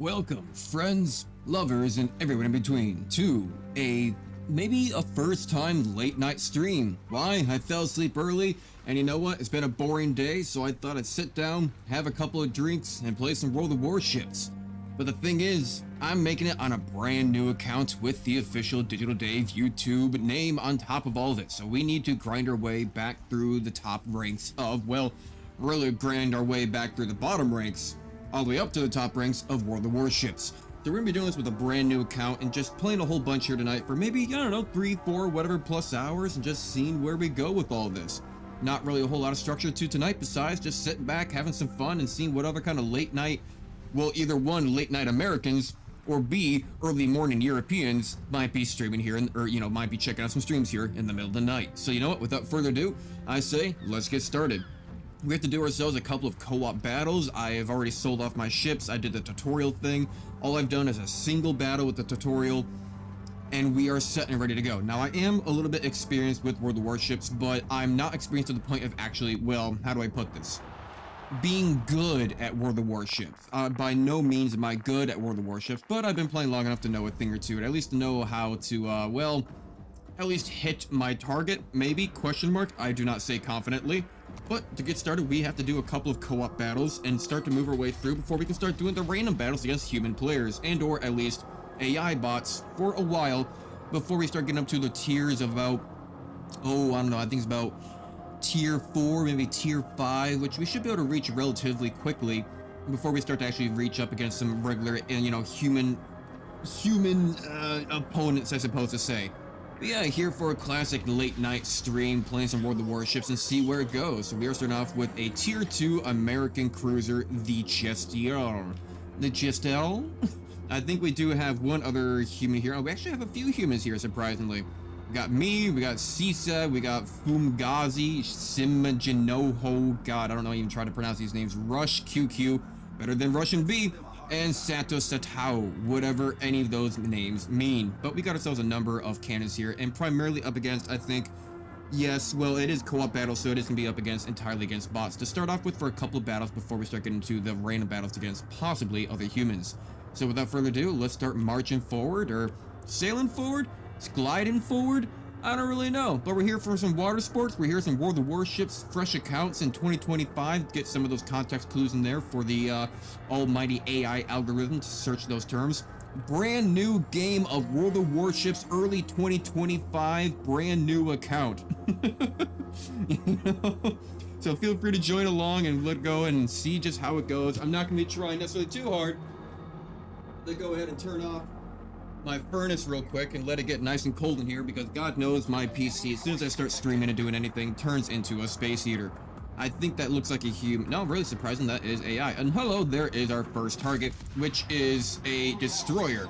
Welcome, friends, lovers, and everyone in between, to maybe a first time late night stream. Why? I fell asleep early, and you know what? It's been a boring day, so I thought I'd sit down, have a couple of drinks, and play some World of Warships. But the thing is, I'm making it on a brand new account with the official Digital Dave YouTube name on top of all of it, so we need to grind our way back through the top ranks of, well, really grind our way back through the bottom ranks, all the way up to the top ranks of World of Warships. So we're going to be doing this with a brand new account and just playing a whole bunch here tonight for maybe, I don't know, 3, 4, whatever plus hours and just seeing where we go with all of this. Not really a whole lot of structure to tonight besides just sitting back, having some fun and seeing what other kind of late night, well, either one, late night Americans, or B, early morning Europeans might be streaming here, or, you know, might be checking out some streams here in the middle of the night. So you know what, without further ado, I say, let's get started. We have to do ourselves a couple of co-op battles. I have already sold off my ships. I did the tutorial thing. All I've done is a single battle with the tutorial, and we are set and ready to go. Now, I am a little bit experienced with World of Warships, but I'm not experienced to the point of actually, well, how do I put this? Being good at World of Warships. By no means am I good at World of Warships, but I've been playing long enough to know a thing or two, and at least know how to, well, at least hit my target, maybe, question mark. I do not say confidently. But to get started, we have to do a couple of co-op battles and start to move our way through before we can start doing the random battles against human players, and or at least AI bots for a while before we start getting up to the tiers of about, oh, I don't know, I think it's about tier 4, maybe tier 5, which we should be able to reach relatively quickly before we start to actually reach up against some regular, you know, human opponents, I suppose to say. But yeah, here for a classic late night stream, playing some World of Warships and see where it goes. So we are starting off with a tier 2 American cruiser, the Chestier. The Chestier? I think we do have one other human here. Oh, we actually have a few humans here, surprisingly. We got me, we got Sisa, we got Fumgazi, Simajinoho, God, I don't know, even try to pronounce these names. Rush QQ, better than Russian B, and Sato Satao, whatever any of those names mean. But we got ourselves a number of cannons here, and primarily up against, I think, yes, well, it is co-op battle, so it is going to be up against, entirely against bots. To start off with for a couple of battles before we start getting into the random battles against possibly other humans. So without further ado, let's start marching forward, or sailing forward, gliding forward. I don't really know, but we're here for some water sports. We're here for some World of Warships, fresh accounts in 2025. Get some of those context clues in there for the almighty AI algorithm to search those terms. Brand new game of World of Warships, early 2025, brand new account. You know? So feel free to join along and let go and see just how it goes. I'm not going to be trying necessarily too hard. Let's go ahead and turn off my furnace real quick and let it get nice and cold in here, because God knows my PC, as soon as I start streaming and doing anything, turns into a space heater. I think that looks like a human. No, really surprising, that is AI. And hello, there is our first target, which is a destroyer.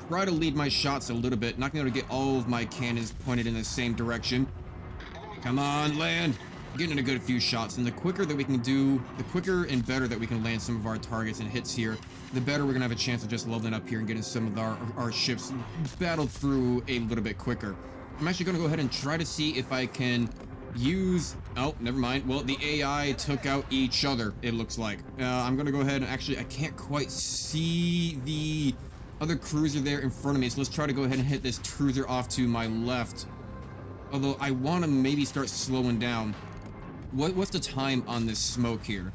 Try to lead my shots a little bit, not gonna be able to get all of my cannons pointed in the same direction. Come on, land. Getting a good few shots, and the quicker that we can do, the quicker and better that we can land some of our targets and hits here, the better we're gonna have a chance of just leveling up here and getting some of our ships battled through a little bit quicker. I'm actually gonna go ahead and try to see if I can use, oh, never mind. Well, the AI took out each other, it looks like. I'm gonna go ahead and actually, I can't quite see the other cruiser there in front of me, so let's try to go ahead and hit this cruiser off to my left. Although I want to maybe start slowing down. What's the time on this smoke here?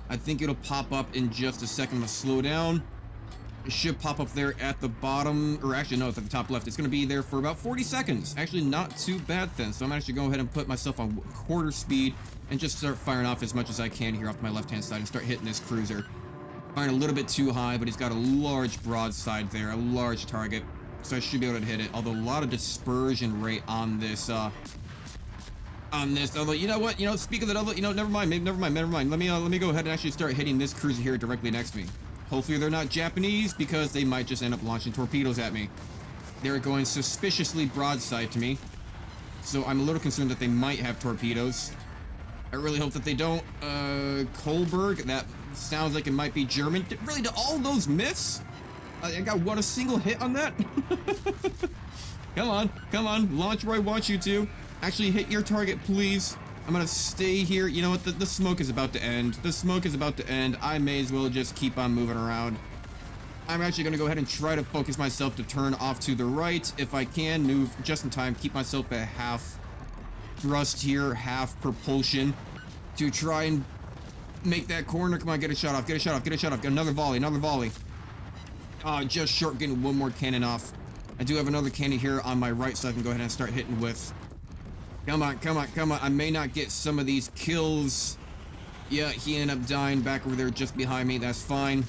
I think it'll pop up in just a second. I'm gonna slow down. It should pop up there at the bottom, or actually no, it's at the top left. It's gonna be there for about 40 seconds. Actually, not too bad then. So I'm actually gonna go ahead and put myself on quarter speed and just start firing off as much as I can here off my left-hand side and start hitting this cruiser. Firing a little bit too high, but he's got a large broadside there, a large target. So I should be able to hit it. Although a lot of dispersion rate on this, although, you know what, speak of the devil, never mind. Let me go ahead and actually start hitting this cruiser here directly next to me. Hopefully they're not Japanese, because they might just end up launching torpedoes at me. They're going suspiciously broadside to me, so I'm a little concerned that they might have torpedoes. I really hope that they don't. Kohlberg, that sounds like it might be German. Really, do all those miss? I got a single hit on that? Come on, launch where I want you to. Actually, hit your target, please. I'm gonna stay here. You know what? The smoke is about to end. The smoke is about to end. I may as well just keep on moving around. I'm actually going to go ahead and try to focus myself to turn off to the right. If I can, move just in time, keep myself at half thrust here, half propulsion to try and make that corner. Come on, get a shot off, get a shot off, get a shot off. Get another volley, another volley. Just short, getting one more cannon off. I do have another cannon here on my right, so I can go ahead and start hitting with. Come on, come on, come on. I may not get some of these kills. Yeah, he ended up dying back over there just behind me. That's fine.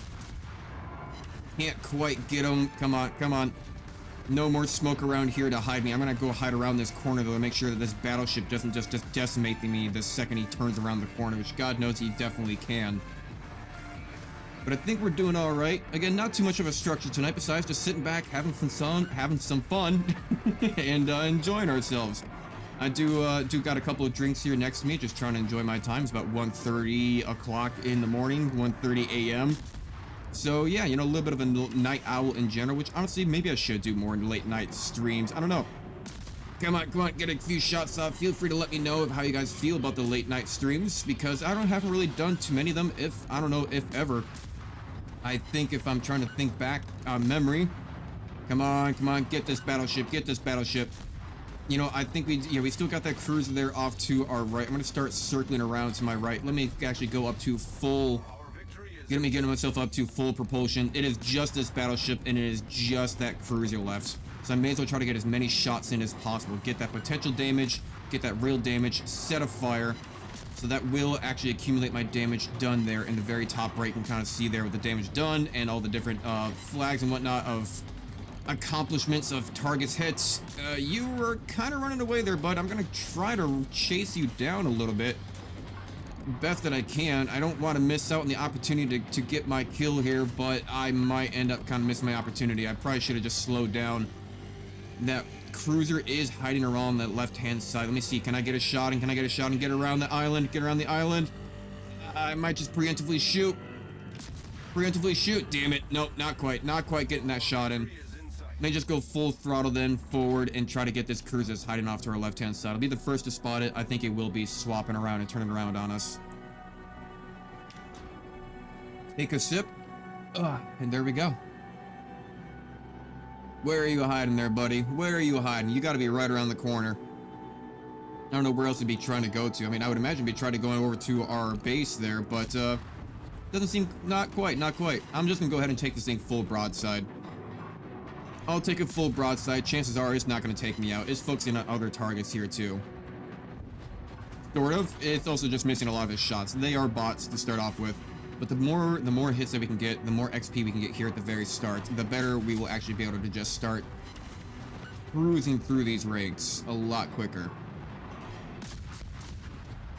Can't quite get him. Come on, come on. No more smoke around here to hide me. I'm gonna go hide around this corner though to make sure that this battleship doesn't just decimate me the second he turns around the corner, which God knows he definitely can. But I think we're doing all right. Again, not too much of a structure tonight, besides just sitting back, having some fun, and enjoying ourselves. I do got a couple of drinks here next to me, just trying to enjoy my time. It's about 1:30 o'clock in the morning, 1:30 a.m. So yeah, you know, a little bit of a night owl in general, which honestly, maybe I should do more in late night streams. I don't know. Come on, come on, get a few shots off. Feel free to let me know how you guys feel about the late night streams, because haven't really done too many of them, I don't know if ever. I think if I'm trying to think back on memory. Come on, come on, get this battleship, get this battleship. You know, I think we still got that cruiser there off to our right. I'm gonna start circling around to my right. Let me actually go up to full. Getting myself up to full propulsion. It is just this battleship, and it is just that cruiser left. So I may as well try to get as many shots in as possible. Get that potential damage, get that real damage, set a fire. So that will actually accumulate my damage done there in the very top right. You can kind of see there with the damage done and all the different flags and whatnot of accomplishments of targets hits. You were kind of running away there, bud. I'm going to try to chase you down a little bit. Best that I can. I don't want to miss out on the opportunity to get my kill here, but I might end up kind of missing my opportunity. I probably should have just slowed down. That cruiser is hiding around that left-hand side. Let me see. Can I get a shot? And can I get a shot and get around the island? Get around the island. I might just preemptively shoot. Preemptively shoot. Damn it. Nope, not quite. Not quite getting that shot in. May just go full throttle then forward and try to get this cruiser that's hiding off to our left-hand side. I'll be the first to spot it. I think it will be swapping around and turning around on us. Take a sip. And there we go. Where are you hiding there, buddy? Where are you hiding? You got to be right around the corner. I don't know where else to be trying to go to. I mean, I would imagine we'd try to go over to our base there, but doesn't seem not quite. I'm just gonna go ahead and take this thing full broadside. I'll take a full broadside. Chances are it's not going to take me out. It's focusing on other targets here too. Sort of. It's also just missing a lot of his shots. They are bots to start off with. But the more hits that we can get, the more XP we can get here at the very start, the better we will actually be able to just start cruising through these ranks a lot quicker.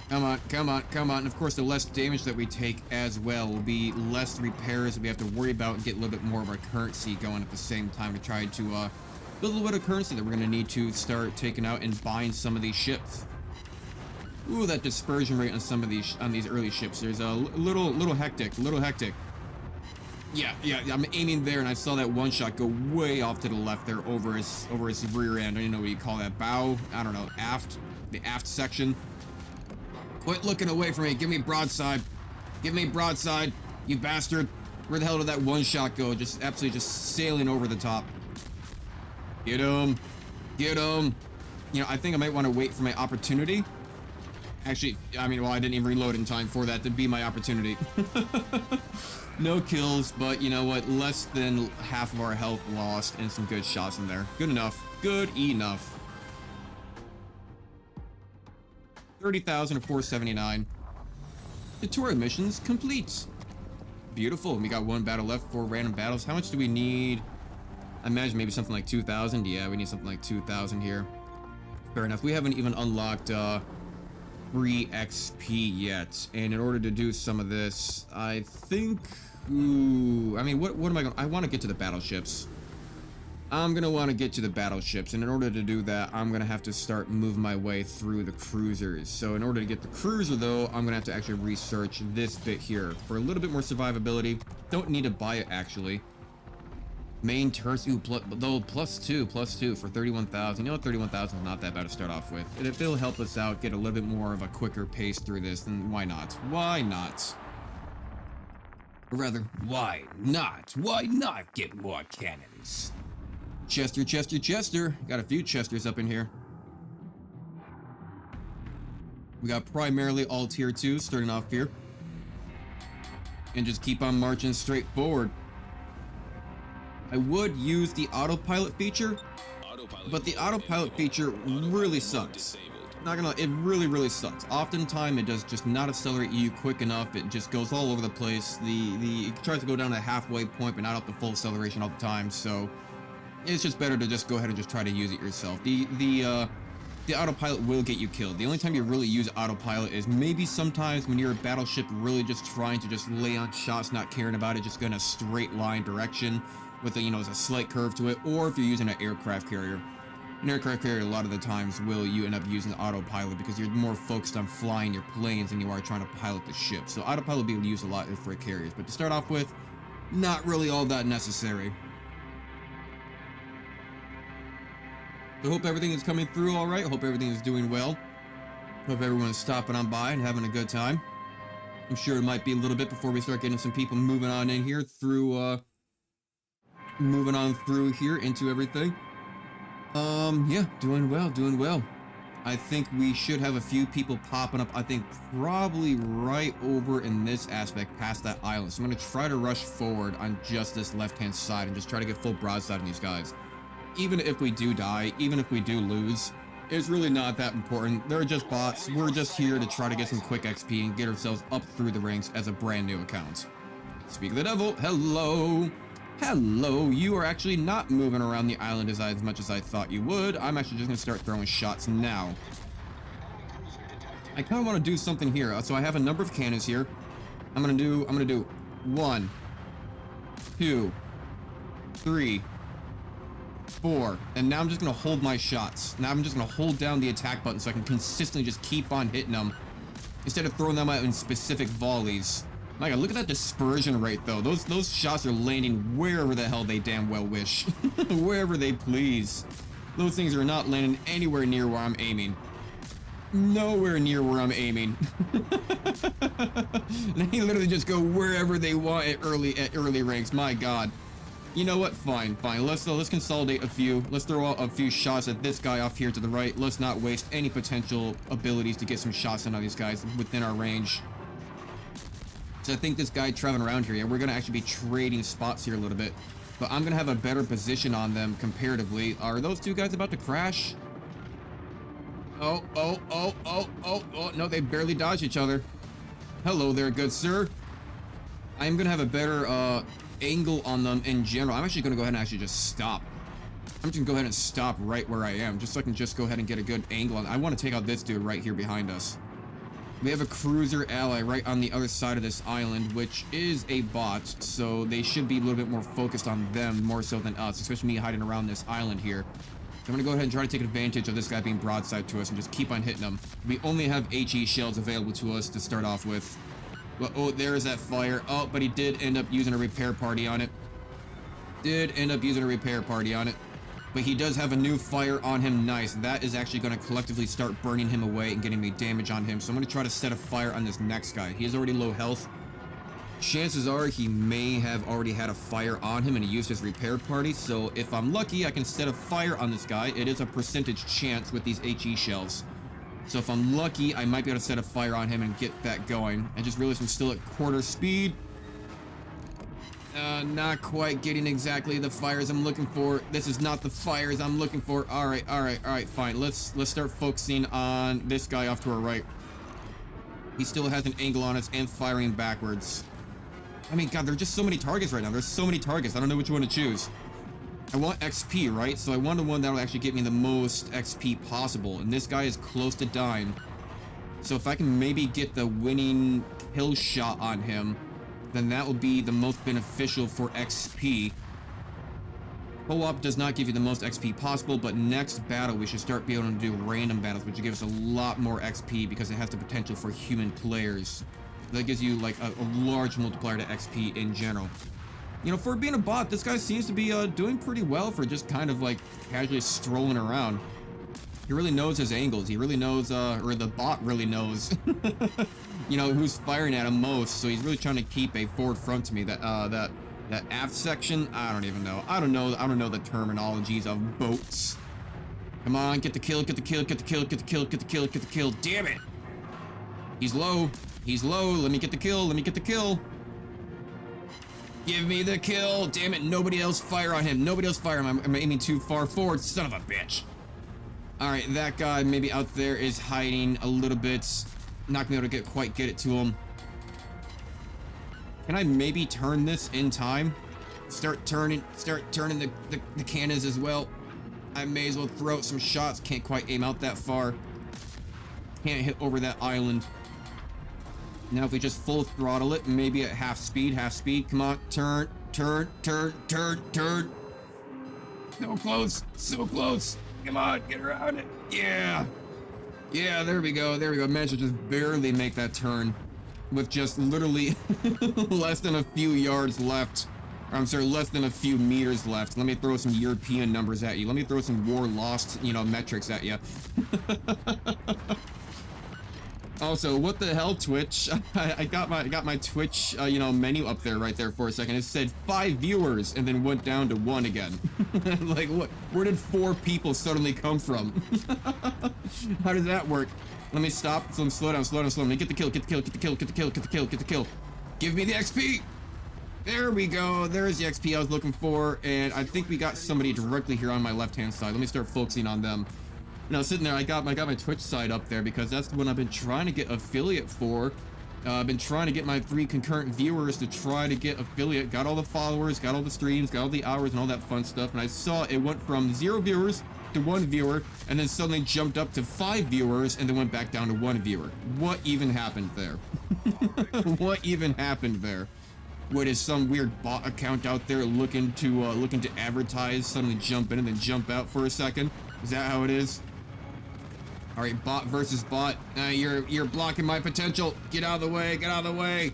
Come on, come on, come on. And of course, the less damage that we take as well will be less repairs that we have to worry about and get a little bit more of our currency going at the same time to try to build a little bit of currency that we're going to need to start taking out and buying some of these ships. Ooh, that dispersion rate on some of these early ships. There's a little hectic. Yeah, I'm aiming there, and I saw that one shot go way off to the left there over his rear end. I don't know what you call that. Bow? I don't know. Aft? The aft section. Quit looking away from me. Give me broadside. Give me broadside, you bastard. Where the hell did that one shot go? Just absolutely just sailing over the top. Get him. Get him. You know, I think I might want to wait for my opportunity. Actually, I mean, well, I didn't even reload in time for that to be my opportunity. No kills, but you know what? Less than half of our health lost and some good shots in there. Good enough. Good enough. 30,479. Tutorial missions complete. Beautiful. We got one battle left, 4 random battles. How much do we need? I imagine maybe something like 2,000. Yeah, we need something like 2,000 here. Fair enough. We haven't even unlocked free XP yet. And in order to do some of this, I think... Ooh, I mean, what am I going to... I want to get to the battleships. I'm going to want to get to the battleships, and in order to do that, I'm going to have to start moving my way through the cruisers. So in order to get the cruiser, though, I'm going to have to actually research this bit here for a little bit more survivability. Don't need to buy it, actually. Main turret, ooh, plus two for 31,000. You know, 31,000 is not that bad to start off with. And if it'll help us out, get a little bit more of a quicker pace through this, then why not? Why not? Or rather, why not? Why not get more cannons? Chester, Chester, Chester. Got a few Chesters up in here. We got primarily all tier 2 starting off here. And just keep on marching straight forward. I would use the autopilot feature, but the autopilot feature really sucks. Not gonna lie, it really sucks. Oftentimes it does just not accelerate you quick enough. It just goes all over the place. It tries to go down to a halfway point, but not up to full acceleration all the time. So it's just better to just go ahead and just try to use it yourself. The autopilot will get you killed. The only time you really use autopilot is maybe sometimes when you're a battleship really just trying to just lay on shots, not caring about it, just going a straight line direction with a, a slight curve to it, or if you're using an aircraft carrier. An aircraft carrier a lot of the times you end up using autopilot because you're more focused on flying your planes than you are trying to pilot the ship. So autopilot will be used a lot for carriers, but to start off with, not really all that necessary. I hope everything is coming through all right. Hope everything is doing well. Hope everyone's stopping on by and having a good time. I'm sure it might be a little bit before we start getting some people moving on in here through, moving on through here into everything. Yeah, doing well, doing well. I think we should have a few people popping up. I think probably right over in this aspect past that island. So I'm going to try to rush forward on just this left-hand side and just try to get full broadside on these guys. Even if we do die, even if we do lose, it's really not that important. They're just bots. We're just here to try to get some quick XP and get ourselves up through the ranks as a brand new account. Speak of the devil, hello. Hello, you are actually not moving around the island as much as I thought you would. I'm actually just gonna start throwing shots now. I kind of want to do something here. So I have a number of cannons here. I'm gonna do 1, 2, 3, 4, and now I'm just gonna hold my shots. Now I'm just gonna hold down the attack button so I can consistently just keep on hitting them instead of throwing them out in specific volleys. My God, look at that dispersion rate though. Those shots are landing wherever the hell they damn well wish. Wherever they please. Those things are not landing anywhere near where I'm aiming. Nowhere near where I'm aiming. They literally just go wherever they want at early ranks. My God. You know what? Fine. Let's consolidate a few. Let's throw out a few shots at this guy off here to the right. Let's not waste any potential abilities to get some shots in on these guys within our range. So I think this guy traveling around here, yeah, we're gonna actually be trading spots here a little bit, but I'm gonna have a better position on them comparatively. Are those two guys about to crash? Oh, no, they barely dodged each other. Hello there, good sir. I'm gonna have a better angle on them in general. I'm actually gonna go ahead and actually just stop. I'm just gonna go ahead and stop right where I am, just so I can just go ahead and get a good angle on. I want to take out this dude right here behind us. We have a cruiser ally right on the other side of this island, which is a bot, so they should be a little bit more focused on them more so than us, especially me hiding around this island here. So I'm gonna go ahead and try to take advantage of this guy being broadside to us and just keep on hitting him. We only have HE shells available to us to start off with. Well, oh, there is that fire. Oh, but he did end up using a repair party on it. But he does have a new fire on him. Nice. That is actually going to collectively start burning him away and getting me damage on him. So I'm going to try to set a fire on this next guy. He is already low health. Chances are he may have already had a fire on him and he used his repair party. So if I'm lucky, I can set a fire on this guy. It is a percentage chance with these HE shells. So if I'm lucky, I might be able to set a fire on him and get that going. I just realized I'm still at quarter speed. Not quite getting exactly the fires I'm looking for. This is not the fires I'm looking for. All right, fine. Let's start focusing on this guy off to our right. He still has an angle on us and firing backwards. I mean, God, there are just so many targets right now. There's so many targets. I don't know which one to choose. I want XP, right? So I want the one that will actually get me the most XP possible. And this guy is close to dying. So if I can maybe get the winning kill shot on him, then that will be the most beneficial for XP. Co-op does not give you the most XP possible, but next battle we should start being able to do random battles, which will give us a lot more XP because it has the potential for human players. That gives you like a large multiplier to XP in general. You know, for being a bot, this guy seems to be doing pretty well for just kind of like casually strolling around. He really knows his angles. He really knows, or the bot really knows you know, who's firing at him most. So he's really trying to keep a forward front to me. That aft section, I don't even know. I don't know the terminologies of boats. Come on, get the kill, get the kill, get the kill, get the kill, get the kill, get the kill. Damn it! He's low. He's low. Let me get the kill. Let me get the kill. Give me the kill. Damn it. Nobody else fire on him. Nobody else fire him. I'm aiming too far forward. Son of a bitch. All right, that guy maybe out there is hiding a little bit. Not gonna be able to quite get it to him. Can I maybe turn this in time? Start turning the cannons as well. I may as well throw out some shots. Can't quite aim out that far. Can't hit over that island. Now if we just full throttle it, maybe at half speed. Come on, turn. So close, so close. Come on, get around it. Yeah, there we go. Managed to just barely make that turn with just literally less than a few yards left. Or, I'm sorry, less than a few meters left. Let me throw some European numbers at you. Let me throw some war lost, you know, metrics at you. Also, what the hell, Twitch? I got my Twitch, you know, menu up there right there for a second. It said 5 viewers and then went down to 1 again. Like, what? Where did 4 people suddenly come from? How does that work? Let me stop. Slow down. Let me get the kill. Get the kill. Give me the XP. There we go. There's the XP I was looking for, and I think we got somebody directly here on my left-hand side. Let me start focusing on them. Now, sitting there, I got my Twitch side up there because that's the one I've been trying to get affiliate for. I've been trying to get my 3 concurrent viewers to try to get affiliate. Got all the followers, got all the streams, got all the hours and all that fun stuff. And I saw it went from 0 viewers to 1 viewer, and then suddenly jumped up to 5 viewers, and then went back down to 1 viewer. What even happened there? What even happened there? What is some weird bot account out there looking to advertise, suddenly jump in and then jump out for a second? Is that how it is? All right, bot versus bot. You're blocking my potential. Get out of the way. Get out of the way.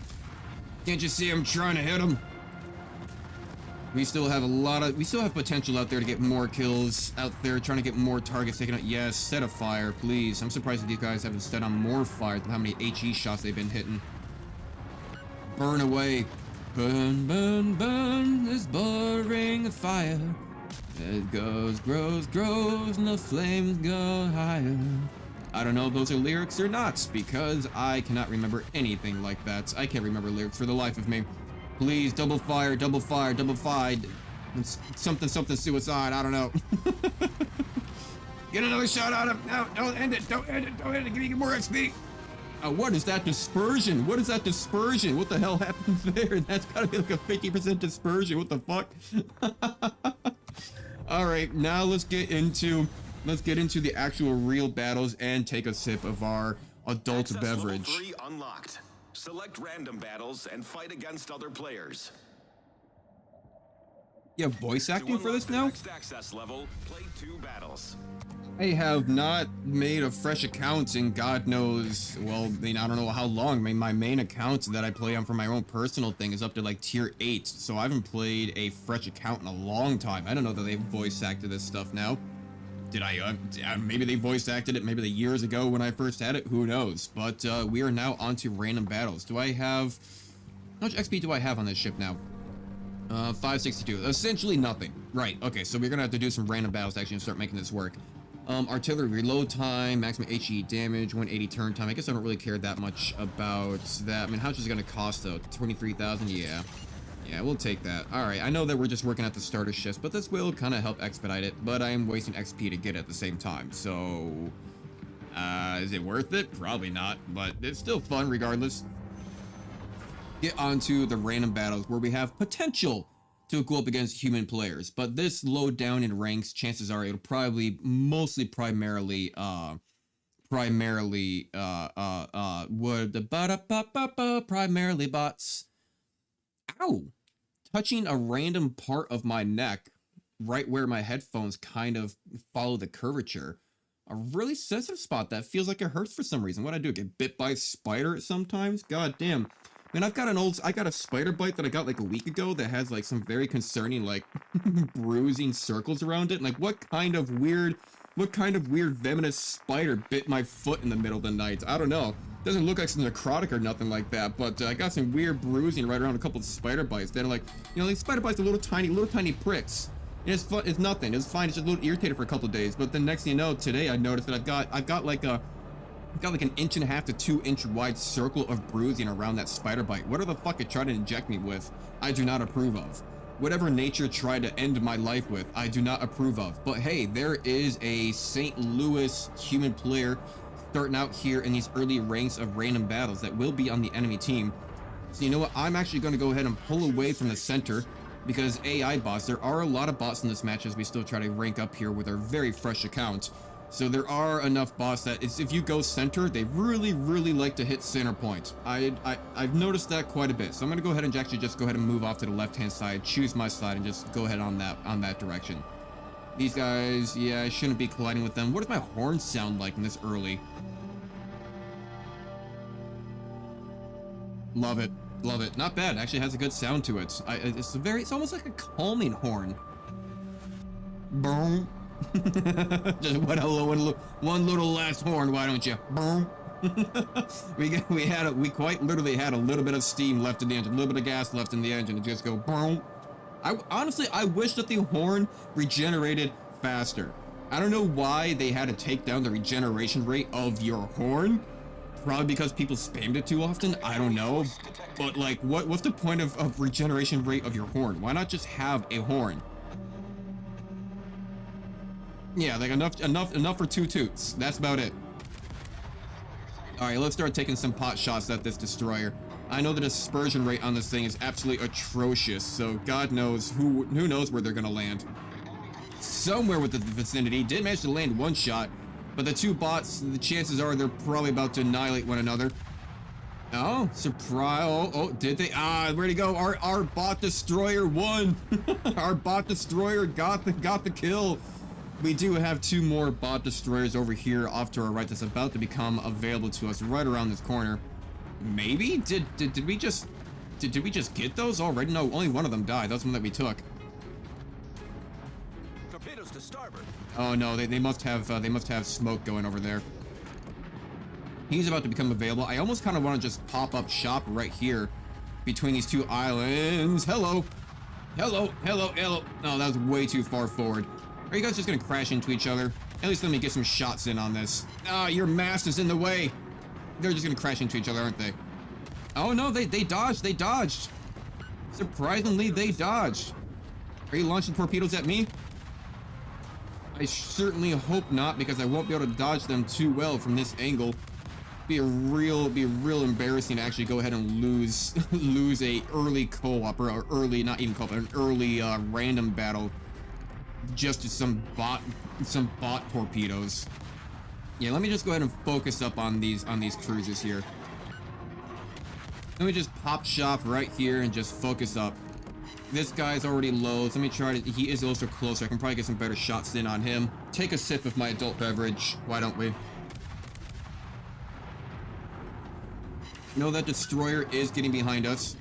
Can't you see I'm trying to hit him? We still have potential out there to get more kills out there, trying to get more targets taken out. Yes, set a fire, please. I'm surprised that these guys haven't set on more fire than how many HE shots they've been hitting. Burn away. Burn, burn, burn, this boring fire. It grows, and the flames go higher. I don't know if those are lyrics or not, because I cannot remember anything like that. I can't remember lyrics for the life of me. Please, double fire, double fire, double fire. It's something suicide, I don't know. Get another shot on him. No, don't end it, don't end it. Give me more XP. What is that dispersion? What is that dispersion? What the hell happens there? That's gotta be like a 50% dispersion. What the fuck? All right, now let's get into the actual real battles and take a sip of our adult beverage. Level 3 unlocked. Select random battles and fight against other players. You have voice acting for this now? Next access level, play 2 battles. I have not made a fresh account in God knows, well, I mean, I don't know how long. I mean, my main account that I play on for my own personal thing is up to like tier 8, so I haven't played a fresh account in a long time. I don't know that they voice acted this stuff now. Did maybe they voice acted it maybe the years ago when I first had it, who knows. But we are now on to random battles. How much XP do I have on this ship now? 562, essentially nothing. Right, okay, so we're gonna have to do some random battles to actually start making this work. Artillery reload time, maximum HE damage, 180 turn time. I guess I don't really care that much about that. I mean, how much is it gonna cost though? 23,000, yeah. Yeah, we'll take that. Alright, I know that we're just working at the starter shifts, but this will kind of help expedite it, but I am wasting XP to get it at the same time, so... is it worth it? Probably not, but it's still fun regardless. Get onto the random battles where we have potential to go up against human players, but this low down in ranks, chances are it'll probably primarily bots. Ow! Touching a random part of my neck, right where my headphones kind of follow the curvature. A really sensitive spot that feels like it hurts for some reason. What I do, get bit by a spider sometimes? God damn. Man, I got a spider bite that I got like a week ago that has like some very concerning like bruising circles around it. Like what kind of weird what kind of weird venomous spider bit my foot in the middle of the night? I don't know. Doesn't look like some necrotic or nothing like that, but I got some weird bruising right around a couple of spider bites. They're like, you know, like spider bites are little tiny pricks. And it's fun, it's nothing, it's fine, it's just a little irritated for a couple of days. But then next thing you know, today I noticed that I've got like an 1.5 to 2 inch wide circle of bruising around that spider bite. What the fuck it tried to inject me with, I do not approve of. Whatever nature tried to end my life with, I do not approve of. But hey, there is a St. Louis human player starting out here in these early ranks of random battles that will be on the enemy team. So you know what, I'm actually going to go ahead and pull away from the center because AI bots, there are a lot of bots in this match as we still try to rank up here with our very fresh account. So there are enough bots that if you go center, they really like to hit center point. I've noticed that quite a bit. So I'm going to go ahead and actually just go ahead and move off to the left-hand side, choose my side, and just go ahead on that direction. These guys, yeah, I shouldn't be colliding with them. What does my horn sound like in this early? Love it. Love it. Not bad. Actually has a good sound to it. It's almost like a calming horn. Boom. Just one little last horn, why don't you? Boom. we quite literally had a little bit of steam left in the engine, a little bit of gas left in the engine, and just go boom. Honestly, I wish that the horn regenerated faster. I don't know why they had to take down the regeneration rate of your horn. Probably because people spammed it too often, I don't know. But like, what's the point of regeneration rate of your horn? Why not just have a horn? Yeah, like enough for 2 toots. That's about it. Alright, let's start taking some pot shots at this destroyer. I know the dispersion rate on this thing is absolutely atrocious, so God knows who knows where they're gonna land. Somewhere within the vicinity, did manage to land one shot. But the two bots, the chances are they're probably about to annihilate one another. Oh, surprise. Oh, did they? Ah, where'd he go? Our bot destroyer won. Our bot destroyer got the kill. We do have 2 more bot destroyers over here off to our right that's about to become available to us right around this corner. Maybe? Did we just get those already? No, only one of them died. That's one that we took. Torpedoes to starboard. Oh no, they must have smoke going over there. He's about to become available. I almost kind of want to just pop up shop right here between these 2 islands. Hello. No, that was way too far forward. Are you guys just gonna crash into each other? At least let me get some shots in on this. Ah, your mast is in the way. They're just gonna crash into each other, aren't they? Oh no, they dodged. Surprisingly, they dodged. Are you launching torpedoes at me? I certainly hope not, because I won't be able to dodge them too well from this angle. Be real embarrassing to actually go ahead and lose a early co-op or early, not even co-op, an early random battle just to some bot torpedoes. Yeah, let me just go ahead and focus up on these cruisers here. Let me just pop shop right here and just focus up. This guy's already low, so let me try to, he is also closer. I can probably get some better shots in on him. Take a sip of my adult beverage, why don't we? You know, that destroyer is getting behind us.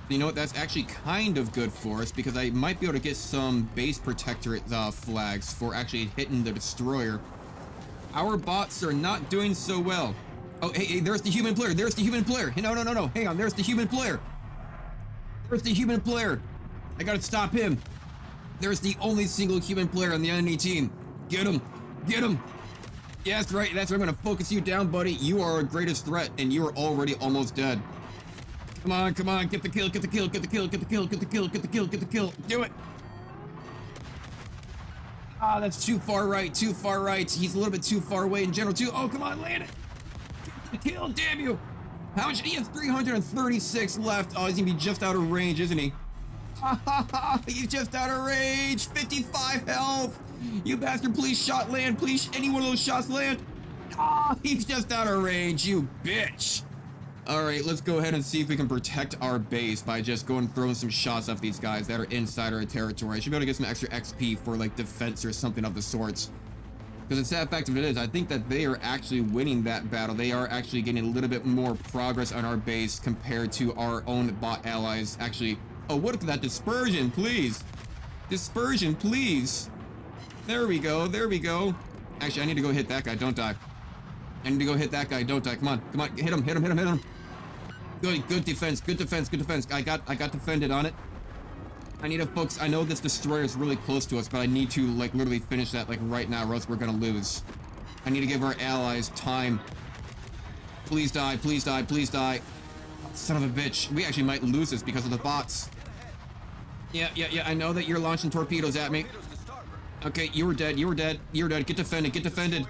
You know what, that's actually kind of good for us, because I might be able to get some base protectorate flags for actually hitting the destroyer. Our bots are not doing so well. Oh, hey, there's the human player, No, hang on, there's the human player. I gotta stop him. There's the only single human player on the enemy team. Get him. Yeah, that's right, I'm gonna focus you down, buddy. You are our greatest threat, and you are already almost dead. Come on, get the kill. Do it. Ah, that's too far right. He's a little bit too far away in general, too. Oh, come on, land it. Get the kill, damn you. How much? He has 336 left. Oh, he's gonna be just out of range, isn't he? He's just out of range. 55 health. You bastard, please shot land. Please, any one of those shots land. Ah, he's just out of range, you bitch. All right, let's go ahead and see if we can protect our base by just going and throwing some shots at these guys that are inside our territory. I should be able to get some extra XP for like defense or something of the sorts. Because the sad fact of it is, I think that they are actually winning that battle. They are actually getting a little bit more progress on our base compared to our own bot allies. Actually, oh, what if that dispersion, please? Dispersion, please. There we go. There we go. Actually, I need to go hit that guy. Don't die. I need to go hit that guy. Don't die. Come on. Come on. Hit him. Hit him. Hit him. Hit him. Good defense. Good defense. Good defense. I got defended on it. I need to focus. I know this destroyer is really close to us, but I need to, like, literally finish that, like, right now, or else we're gonna lose. I need to give our allies time. Please die. Please die. Please die. Son of a bitch. We actually might lose this because of the bots. Yeah. I know that you're launching torpedoes at me. Okay, you were dead. You were dead. You're dead. Get defended. Get defended.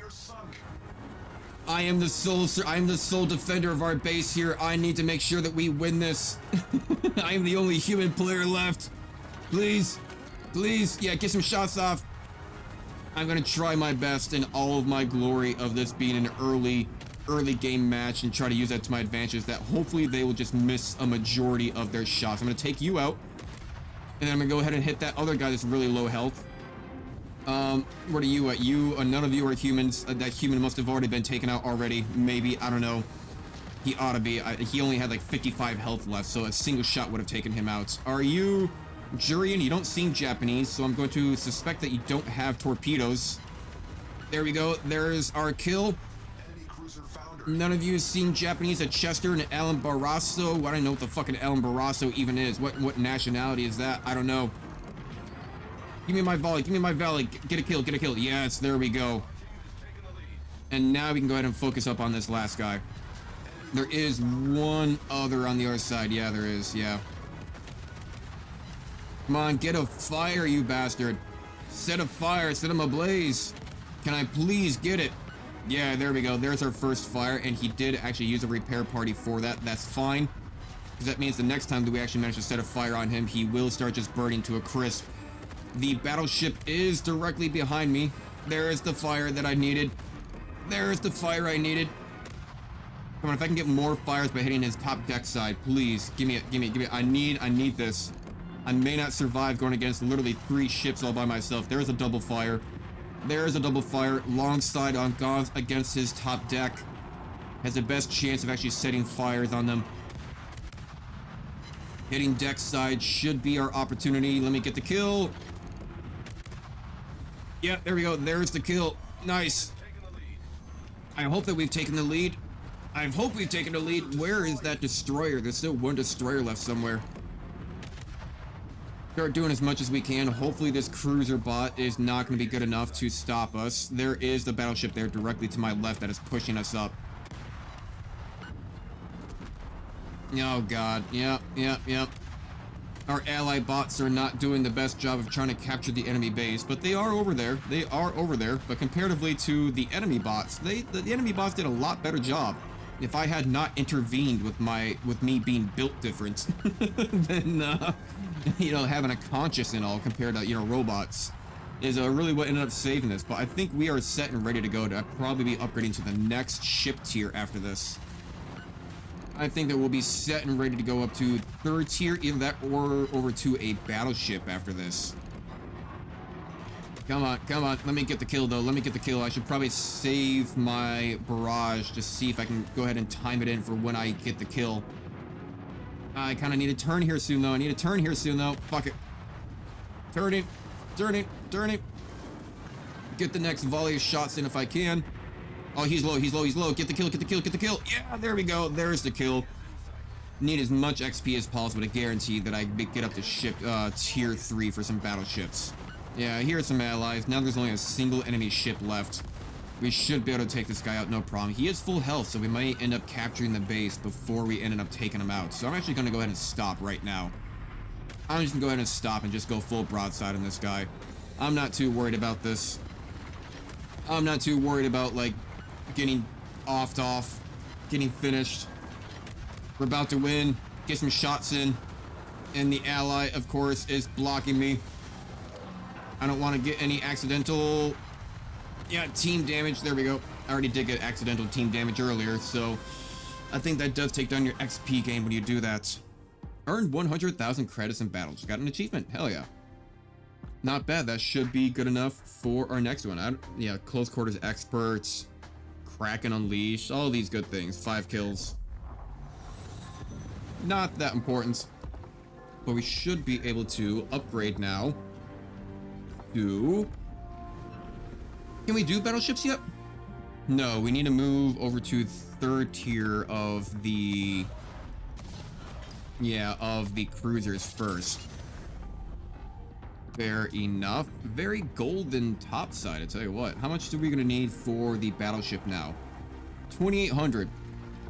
I am the sole defender of our base here. I need to make sure that we win this. I am the only human player left. Please. Please. Yeah, get some shots off. I'm gonna try my best in all of my glory of this being an early game match and try to use that to my advantage, that hopefully they will just miss a majority of their shots. I'm gonna take you out. And then I'm gonna go ahead and hit that other guy that's really low health. What are you at? None of you are humans. That human must have already been taken out already. Maybe, I don't know. He ought to be. He only had like 55 health left, so a single shot would have taken him out. Are you Jurian? You don't seem Japanese, so I'm going to suspect that you don't have torpedoes. There we go. There's our kill. None of you seem Japanese. A Chester and Alan Barrasso. I don't know what the fucking Alan Barrasso even is. What nationality is that? I don't know. Give me my volley. Give me my volley. Get a kill. Get a kill. Yes, there we go. And now we can go ahead and focus up on this last guy. There is one other on the other side. Yeah, there is. Yeah. Come on, get a fire, you bastard. Set a fire. Set him ablaze. Can I please get it? Yeah, there we go. There's our first fire, and he did actually use a repair party for that. That's fine, because that means the next time that we actually manage to set a fire on him, he will start just burning to a crisp. The battleship is directly behind me. There is the fire that I needed. There is the fire I needed. Come on, if I can get more fires by hitting his top deck side, please give me it. Give me it. Give me it. I need this. I may not survive going against literally 3 ships all by myself. There's a double fire. There's a double fire. Long side on Gaunt against his top deck. Has the best chance of actually setting fires on them. Hitting deck side should be our opportunity. Let me get the kill. Yeah, there we go. There's the kill. Nice. I hope that we've taken the lead. I hope we've taken the lead. Where is that destroyer? There's still one destroyer left somewhere. Start doing as much as we can. Hopefully this cruiser bot is not going to be good enough to stop us. There is the battleship there directly to my left that is pushing us up. Oh god. Yep. Our ally bots are not doing the best job of trying to capture the enemy base, but they are over there. They are over there. But comparatively to the enemy bots, the enemy bots did a lot better job. If I had not intervened with me being built different, then having a conscience and all compared to robots is really what ended up saving this. But I think we are set and ready to go to probably be upgrading to the next ship tier after this. I think that we'll be set and ready to go up to 3rd tier, either that or over to a battleship after this. Come on. Let me get the kill, though. Let me get the kill. I should probably save my barrage to see if I can go ahead and time it in for when I get the kill. I kind of need to turn here soon, though. Fuck it. Turn it. Get the next volley of shots in if I can. Oh, he's low. Get the kill. Yeah, there we go. There's the kill. Need as much XP as possible to guarantee that I get up to ship tier 3 for some battleships. Yeah, here's some allies. Now there's only a single enemy ship left. We should be able to take this guy out, no problem. He is full health, so we might end up capturing the base before we ended up taking him out. So I'm actually going to go ahead and stop right now. I'm just going to go ahead and stop and just go full broadside on this guy. I'm not too worried about this. I'm not too worried about, like, getting off, getting finished. We're about to win. Get some shots in. And the ally, of course, is blocking me. I don't want to get any accidental... Yeah, team damage. There we go. I already did get accidental team damage earlier, so... I think that does take down your XP gain when you do that. Earned 100,000 credits in battles. Got an achievement. Hell yeah. Not bad. That should be good enough for our next one. Yeah, close quarters experts. Kraken Unleashed. All these good things. 5 kills. Not that important. But we should be able to upgrade now to Can we do battleships yet? No, we need to move over to 3rd tier of the... Yeah, of the cruisers first. Fair enough. Very golden topside, I tell you what. How much are we gonna need for the battleship now? 2,800.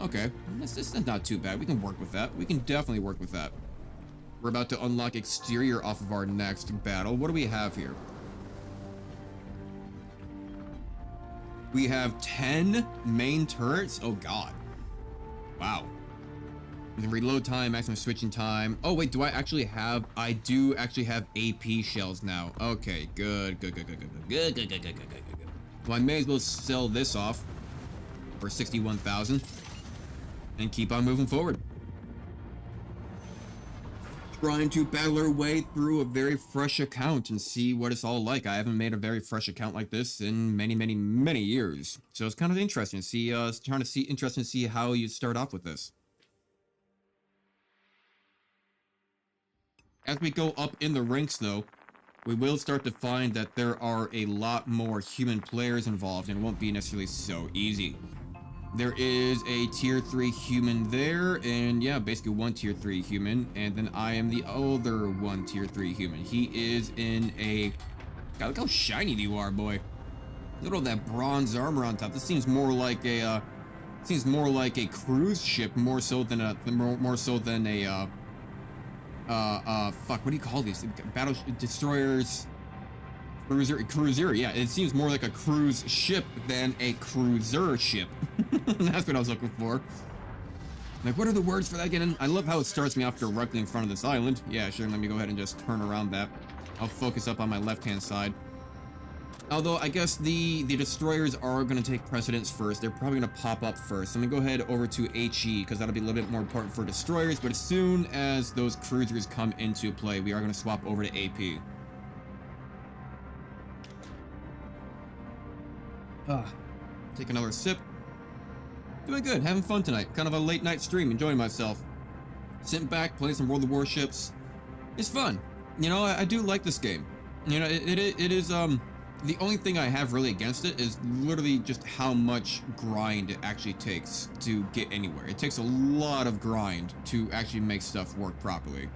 Okay, that's not too bad. We can work with that. We can definitely work with that. We're about to unlock exterior off of our next battle. What do we have here? We have 10 main turrets. Oh god. Wow. Reload time, maximum switching time. Oh wait, do I actually have? I do actually have AP shells now. Okay, good. Well, I may as well sell this off for 61,000 and keep on moving forward. Trying to battle our way through a very fresh account and see what it's all like. I haven't made a very fresh account like this in many years. So it's kind of interesting to see. Interesting to see how you start off with this. As we go up in the ranks, though, we will start to find that there are a lot more human players involved, and it won't be necessarily so easy. There is a tier 3 human there, and yeah, basically one tier 3 human, and then I am the other one tier 3 human. He is in a... God, look how shiny you are, boy. Look at all that bronze armor on top. This seems more like a cruise ship, more so than a fuck, what do you call these? Battle destroyers, cruiser. Yeah, it seems more like a cruise ship than a cruiser ship. That's what I was looking for. Like, what are the words for that again? I love how it starts me off directly in front of this island. Yeah, sure, let me go ahead and just turn around that. I'll focus up on my left-hand side. Although, I guess the destroyers are going to take precedence first. They're probably going to pop up first. I'm going to go ahead over to HE, because that'll be a little bit more important for destroyers. But as soon as those cruisers come into play, we are going to swap over to AP. Take another sip. Doing good, having fun tonight. Kind of a late night stream, enjoying myself. Sitting back, playing some World of Warships. It's fun. You know, I do like this game. You know, it is, the only thing I have really against it is literally just how much grind it actually takes to get anywhere. It takes a lot of grind to actually make stuff work properly.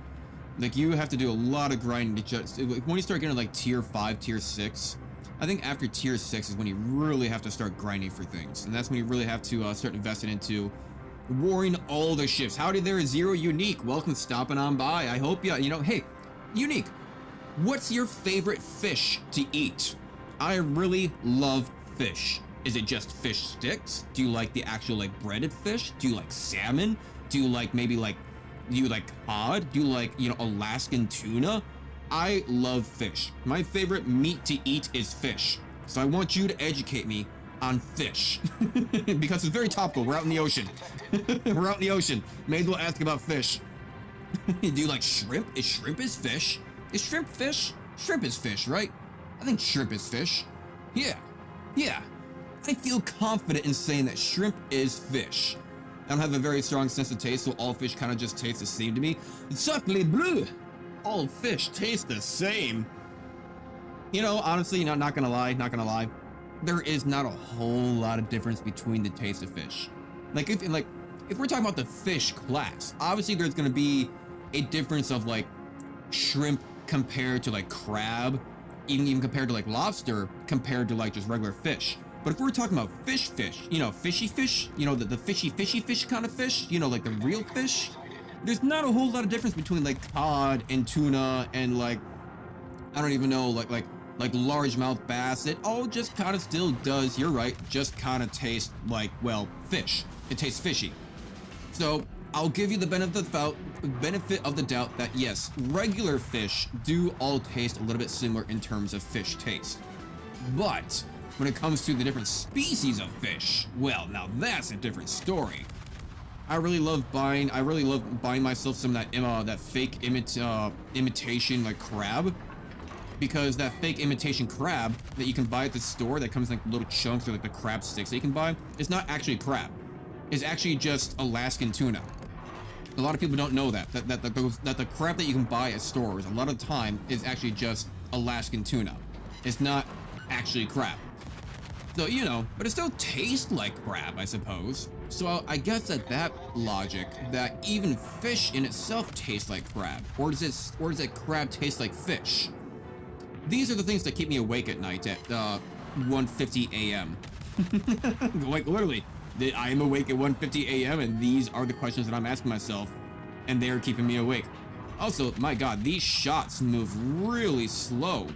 Like, you have to do a lot of grinding to just... When you start getting like tier 5, tier 6, I think after tier 6 is when you really have to start grinding for things. And that's when you really have to start investing into warring all the ships. Howdy there, Zero Unique. Welcome stopping on by. I hope you know, hey, Unique, what's your favorite fish to eat? I really love fish. Is it just fish sticks? Do you like the actual like breaded fish? Do you like salmon? Do you like maybe like, do you like cod? Do you like, you know, Alaskan tuna? I love fish. My favorite meat to eat is fish. So I want you to educate me on fish. Because it's very topical. We're out in the ocean. We're out in the ocean. May as well ask about fish. Do you like shrimp? Is shrimp fish? Is shrimp fish? Shrimp is fish, right? I think shrimp is fish. Yeah. I feel confident in saying that shrimp is fish. I don't have a very strong sense of taste, so all fish kind of just taste the same to me. Sacre bleu! All fish taste the same. You know, honestly, not gonna lie. There is not a whole lot of difference between the taste of fish. Like, if we're talking about the fish class, obviously there's gonna be a difference of like shrimp compared to like crab, even compared to like lobster, compared to like just regular fish. But if we're talking about fish, you know, fishy fish, you know, the fishy fish kind of fish, you know, like the real fish, there's not a whole lot of difference between like cod and tuna and like, I don't even know, like largemouth bass. It all just kind of still does, you're right, just kind of taste like, well, fish. It tastes fishy. So I'll give you the benefit of the doubt that yes, regular fish do all taste a little bit similar in terms of fish taste. But when it comes to the different species of fish, well, now that's a different story. I really love buying myself some of that fake imitation like crab, because that fake imitation crab that you can buy at the store that comes in like little chunks or like the crab sticks that you can buy, it's not actually crab. It's actually just Alaskan tuna. A lot of people don't know that the crab that you can buy at stores a lot of the time is actually just Alaskan tuna. It's not actually crab. So, you know, but it still tastes like crab, I suppose. So I guess that logic, that even fish in itself tastes like crab, or does it crab taste like fish? These are the things that keep me awake at night at 1:50 a.m. Like literally, I am awake at 1:50 a.m. and these are the questions that I'm asking myself, and they are keeping me awake. Also, my God, these shots move really slow.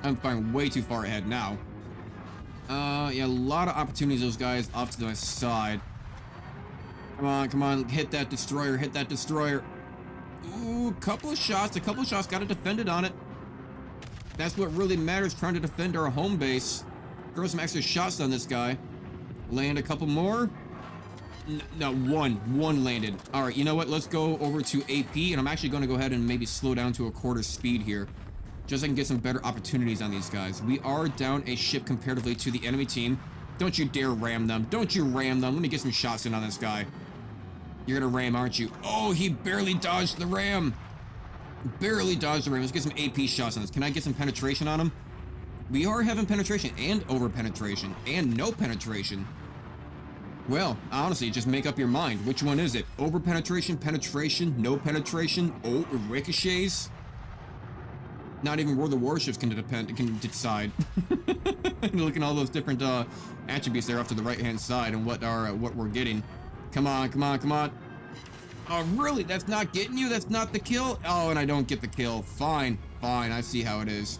I'm firing way too far ahead now. Yeah, a lot of opportunities, those guys off to the side. Come on, hit that destroyer, hit that destroyer. Ooh, a couple of shots, gotta defend it on it. That's what really matters, trying to defend our home base. Throw some extra shots on this guy. Land a couple more. No, one landed. All right, you know what? Let's go over to AP, and I'm actually going to go ahead and maybe slow down to a quarter speed here, just so I can get some better opportunities on these guys. We are down a ship comparatively to the enemy team. Don't you dare ram them. Don't you ram them. Let me get some shots in on this guy. You're going to ram, aren't you? Oh, he barely dodged the ram. Barely dodged the ram. Let's get some AP shots on this. Can I get some penetration on him? We are having penetration and over penetration and no penetration. Well, honestly, just make up your mind. Which one is it? Over penetration, penetration, no penetration, oh, ricochets? Not even where the warships can decide. Look at all those different attributes there off to the right-hand side and what we're getting. Come on, come on, come on. Oh, really? That's not getting you? That's not the kill? Oh, and I don't get the kill. Fine, fine. I see how it is.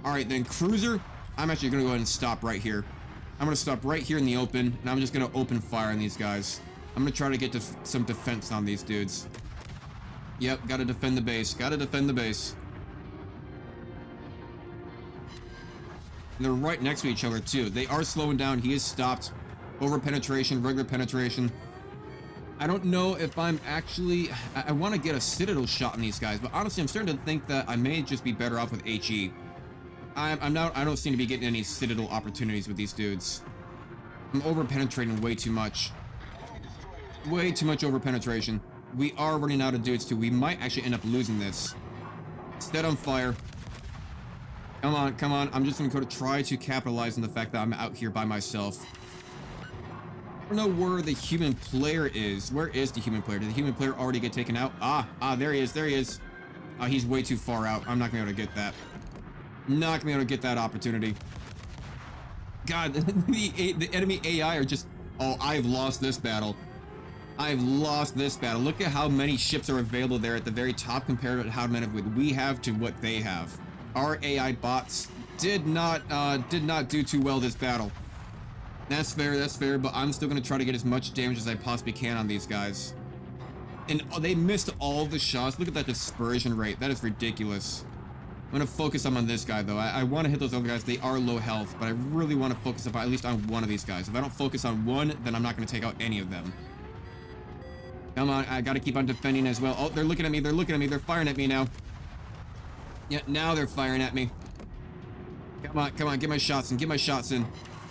All right, then, cruiser. I'm actually going to go ahead and stop right here. I'm going to stop right here in the open, and I'm just going to open fire on these guys. I'm going to try to get to some defense on these dudes. Yep, got to defend the base. Got to defend the base. And they're right next to each other, too. They are slowing down. He is stopped. Over penetration, regular penetration. I don't know if I'm actually... I want to get a Citadel shot on these guys, but honestly, I'm starting to think that I may just be better off with HE. I don't seem to be getting any Citadel opportunities with these dudes. I'm over penetrating way too much. Way too much over penetration. We are running out of dudes, too. We might actually end up losing this. Set on fire. Come on, come on. I'm just going to try to capitalize on the fact that I'm out here by myself. I don't know where the human player is. Where is the human player? Did the human player already get taken out? There he is. There he is. He's way too far out. I'm not going to be able to get that. Not going to be able to get that opportunity. God, the enemy AI are just... Oh, I've lost this battle. I've lost this battle. Look at how many ships are available there at the very top compared to how many we have to what they have. Our AI bots did not do too well this battle. That's fair, but I'm still going to try to get as much damage as I possibly can on these guys. And they missed all the shots. Look at that dispersion rate. That is ridiculous. I'm going to focus on this guy, though. I want to hit those other guys. They are low health, but I really want to focus at least on one of these guys. If I don't focus on one, then I'm not going to take out any of them. Come on, I got to keep on defending as well. Oh, they're looking at me. They're looking at me. They're firing at me now. Yeah, now they're firing at me. Come on, come on. Get my shots in. Get my shots in.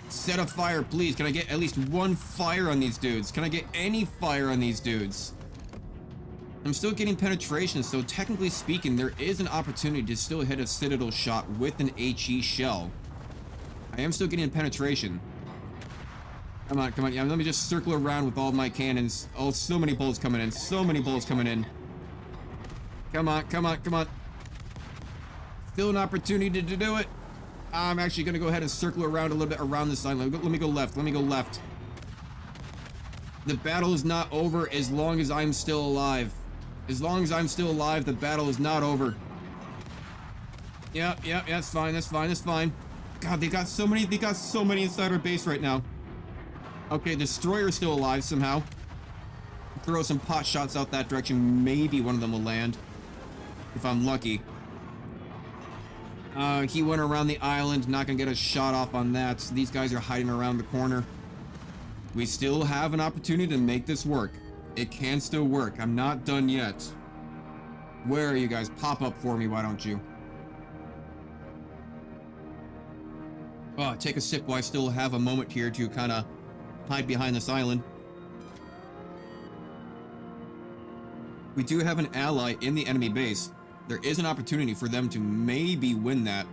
Set a fire, please. Can I get at least one fire on these dudes? Can I get any fire on these dudes? I'm still getting penetration, so technically speaking, there is an opportunity to still hit a Citadel shot with an HE shell. I am still getting penetration. Come on, come on. Yeah, let me just circle around with all my cannons. Oh, so many bullets coming in. So many bullets coming in. Come on, come on, come on. Still an opportunity to do it. I'm actually going to go ahead and circle around a little bit around this island. Let me go left. Let me go left. The battle is not over as long as I'm still alive. As long as I'm still alive, the battle is not over. Yeah, that's fine, that's fine, that's fine. God, they got so many inside our base right now. Okay, Destroyer's still alive somehow. Throw some pot shots out that direction. Maybe one of them will land. If I'm lucky. He went around the island, not gonna get a shot off on that. So these guys are hiding around the corner. We still have an opportunity to make this work. It can still work. I'm not done yet. Where are you guys? Pop up for me, why don't you? Oh, take a sip while I still have a moment here to kind of hide behind this island. We do have an ally in the enemy base. There is an opportunity for them to maybe win that.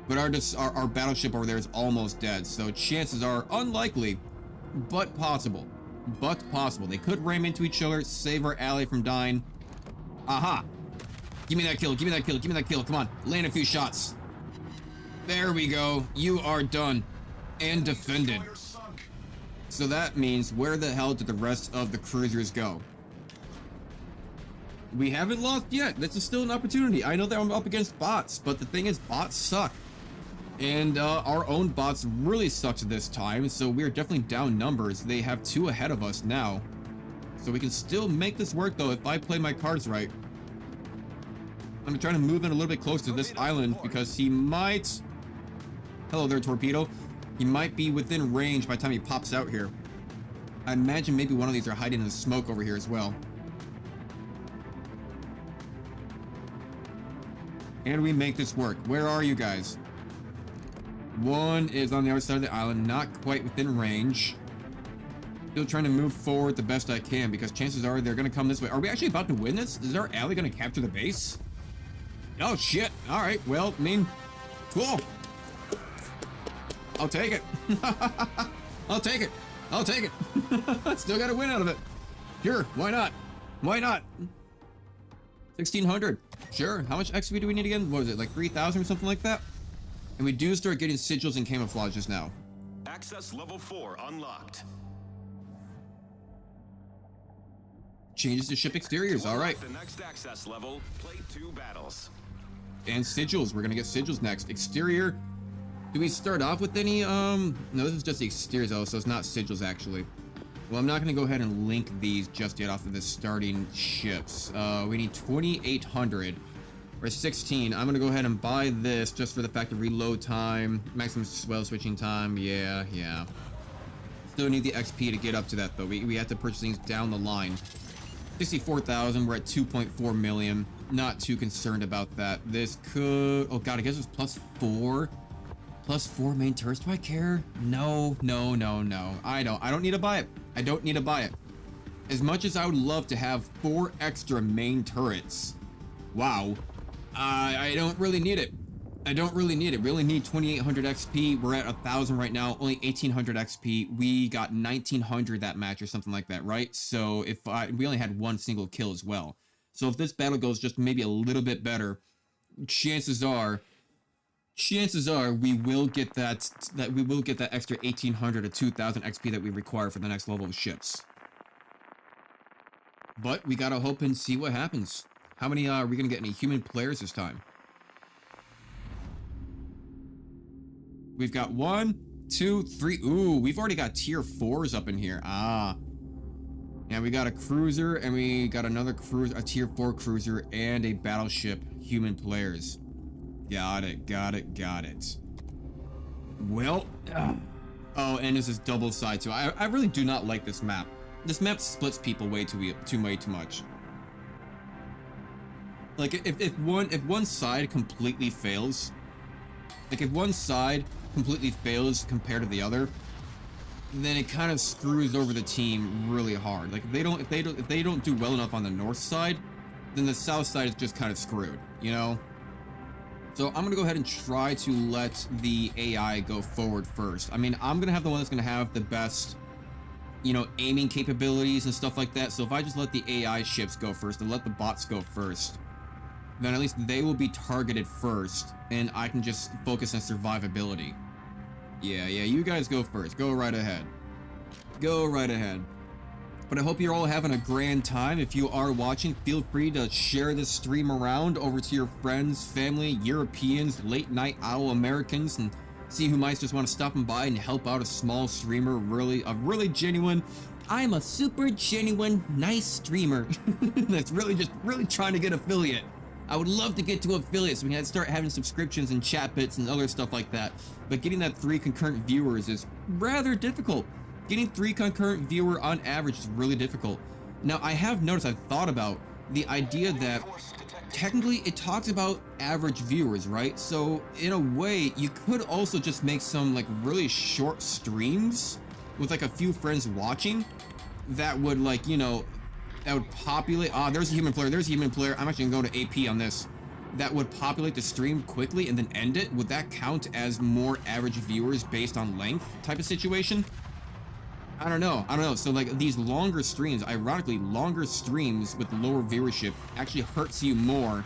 But our battleship over there is almost dead, so chances are unlikely, but possible. But possible. They could ram into each other, save our ally from dying. Aha! Give me that kill, give me that kill, give me that kill. Come on, land a few shots. There we go. You are done. And defended. So that means, where the hell did the rest of the cruisers go? We haven't lost yet. This is still an opportunity. I know that I'm up against bots, but the thing is, bots suck. And our own bots really sucked this time, so we're definitely down numbers. They have 2 ahead of us now. So we can still make this work, though, if I play my cards right. I'm trying to move in a little bit closer to this island, because he might... Hello there, Torpedo. He might be within range by the time he pops out here. I imagine maybe one of these are hiding in the smoke over here as well. And we make this work. Where are you guys? One is on the other side of the island, not quite within range. Still trying to move forward the best I can, because chances are they're going to come this way. Are we actually about to win this? Is our ally going to capture the base? Oh, shit. All right. Well, I mean, cool. I'll take it. I'll take it. I'll take it. Still got to win out of it. Sure. Why not? Why not? 1,600. Sure. How much XP do we need again? What was it, like 3,000 or something like that? And we do start getting sigils and camouflages now. Access level 4 unlocked. Changes to ship exteriors. All right. The next access level, play 2 battles. And sigils. We're gonna get sigils next. Exterior. Do we start off with any? No, this is just the exteriors though, so it's not sigils actually. Well, I'm not gonna go ahead and link these just yet off of the starting ships. We need 2,800 or 16. I'm gonna go ahead and buy this just for the fact of reload time, maximum swell switching time. Yeah. Still need the XP to get up to that though. We have to purchase things down the line. 64,000. We're at 2.4 million. Not too concerned about that. This could. Oh god, I guess it's +4. +4 main turrets. Do I care? No. I don't need to buy it. I don't need to buy it. As much as I would love to have 4 extra main turrets. Wow. I don't really need it. I don't really need it. We only need 2,800 XP. We're at 1,000 right now. Only 1,800 XP. We got 1,900 that match or something like that, right? So if we only had 1 single kill as well. So if this battle goes just maybe a little bit better, chances are we will get that extra 1,800 to 2,000 XP that we require for the next level of ships. But we gotta hope and see what happens. How many are we gonna get? Any human players this time? We've got 1, 2, 3. Ooh, we've already got tier 4s up in here. Ah. Yeah, we got a cruiser and we got another cruiser, a tier 4 cruiser and a battleship human players. Got it. Well, oh, and this is double side too. I really do not like this map. This map splits people way too much. Like if one side completely fails, like if one side completely fails compared to the other, then it kind of screws over the team really hard. Like if they don't do well enough on the north side, then the south side is just kind of screwed, you know? So I'm gonna go ahead and try to let the AI go forward first. I mean, I'm gonna have the one that's gonna have the best, you know, aiming capabilities and stuff like that. So if I just let the AI ships go first and let the bots go first, then at least they will be targeted first and I can just focus on survivability. Yeah, you guys go first. Go right ahead. Go right ahead. But I hope you're all having a grand time. If you are watching, feel free to share this stream around over to your friends, family, Europeans, late night owl Americans, and see who might just want to stop by and help out a small streamer, a really genuine, I'm a super genuine, nice streamer that's really trying to get affiliate. I would love to get to affiliate so we can start having subscriptions and chat bits and other stuff like that. But getting that 3 concurrent viewers is rather difficult. Getting 3 concurrent viewer on average is really difficult. Now I have noticed, I've thought about the idea that technically it talks about average viewers, right? So in a way, you could also just make some like really short streams with like a few friends watching that would like, you know, that would populate. Ah, there's a human player. I'm actually gonna go to AP on this. that would populate the stream quickly and then end it, would that count as more average viewers based on length type of situation? I don't know. So like these longer streams, ironically, longer streams with lower viewership actually hurts you more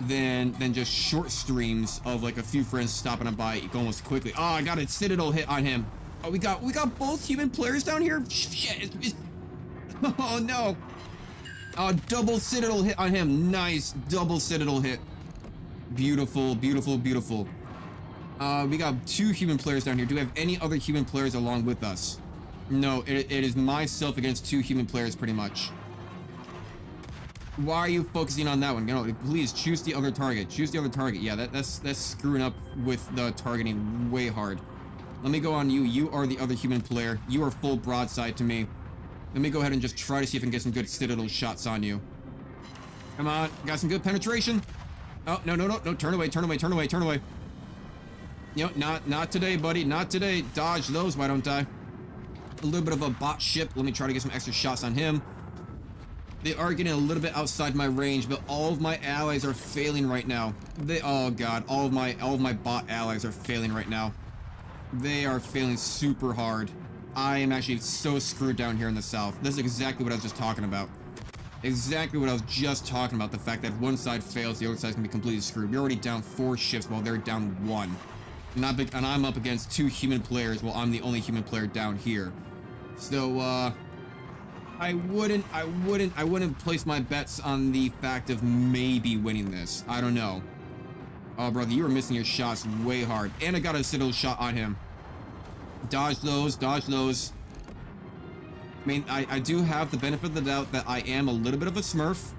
than just short streams of like a few friends stopping by almost quickly. Oh, I got a Citadel hit on him. Oh, we got both human players down here. Shit. Oh no. Oh, double Citadel hit on him. Nice double Citadel hit. Beautiful, beautiful, beautiful. We got 2 human players down here. Do we have any other human players along with us? No, it is myself against 2 human players pretty much. Why are you focusing on that one? No, please choose the other target. Choose the other target. Yeah, that's screwing up with the targeting way hard. Let me go on you. You are the other human player. You are full broadside to me. Let me go ahead and just try to see if I can get some good Citadel shots on you. Come on. Got some good penetration. Oh, no. Turn away. You know, not today, buddy. Not today. Dodge those, why don't I? A little bit of a bot ship. Let me try to get some extra shots on him. They are getting a little bit outside my range, but all of my allies are failing right now. Oh god, all of my bot allies are failing right now. They are failing super hard. I am actually so screwed down here in the south. This is exactly what I was just talking about. Exactly what I was just talking about. The fact that one side fails, the other side's gonna be completely screwed. We're already down 4 ships while they're down 1. And I'm up against 2 human players while I'm the only human player down here. So, I wouldn't place my bets on the fact of maybe winning this. I don't know. Oh, brother, you were missing your shots way hard. And I got a Citadel shot on him. Dodge those. I mean, I do have the benefit of the doubt that I am a little bit of a smurf.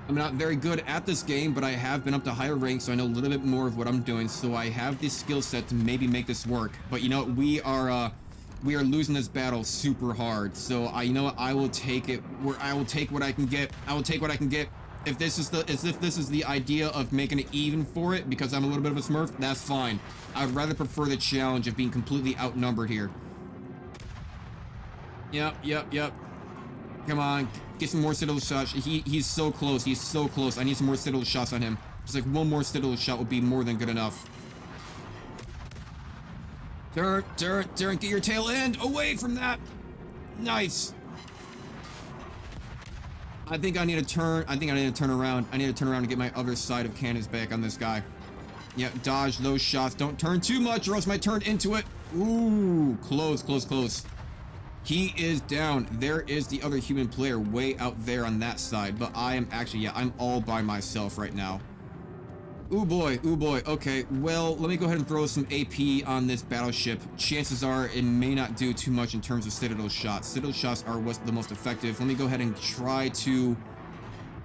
I'm not very good at this game, but I have been up to higher ranks, so I know a little bit more of what I'm doing. So I have the skill set to maybe make this work. But you know, we are losing this battle super hard. So you know what? I will take it. I will take what I can get. If this is the idea of making it even for it, because I'm a little bit of a smurf, that's fine. I'd rather prefer the challenge of being completely outnumbered here. Yep. Come on, get some more Citadel shots. He's so close. I need some more Citadel shots on him. Just like one more Citadel shot would be more than good enough. Turn, get your tail end away from that. Nice. I think I need to turn around. I need to turn around and get my other side of cannons back on this guy. Yeah, dodge those shots. Don't turn too much or else I might turn into it. Ooh, close. He is down. There is the other human player way out there on that side. But I am actually, yeah, I'm all by myself right now. Ooh boy. Okay, well, let me go ahead and throw some AP on this battleship. Chances are it may not do too much in terms of Citadel shots. Citadel shots are what's the most effective. Let me go ahead and try to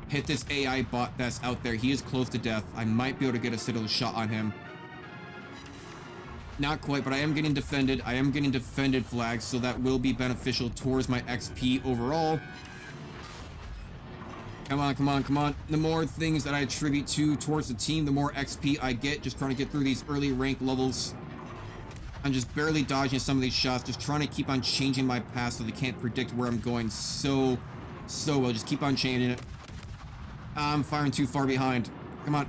hit this AI bot that's out there. He is close to death. I might be able to get a Citadel shot on him. Not quite, but I am getting defended. I am getting defended flags, so that will be beneficial towards my XP overall. Come on. The more things that I attribute towards the team, the more XP I get. Just trying to get through these early rank levels. I'm just barely dodging some of these shots. Just trying to keep on changing my path so they can't predict where I'm going so well. Just keep on changing it. I'm firing too far behind. Come on.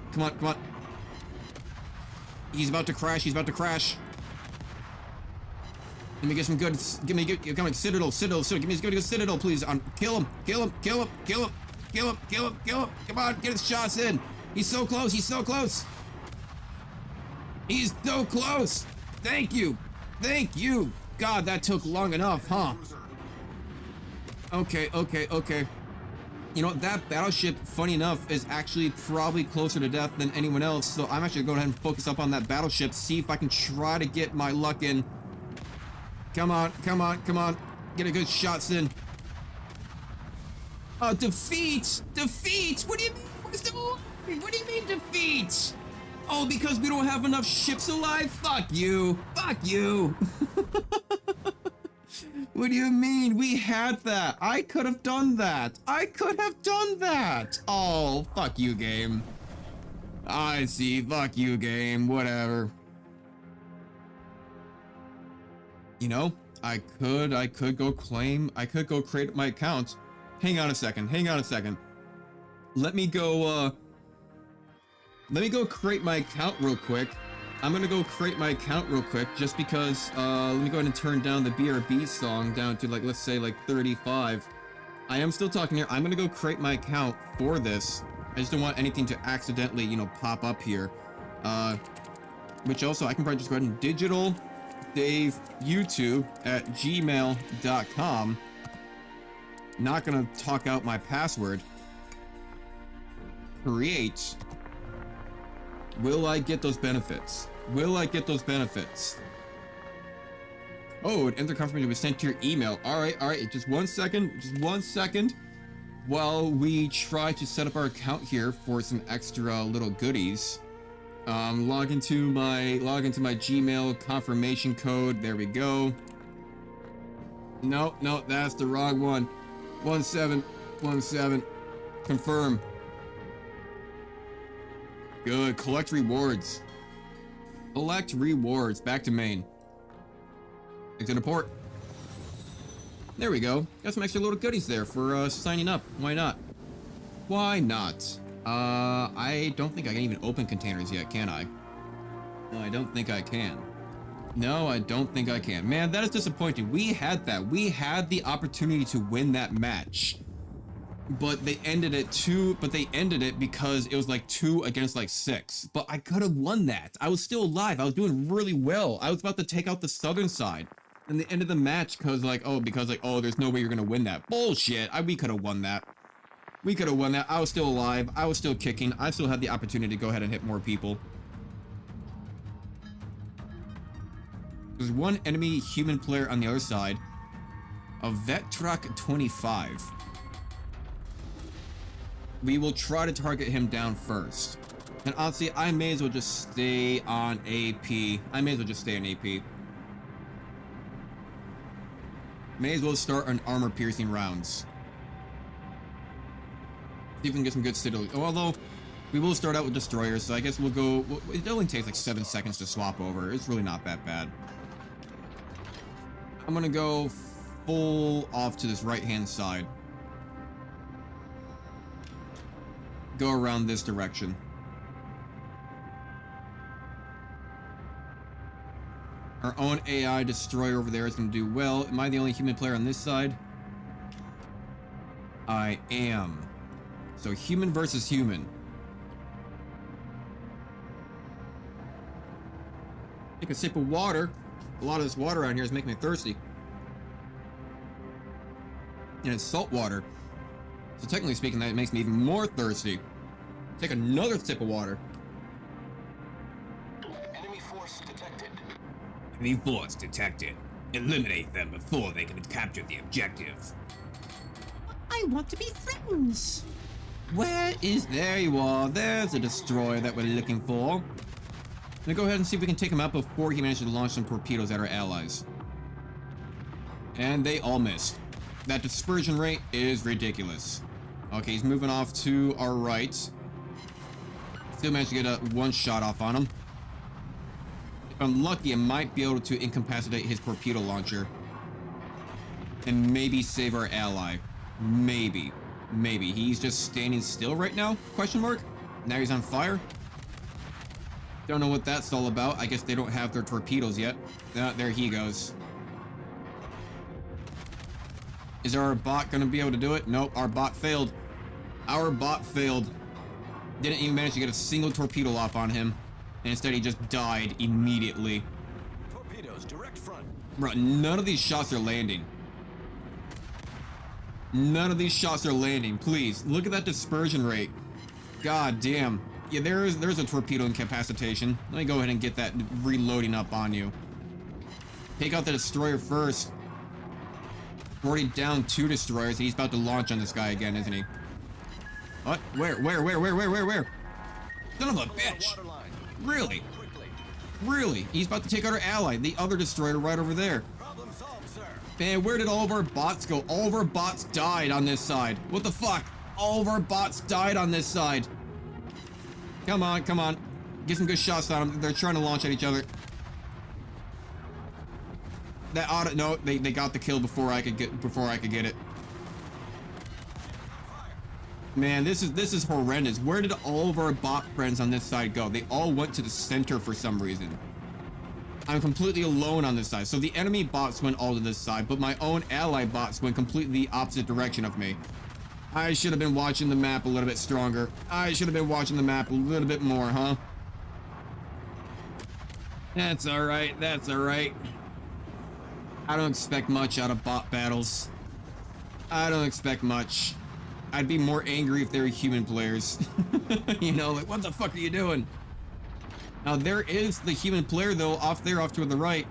He's about to crash. Let me get some good. Come on, Citadel. Give me a good Citadel, please. Kill him. Come on, get his shots in. He's so close. Thank you. God, that took long enough, huh? Okay. You know, that battleship, funny enough, is actually probably closer to death than anyone else. So I'm actually going to go ahead and focus up on that battleship, see if I can try to get my luck in. Come on. Get a good shots in. Defeat! What do you mean? What do you mean defeat? Oh, because we don't have enough ships alive? Fuck you. What do you mean? We had that. I could have done that. Oh, fuck you, game. I see. Fuck you, game. Whatever. You know, I could go create my account, Hang on a second. Hang on a second. Let me go create my account real quick. I'm gonna go create my account real quick just because, let me go ahead and turn down the BRB song down to, like, let's say, like, 35. I am still talking here. I'm gonna go create my account for this. I just don't want anything to accidentally, you know, pop up here. Which also, I can probably just go ahead and digitaldave.youtube@gmail.com. Not gonna talk out my password. Create. Will I get those benefits? Will I get those benefits? Oh, an enter confirmation was sent to your email. Alright, just 1 second. Just 1 second. While we try to set up our account here for some extra little goodies. Log into my Gmail confirmation code. There we go. No, that's the wrong one. 1717. Confirm. Good. Collect rewards. Collect rewards. Back to main. Exit a port. There we go. Got some extra little goodies there for signing up. Why not? Why not? I don't think I can even open containers yet, can I? No, I don't think I can. No, I don't think I can. Man, that is disappointing. We had that. We had the opportunity to win that match. But they ended it because it was like 2 against like 6. But I could have won that. I was still alive. I was doing really well. I was about to take out the southern side. And the end of the match because there's no way you're gonna win that. Bullshit. We could have won that. We could have won that. I was still alive. I was still kicking. I still had the opportunity to go ahead and hit more people. There's one enemy human player on the other side. A vet truck 25. We will try to target him down first. And honestly, I may as well just stay on AP. May as well start on armor-piercing rounds. See if we can get some good citadel. Although, we will start out with destroyers, so I guess we'll go... It only takes like 7 seconds to swap over. It's really not that bad. I'm gonna go full off to this right-hand side. Go around this direction. Our own AI destroyer over there is going to do well. Am I the only human player on this side? I am. So human versus human. Take a sip of water. A lot of this water around here is making me thirsty. And it's salt water. So technically speaking, that makes me even more thirsty. Take another sip of water. Enemy force detected. Enemy force detected. Eliminate them before they can capture the objective. I want to be friends. Where is... There you are. There's a destroyer that we're looking for. Let me go ahead and see if we can take him out before he manages to launch some torpedoes at our allies. And they all missed. That dispersion rate is ridiculous. Okay, he's moving off to our right. Still managed to get a one shot off on him. If I'm lucky, I might be able to incapacitate his torpedo launcher. And maybe save our ally. Maybe. Maybe. He's just standing still right now? Question mark? Now he's on fire? Don't know what that's all about. I guess they don't have their torpedoes yet. There he goes. Is our bot gonna be able to do it? Nope, our bot failed. Our bot failed. Didn't even manage to get a single torpedo off on him. And instead he just died immediately. Torpedoes, direct front. Bro, none of these shots are landing. None of these shots are landing. Please, look at that dispersion rate. God damn. Yeah, there's a torpedo incapacitation. Let me go ahead and get that reloading up on you. Take out the destroyer first. We're already down 2 destroyers. He's about to launch on this guy again, isn't he? What? Where? Son of a bitch! Really? Really? He's about to take out our ally, the other destroyer right over there. Problem solved, sir. Man, where did all of our bots go? All of our bots died on this side. What the fuck? All of our bots died on this side. Come on, come on. Get some good shots on them. They're trying to launch at each other. That auto... No, they got the kill before I could get it. Man, this is horrendous. Where did all of our bot friends on this side go? They all went to the center for some reason. I'm completely alone on this side. So the enemy bots went all to this side, but my own ally bots went completely the opposite direction of me. I should have been watching the map a little bit stronger. I should have been watching the map a little bit more, huh? That's alright, that's alright. I don't expect much out of bot battles. I don't expect much. I'd be more angry if they were human players. You know, like, what the fuck are you doing? Now, there is the human player, though, off there, off to the right.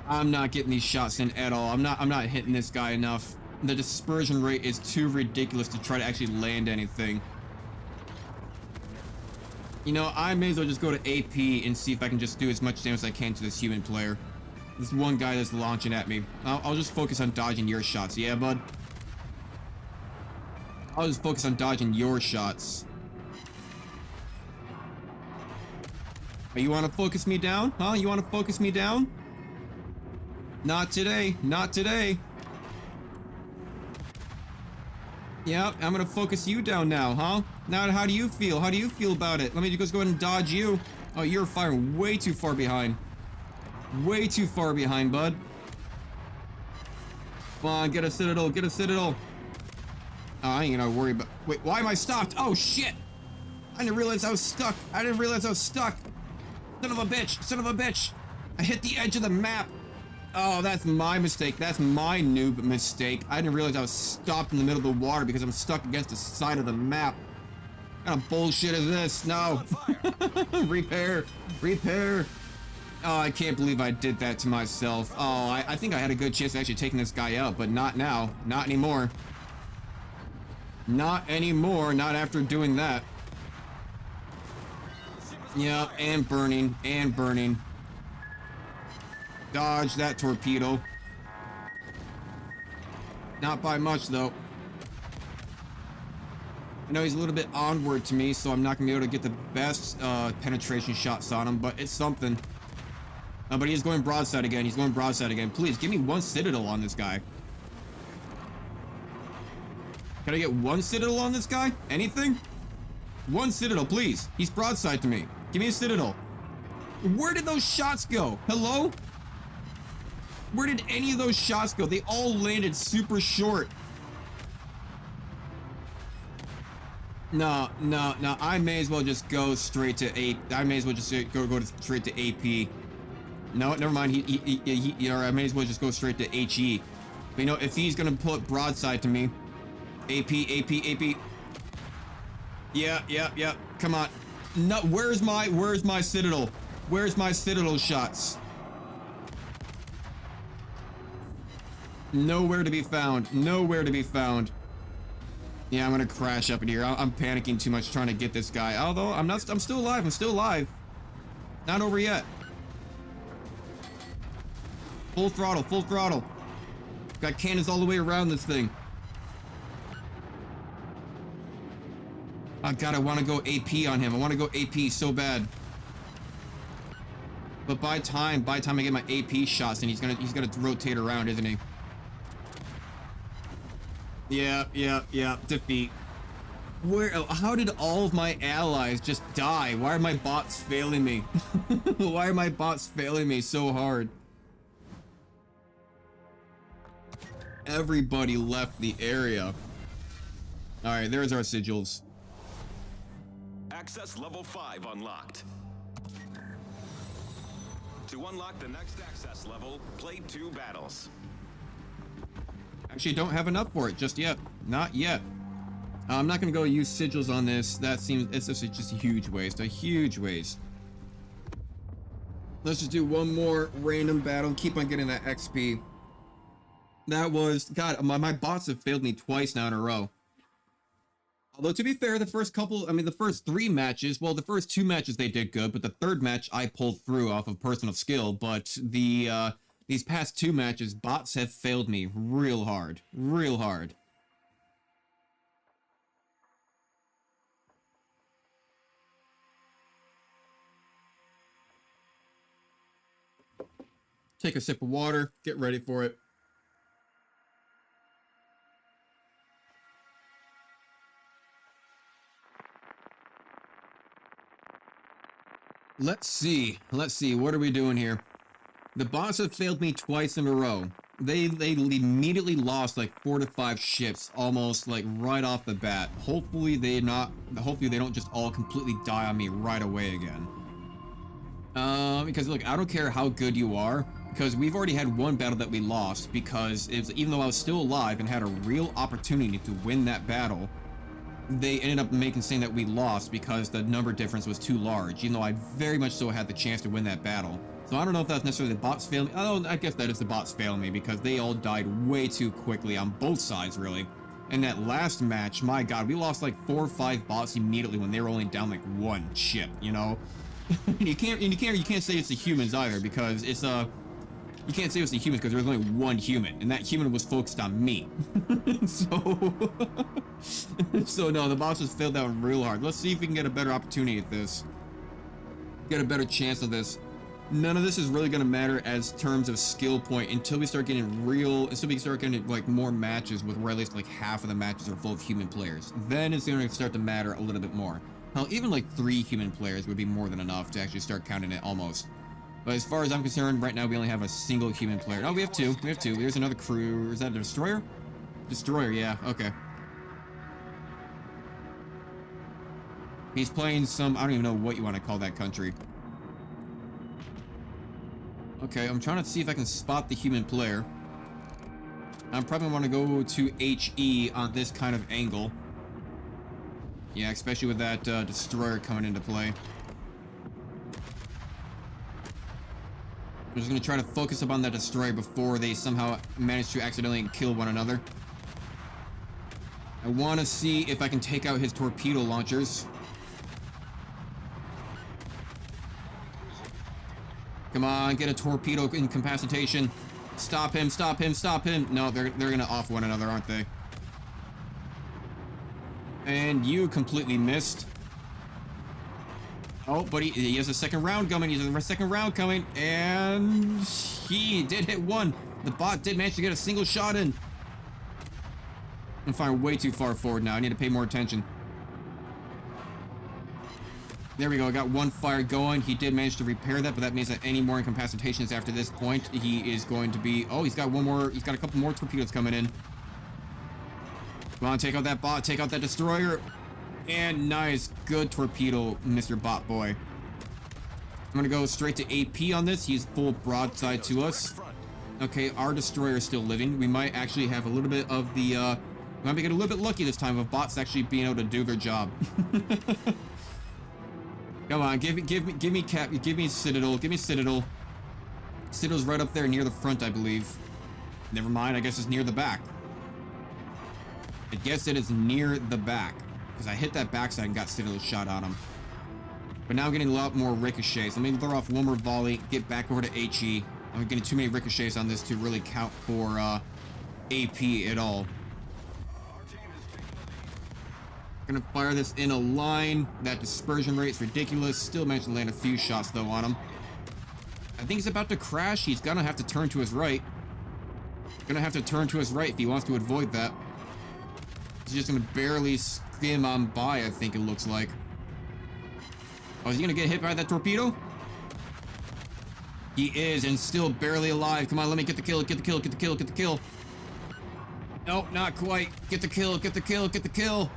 I'm not getting these shots in at all. I'm not hitting this guy enough. The dispersion rate is too ridiculous to try to actually land anything. You know, I may as well just go to AP and see if I can just do as much damage as I can to this human player. This one guy that's launching at me. I'll just focus on dodging your shots. Yeah, bud? I'll just focus on dodging your shots. Oh, you want to focus me down? Huh? You want to focus me down? Not today. Not today. Yep, I'm gonna focus you down now, huh? Now, how do you feel? How do you feel about it? Let me just go ahead and dodge you. Oh, you're firing way too far behind. Way too far behind, bud. Come on, get a citadel, get a citadel. Oh, I ain't gonna worry about... Wait, why am I stopped? Oh, shit! I didn't realize I was stuck. I didn't realize I was stuck. Son of a bitch, son of a bitch. I hit the edge of the map. Oh, that's my mistake. That's my noob mistake. I didn't realize I was stopped in the middle of the water because I'm stuck against the side of the map. What kind of bullshit is this? No. Repair. Repair. Oh, I can't believe I did that to myself. Oh, I think I had a good chance of actually taking this guy out, but not now. Not anymore. Not anymore. Not after doing that. Yep, and burning. And burning. Dodge that torpedo. Not by much, though. I know he's a little bit onward to me, so I'm not going to be able to get the best penetration shots on him, but it's something. But he is going broadside again. He's going broadside again. Please, give me one citadel on this guy. Can I get one citadel on this guy? Anything? One citadel, please. He's broadside to me. Give me a citadel. Where did those shots go? Hello? Where did any of those shots go? They all landed super short. No. I may as well just go straight to A. I may as well just go straight to AP. No, never mind. I may as well just go straight to HE. But, you know, if he's gonna put broadside to me, AP. Yeah. Come on. No, where's my citadel? Where's my citadel shots? Nowhere to be found. Nowhere to be found. Yeah, I'm gonna crash up in here. I'm panicking too much trying to get this guy. Although I'm still alive. I'm still alive. Not over yet. Full throttle. Full throttle. Got cannons all the way around this thing. Oh god, I want to go AP on him. I want to go AP so bad. But by time I get my AP shots, and he's gonna rotate around, isn't he? Yeah. Defeat. How did all of my allies just die? Why are my bots failing me? Why are my bots failing me so hard? Everybody left the area. Alright, there's our sigils. Access level 5 unlocked. To unlock the next access level, play 2 battles. Actually, don't have enough for it just yet. Not yet. I'm not gonna go use sigils on this. That seems it's just a huge waste. A huge waste. Let's just do one more random battle. Keep on getting that XP. That was God. My bots have failed me twice now in a row. Although to be fair, the first 3 matches. Well, the first 2 matches they did good, but the third match I pulled through off of personal skill. But these past 2 matches, bots have failed me real hard. Real hard. Take a sip of water. Get ready for it. Let's see. Let's see. What are we doing here? The bots have failed me twice in a row. They immediately lost like 4 to 5 ships almost like right off the bat. Hopefully they don't just all completely die on me right away again. Because look, I don't care how good you are, because we've already had one battle that we lost because even though I was still alive and had a real opportunity to win that battle, they ended up saying that we lost because the number difference was too large, even though I very much so had the chance to win that battle. So I don't know if that's necessarily the bots failing me. Oh, I guess that is the bots failing me because they all died way too quickly on both sides, really. In that last match, my god, we lost like 4 or 5 bots immediately when they were only down like 1 ship, you know? you can't say it's the humans either because it's you can't say it's the humans because there's only 1 human, and that human was focused on me. So no, the boss has failed that one real hard. Let's see if we can get a better opportunity at this. Get a better chance of this. None of this is really going to matter as terms of skill point until we start getting like more matches with where at least like half of the matches are full of human players. Then it's going to start to matter a little bit more. Hell, even like 3 human players would be more than enough to actually start counting it almost. But as far as I'm concerned, right now we only have a single human player. Oh, we have 2. We have 2. There's another crew. Is that a destroyer? Destroyer, yeah. Okay. He's playing some, I don't even know what you want to call that country. Okay, I'm trying to see if I can spot the human player. I'm probably want to go to HE on this kind of angle. Yeah, especially with that destroyer coming into play. I'm just going to try to focus up on that destroyer before they somehow manage to accidentally kill one another. I want to see if I can take out his torpedo launchers. Come on, get a torpedo incapacitation. Stop him, stop him, stop him. No, they're going to off one another, aren't they? And you completely missed. Oh, but he has a second round coming. He has a second round coming. And he did hit 1. The bot did manage to get a single shot in. I'm firing way too far forward now. I need to pay more attention. There we go. I got 1 fire going. He did manage to repair that, but that means that any more incapacitations after this point, he is going to be... Oh, he's got 1 more. He's got a couple more torpedoes coming in. Come on, take out that bot. Take out that destroyer. And nice. Good torpedo, Mr. Bot Boy. I'm going to go straight to AP on this. He's full broadside to us. Okay, our destroyer is still living. We might actually have a little bit of the... we might get a little bit lucky this time of bots actually being able to do their job. Come on, give me Citadel. Give me Citadel. Citadel's right up there near the front, I believe. Never mind, I guess it's near the back. I guess it is near the back. Because I hit that backside and got Citadel's shot on him. But now I'm getting a lot more ricochets. Let me throw off 1 more volley, get back over to HE. I'm getting too many ricochets on this to really count for AP at all. Gonna fire this in a line. That dispersion rate's ridiculous. Still managed to land a few shots though on him. I think he's about to crash. He's gonna have to turn to his right. Gonna have to turn to his right if he wants to avoid that. He's just gonna barely skim on by, I think it looks like. Oh, is he gonna get hit by that torpedo? He is, and still barely alive. Come on, let me get the kill, get the kill, get the kill, get the kill. Nope, not quite. Get the kill, get the kill, get the kill.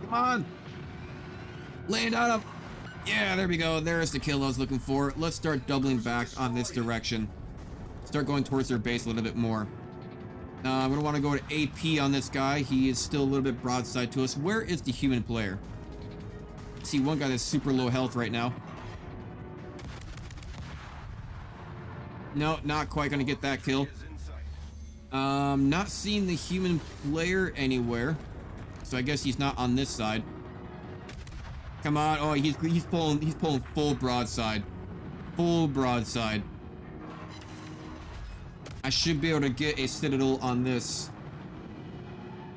Come on. Land on him. Yeah, there we go. There's the kill I was looking for. Let's start doubling back on this direction. Start going towards their base a little bit more. I'm going to want to go to AP on this guy. He is still a little bit broadside to us. Where is the human player? I see one guy that's super low health right now. No, not quite going to get that kill. Not seeing the human player anywhere. So I guess he's not on this side. Come on. Oh, he's pulling full broadside. Full broadside. I should be able to get a Citadel on this.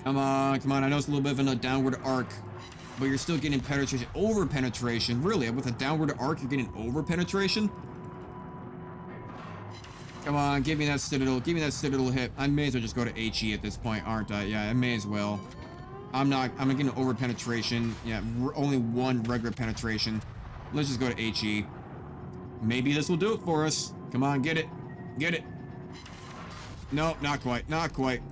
Come on, come on. I know it's a little bit of a downward arc, but you're still getting penetration. Over penetration. Really? With a downward arc, you're getting over penetration? Come on, give me that Citadel. Give me that Citadel hit. I may as well just go to HE at this point, aren't I? Yeah, I may as well. I'm getting over penetration. Yeah, only 1 regular penetration. Let's just go to HE. Maybe this will do it for us. Come on, get it. Get it. No, not quite. Not quite.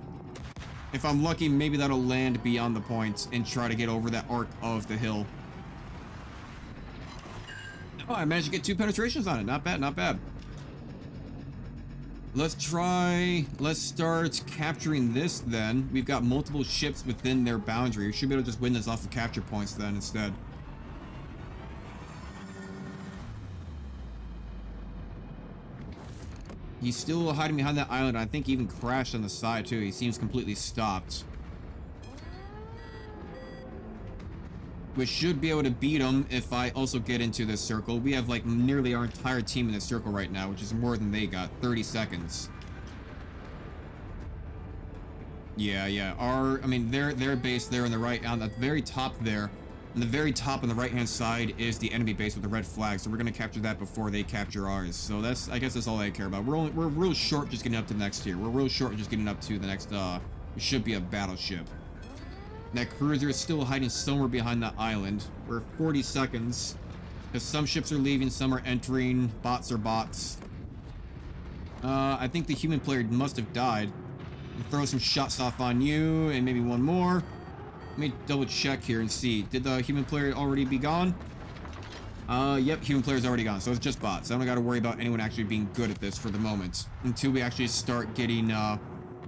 If I'm lucky, maybe that'll land beyond the point and try to get over that arc of the hill. Oh, I managed to get 2 penetrations on it. Not bad, not bad. Let's start capturing this then. We've got multiple ships within their boundary. We should be able to just win this off of capture points then instead. He's still hiding behind that island. I think he even crashed on the side too. He seems completely stopped. We should be able to beat him if I also get into this circle. We have like nearly our entire team in this circle right now, which is more than they got. 30 seconds. Yeah. I mean, their base there on the right, on the very top there. On the very top on the right-hand side is the enemy base with the red flag, so we're gonna capture that before they capture ours. So I guess that's all I care about. We're real short just getting up to the next tier. We're real short just getting up to the next, it should be a battleship. That cruiser is still hiding somewhere behind that island. We're 40 seconds. Because some ships are leaving, some are entering. Bots are bots. I think the human player must have died. I'll throw some shots off on you, and maybe one more. Let me double check here and see. Did the human player already be gone? Yep, human player's already gone, so it's just bots. I don't gotta worry about anyone actually being good at this for the moment. Until we actually start getting,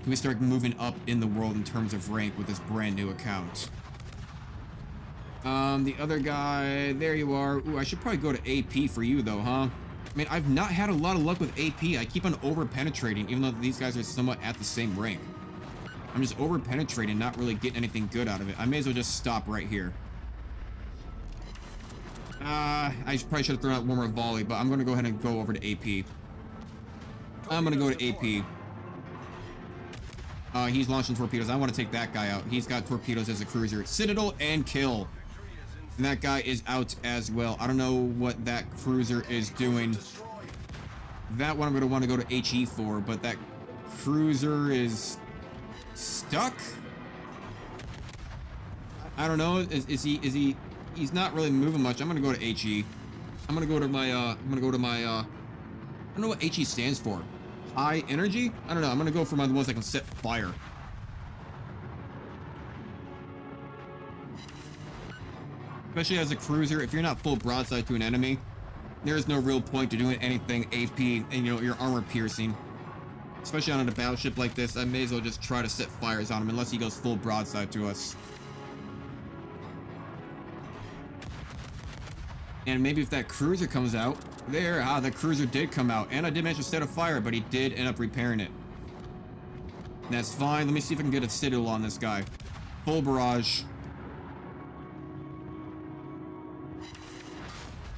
we start moving up in the world in terms of rank with this brand new account. The other guy, there you are. Ooh, I should probably go to AP for you though, huh? I mean, I've not had a lot of luck with AP. I keep on over-penetrating, even though these guys are somewhat at the same rank. I'm just over-penetrating, not really getting anything good out of it. I may as well just stop right here. I probably should have thrown out one more volley, but I'm going to go ahead and go over to AP. I'm going to go to AP. He's launching torpedoes. I want to take that guy out. He's got torpedoes as a cruiser. Citadel and kill. And that guy is out as well. I don't know what that cruiser is doing. That one I'm going to want to go to HE for, but that cruiser is stuck? I don't know. Is he he's not really moving much. I'm going to go to HE. I'm going to go to my I don't know what HE stands for. High energy? I don't know. I'm going to go for the ones that can set fire. Especially as a cruiser, if you're not full broadside to an enemy, there is no real point to doing anything AP and, you know, your armor piercing. Especially on a battleship like this, I may as well just try to set fires on him unless he goes full broadside to us. And maybe if that cruiser comes out, there, the cruiser did come out, and I did manage to set a fire, but he did end up repairing it. That's fine. Let me see if I can get a citadel on this guy. Full barrage.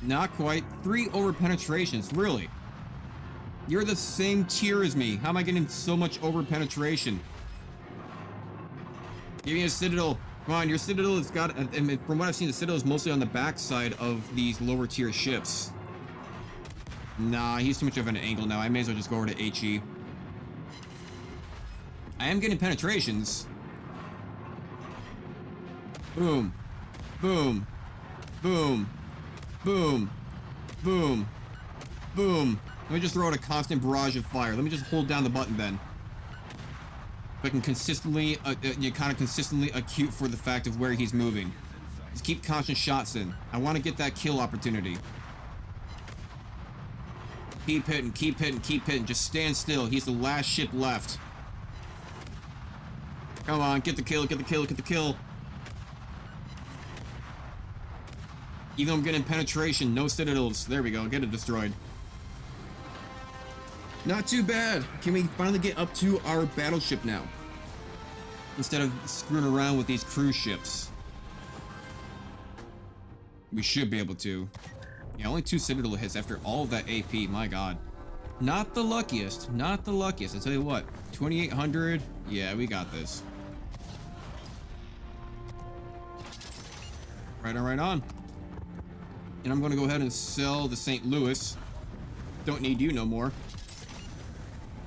Not quite. 3 over penetrations, really? You're the same tier as me. How am I getting so much over penetration? Give me a citadel. Come on, your citadel has got, and from what I've seen, the citadel is mostly on the backside of these lower tier ships. Nah, he's too much of an angle now. I may as well just go over to HE. I am getting penetrations. Boom. Boom. Boom. Boom. Boom. Boom. Let me just throw out a constant barrage of fire. Let me just hold down the button then. If I can consistently, kind of consistently acute for the fact of where he's moving. Just keep constant shots in. I want to get that kill opportunity. Keep hitting, keep hitting, keep hitting. Just stand still. He's the last ship left. Come on, get the kill, get the kill, get the kill. Even though I'm getting penetration, no citadels. There we go, get it destroyed. Not too bad. Can we finally get up to our battleship now? Instead of screwing around with these cruise ships. We should be able to. Yeah, only 2 citadel hits after all of that AP, my god. Not the luckiest, not the luckiest. I tell you what, 2,800, yeah, we got this. Right on, right on. And I'm gonna go ahead and sell the St. Louis. Don't need you no more.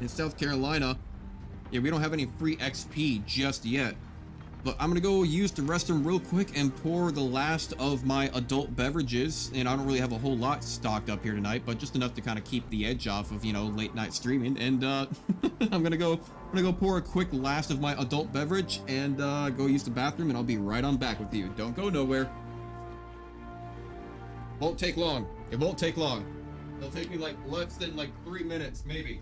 In South Carolina, yeah, we don't have any free XP just yet. But I'm gonna go use the restroom real quick and pour the last of my adult beverages. And I don't really have a whole lot stocked up here tonight, but just enough to kind of keep the edge off of, you know, late night streaming. And I'm gonna go pour a quick last of my adult beverage and go use the bathroom, and I'll be right on back with you. Don't go nowhere. Won't take long. It won't take long. It'll take me like less than like 3 minutes, maybe.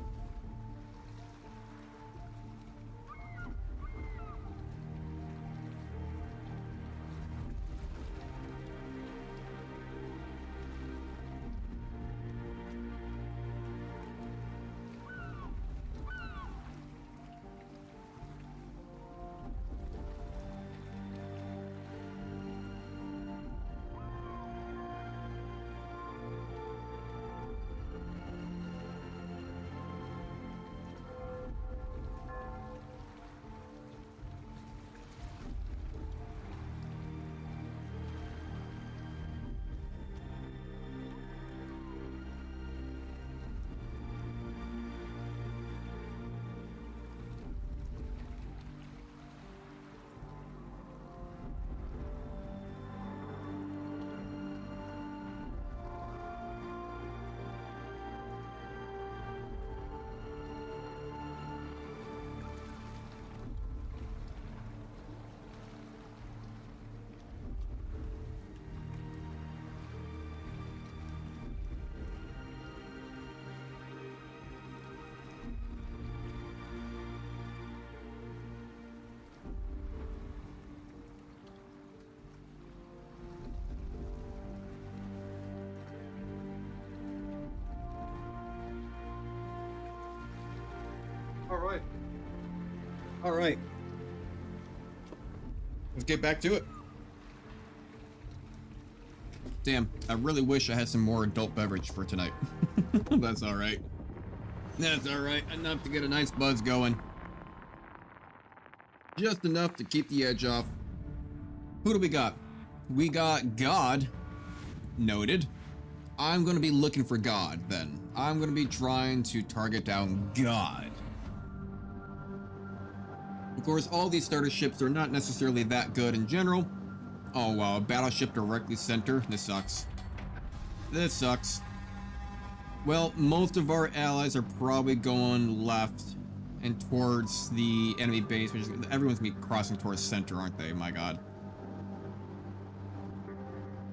All right. Let's get back to it. Damn, I really wish I had some more adult beverage for tonight. That's all right. That's all right. Enough to get a nice buzz going. Just enough to keep the edge off. Who do we got? We got God. Noted. I'm going to be looking for God then. I'm going to be trying to target down God. Of course, all these starter ships are not necessarily that good in general. Oh wow, a battleship directly center. This sucks. This sucks. Well, most of our allies are probably going left and towards the enemy base, which is, everyone's gonna be crossing towards center, aren't they? My god.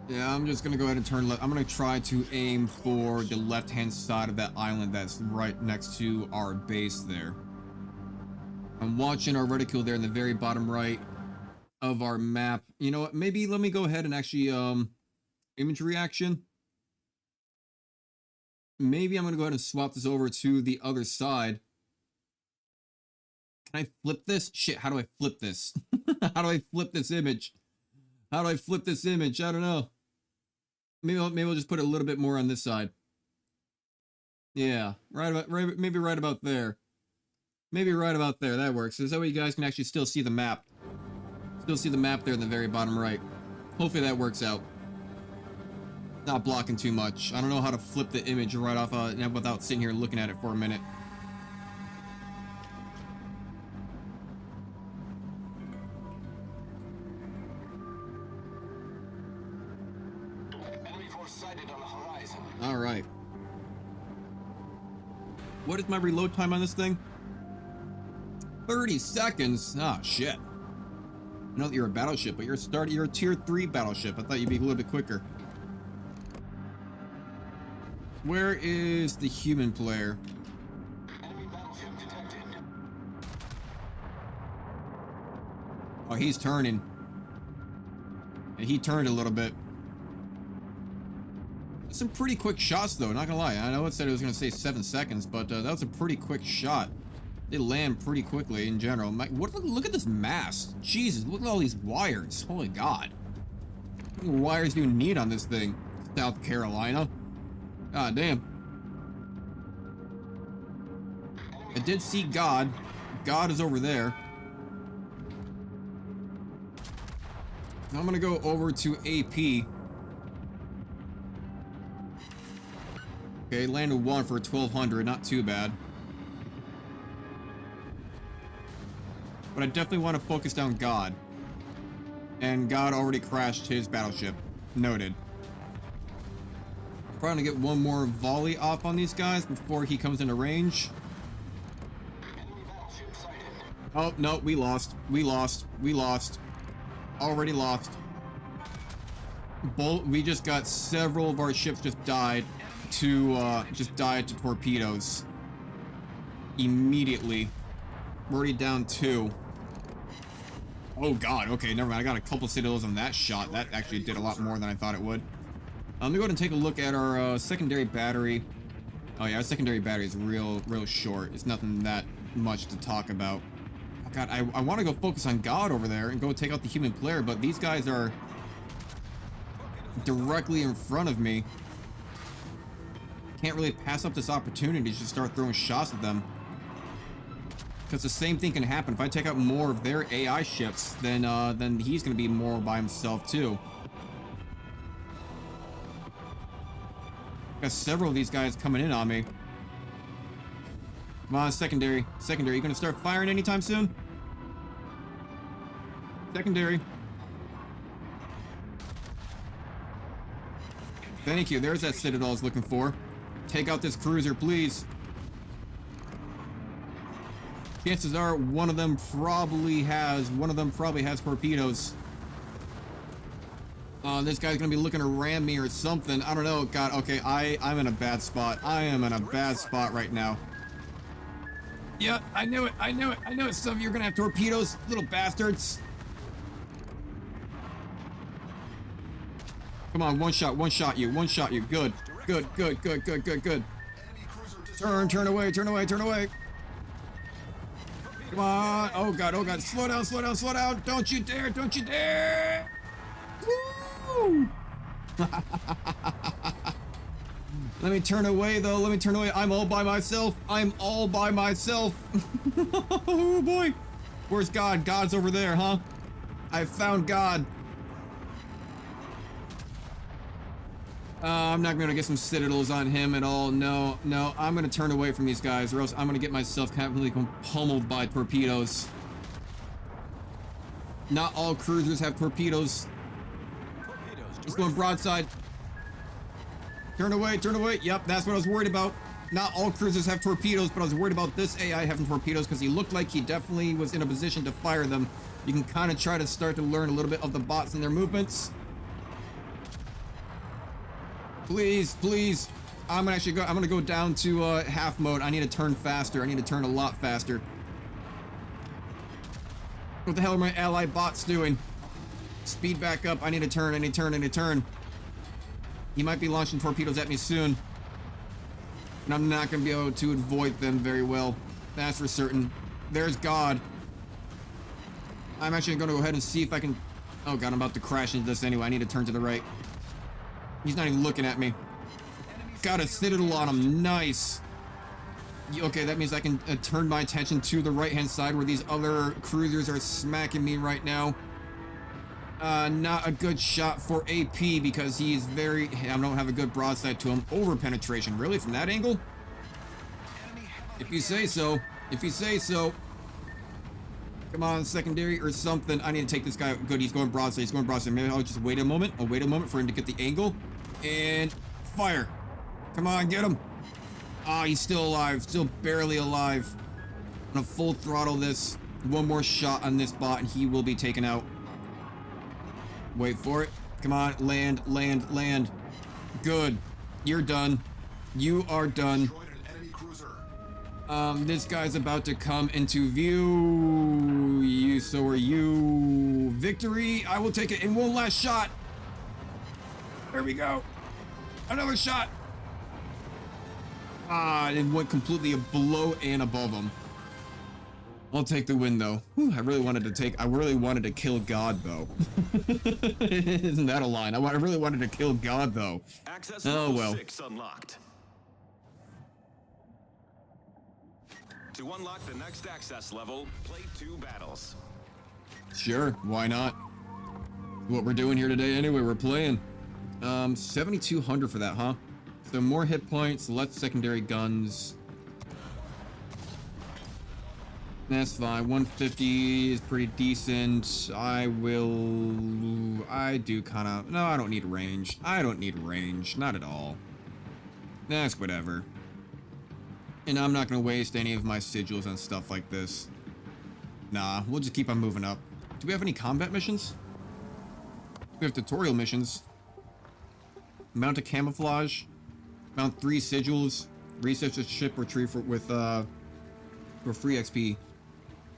Yeah, I'm just gonna go ahead and turn left. I'm gonna try to aim for the left-hand side of that island that's right next to our base there. I'm watching our reticule there in the very bottom right of our map. You know what? Maybe let me go ahead and actually, imagery action. Maybe I'm going to go ahead and swap this over to the other side. Can I flip this? Shit, how do I flip this? How do I flip this image? How do I flip this image? I don't know. Maybe I'll just put a little bit more on this side. Yeah, maybe right about there. Maybe right about there, that works. Is that way you guys can actually still see the map? Still see the map there in the very bottom right. Hopefully that works out. Not blocking too much. I don't know how to flip the image right off without sitting here looking at it for a minute. Enemy force sighted on the horizon. Alright. What is my reload time on this thing? 30 seconds? Ah, shit. I know that you're a battleship, but you're a tier 3 battleship. I thought you'd be a little bit quicker. Where is the human player? Enemy battleship detected. Oh, he's turning. And he turned a little bit. Some pretty quick shots, though, not gonna lie. I know it said it was gonna say 7 seconds, but that was a pretty quick shot. They land pretty quickly in general. Look at this mast. Jesus, look at all these wires. Holy God. How many wires do you need on this thing? South Carolina. God damn. I did see God. God is over there. Now I'm gonna go over to AP. Okay, landed 1 for 1,200. Not too bad. But I definitely want to focus down God. And God already crashed his battleship. Noted. Probably gonna get one more volley off on these guys before he comes into range. Oh, no, we lost. We lost. We lost. Already lost. We just got several of our ships just died to torpedoes. Immediately. We're already down 2. Oh god, okay, never mind. I got a couple citadels on that shot. That actually did a lot more than I thought it would. Let me go ahead and take a look at our secondary battery. Oh yeah, our secondary battery is real short. It's nothing that much to talk about. Oh god, I want to go focus on God over there and go take out the human player, but these guys are directly in front of me. Can't really pass up this opportunity to just start throwing shots at them. Because the same thing can happen. If I take out more of their AI ships, then he's going to be more by himself too. Got several of these guys coming in on me. Come on, secondary. Secondary, you going to start firing anytime soon? Secondary. Thank you. There's that citadel I was looking for. Take out this cruiser, please. Chances are one of them probably has torpedoes. This guy's gonna be looking to ram me or something. I don't know. God, okay, I'm in a bad spot. I am in a bad spot right now. Yeah, I knew it. I knew it. I knew it. Some of you are gonna have torpedoes, little bastards. Come on, one shot you. One shot you. Good. Good. Turn away. Come on. Oh god. Slow down. Don't you dare. Woo! Let me turn away though. I'm all by myself. Oh boy. Where's God? God's over there, huh? I found God. I'm not gonna get some citadels on him at all. No, I'm gonna turn away from these guys, or else I'm gonna get myself completely pummeled by torpedoes. Not all cruisers have torpedoes. Just going broadside. Turn away. Yep, that's what I was worried about. Not all cruisers have torpedoes, but I was worried about this AI having torpedoes because he looked like he definitely was in a position to fire them. You can kind of try to start to learn a little bit of the bots and their movements. Please. I'm gonna go down to half mode. I need to turn faster. I need to turn a lot faster. What the hell are my ally bots doing? Speed back up. I need to turn. He might be launching torpedoes at me soon. And I'm not gonna be able to avoid them very well. That's for certain. There's God. I'm actually gonna go ahead and see if I can... Oh god, I'm about to crash into this anyway. I need to turn to the right. He's not even looking at me. Got a citadel on him. Nice. Okay, that means I can turn my attention to the right-hand side where these other cruisers are smacking me right now. Not a good shot for AP because he's very... I don't have a good broadside to him. Over penetration. Really? From that angle? If you say so. Come on, secondary or something. I need to take this guy. Good, he's going broadside. Maybe I'll just wait a moment. I'll wait a moment for him to get the angle. And fire. Come on, get him. Ah, he's still alive. Still barely alive. I'm gonna full throttle this. One more shot on this bot and he will be taken out. Wait for it. Come on, land. Good. You're done. You are done. This guy's about to come into view. So are you. Victory. I will take it in one last shot. There we go. Another shot. It went completely below and above him. I'll take the win though. Whew, I really wanted to kill God though. Isn't that a line? I really wanted to kill God though. Access oh well. 6 unlocked. To unlock the next access level, play 2 battles. Sure, why not? What we're doing here today anyway, we're playing. 7,200 for that, huh? So more hit points, less secondary guns. That's fine. 150 is pretty decent. I do kind of... No, I don't need range. I don't need range. Not at all. That's whatever. And I'm not going to waste any of my sigils on stuff like this. Nah, we'll just keep on moving up. Do we have any combat missions? We have tutorial missions. Mount a camouflage. Mount 3 sigils. Research a ship or tree for free XP.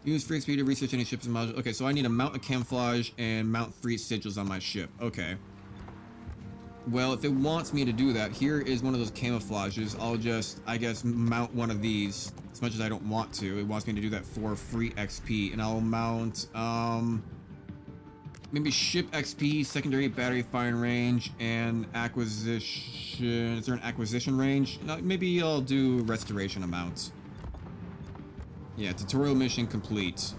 Use free XP to research any ships and modules. Okay, so I need to mount a camouflage and mount 3 sigils on my ship. Okay. Well, if it wants me to do that, here is one of those camouflages. I'll just, I guess, mount one of these. As much as I don't want to. It wants me to do that for free XP. And I'll mount, maybe ship XP, secondary battery firing range, and acquisition. Is there an acquisition range? No, maybe I'll do restoration amounts. Yeah, tutorial mission complete.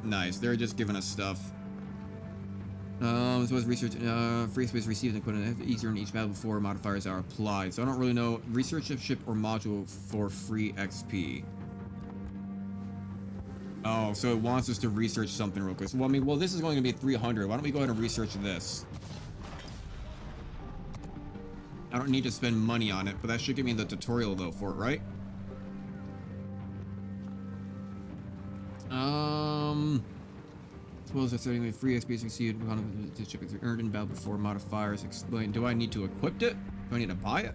Nice, they're just giving us stuff. So as research, free space received and equipment easier in each battle before modifiers are applied. So I don't really know. Research a ship or module for free XP. Oh, so it wants us to research something real quick. Well, I mean, well, this is going to be 300. Why don't we go ahead and research this? I don't need to spend money on it, but that should give me the tutorial though for it, right? Suppose that's setting a free XP is received when the ship is earned in battle before modifiers explain. Do I need to equip it? Do I need to buy it?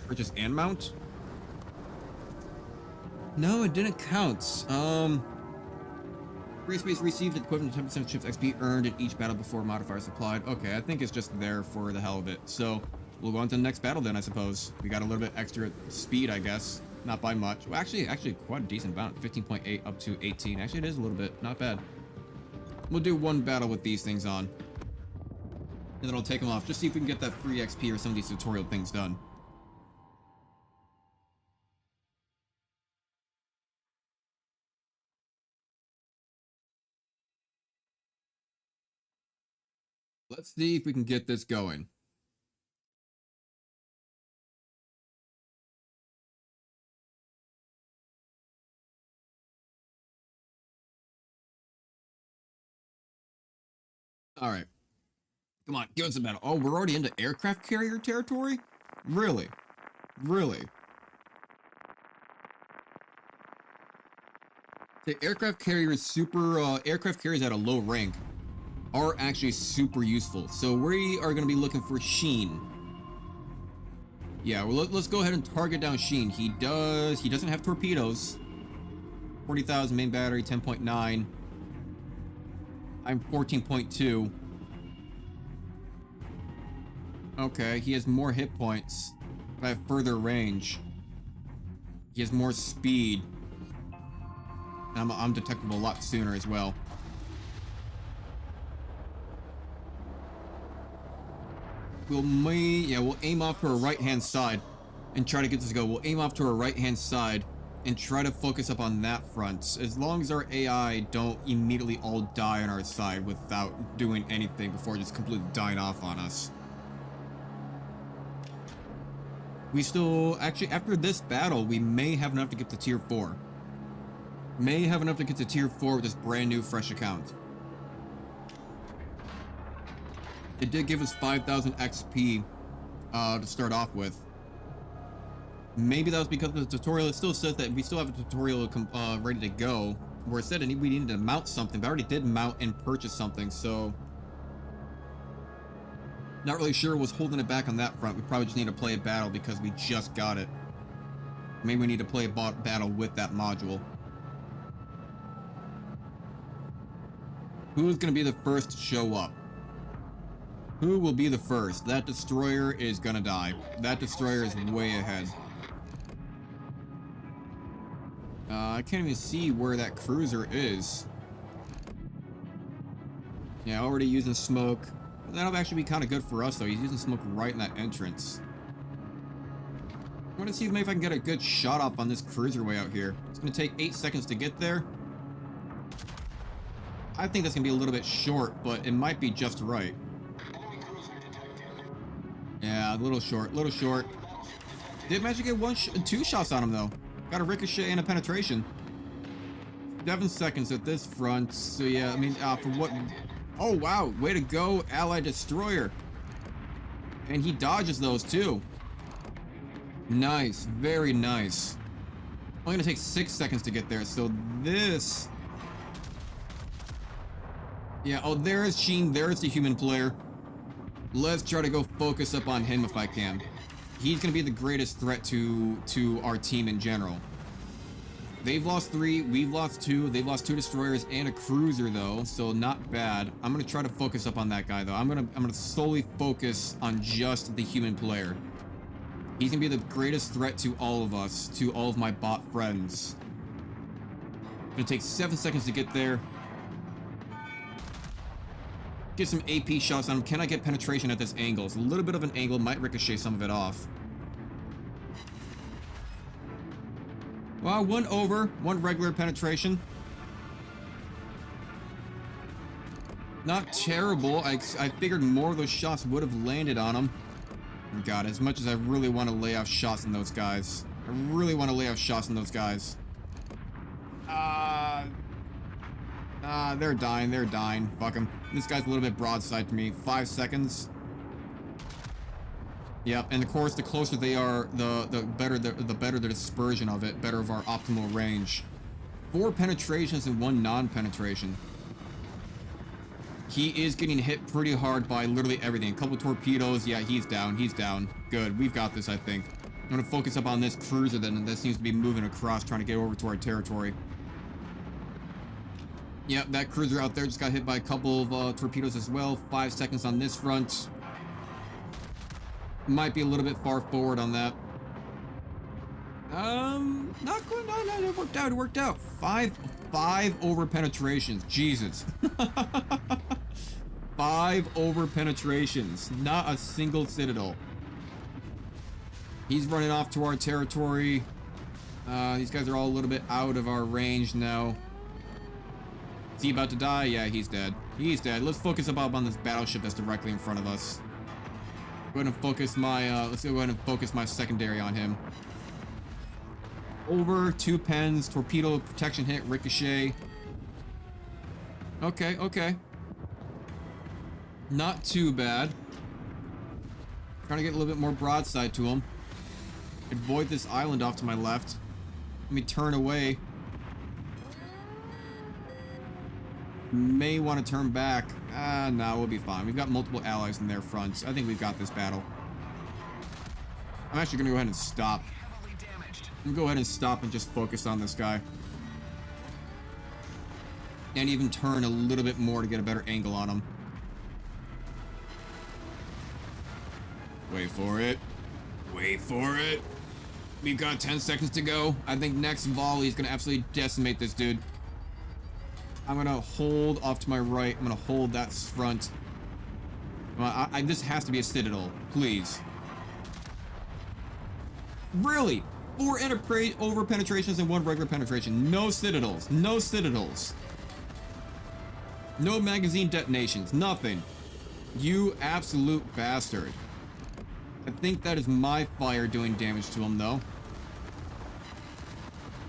Purchase and mount? No, it didn't count. Free space received equivalent to 10% ship's XP earned in each battle before modifiers applied. Okay, I think it's just there for the hell of it. So we'll go on to the next battle then, I suppose. We got a little bit extra speed, I guess. Not by much. Well, actually quite a decent amount. 15.8 up to 18. Actually, it is a little bit. Not bad. We'll do one battle with these things on. And then I'll take them off. Just see if we can get that free XP or some of these tutorial things done. Let's see if we can get this going. All right. Come on, give us a battle. Oh, we're already into aircraft carrier territory? Really? Really? The aircraft carriers aircraft carriers at a low rank are actually super useful. So we are going to be looking for Sheen. Yeah, well, let's go ahead and target down Sheen. He doesn't have torpedoes. 40,000 main battery, 10.9. I'm 14.2. Okay, he has more hit points, but I have further range. He has more speed. I'm detectable a lot sooner as well. We'll aim off to our right-hand side and try to get this to go. We'll aim off to our right-hand side and try to focus up on that front. As long as our AI don't immediately all die on our side without doing anything before just completely dying off on us. We still, actually, after this battle, we may have enough to get to tier 4. May have enough to get to tier 4 with this brand new fresh account. It did give us 5,000 XP to start off with. Maybe that was because of the tutorial. It still says that we still have a tutorial ready to go, where it said we needed to mount something, but I already did mount and purchase something, so not really sure what's holding it back on that front. We probably just need to play a battle because we just got it. Maybe we need to play a battle with that module. Who's going to be the first to show up? Who will be the first? That destroyer is going to die. That destroyer is way ahead. I can't even see where that cruiser is. Yeah, already using smoke. That'll actually be kind of good for us, though. He's using smoke right in that entrance. I want to see maybe if I can get a good shot up on this cruiser way out here. It's going to take 8 seconds to get there. I think that's going to be a little bit short, but it might be just right. Yeah, a little short, little short. Did manage to get two shots on him though. Got a ricochet and a penetration. 7 seconds at this front. So yeah, I mean, for what? Oh wow, way to go, Allied Destroyer. And he dodges those too. Nice, very nice. Only gonna take 6 seconds to get there. So this. Yeah. Oh, there's Sheen. There's the human player. Let's try to go focus up on him if I can. He's going to be the greatest threat to our team in general. They've lost 3, we've lost 2. They've lost 2 destroyers and a cruiser though, so not bad. I'm going to try to focus up on that guy though. I'm going to solely focus on just the human player. He's going to be the greatest threat to all of us, to all of my bot friends. It's going to take 7 seconds to get there. Get some AP shots on him. Can I get penetration at this angle? It's a little bit of an angle. Might ricochet some of it off. Well, 1 over. 1 regular penetration. Not terrible. I figured more of those shots would have landed on him. God, as much as I really want to lay off shots on those guys. I really want to lay off shots on those guys. They're dying. They're dying. Fuck them. This guy's a little bit broadside to me. 5 seconds. Yep, and of course, the closer they are, the better the dispersion of it, better of our optimal range. 4 penetrations and 1 non-penetration. He is getting hit pretty hard by literally everything. A couple torpedoes. Yeah, he's down. He's down. Good. We've got this, I think. I'm going to focus up on this cruiser then, that seems to be moving across, trying to get over to our territory. Yep, that cruiser out there just got hit by a couple of torpedoes as well. 5 seconds on this front. Might be a little bit far forward on that. Not good. No, it worked out. It worked out. 5 over penetrations. Jesus. 5 over penetrations. Not a single citadel. He's running off to our territory. These guys are all a little bit out of our range now. Is he about to die? Yeah, he's dead. He's dead. Let's focus up on this battleship that's directly in front of us. Go ahead and focus my, let's go ahead and focus my secondary on him. Over, 2 pens, torpedo, protection hit, ricochet. Okay, okay. Not too bad. Trying to get a little bit more broadside to him. Avoid this island off to my left. Let me turn away. May want to turn back. No, we'll be fine. We've got multiple allies in their fronts. I think we've got this battle. I'm actually going to go ahead and stop. I'm going to go ahead and stop and just focus on this guy. And even turn a little bit more to get a better angle on him. Wait for it. Wait for it. We've got 10 seconds to go. I think next volley is going to absolutely decimate this dude. I'm going to hold off to my right. I'm going to hold that front. This has to be a citadel. Please. Really? 4 over penetrations and 1 regular penetration. No citadels. No citadels. No magazine detonations. Nothing. You absolute bastard. I think that is my fire doing damage to him, though.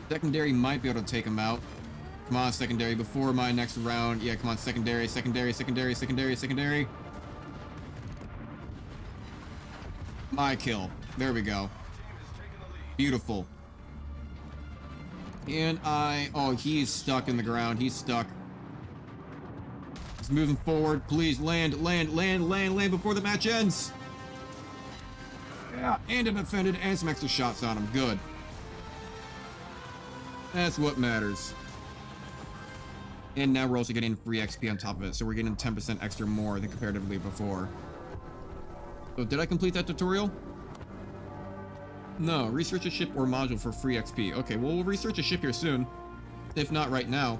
Secondary might be able to take him out. Come on, secondary, before my next round. Yeah, come on, secondary, secondary, secondary, secondary, secondary. My kill. There we go. Beautiful. And oh, he's stuck in the ground. He's stuck. He's moving forward. Please land, land, land, land, land before the match ends. Yeah, and it defended and some extra shots on him. Good. That's what matters. And now we're also getting free XP on top of it, so we're getting 10% extra more than comparatively before. So did I complete that tutorial? No, research a ship or module for free XP. Okay, well, we'll research a ship here soon. If not right now.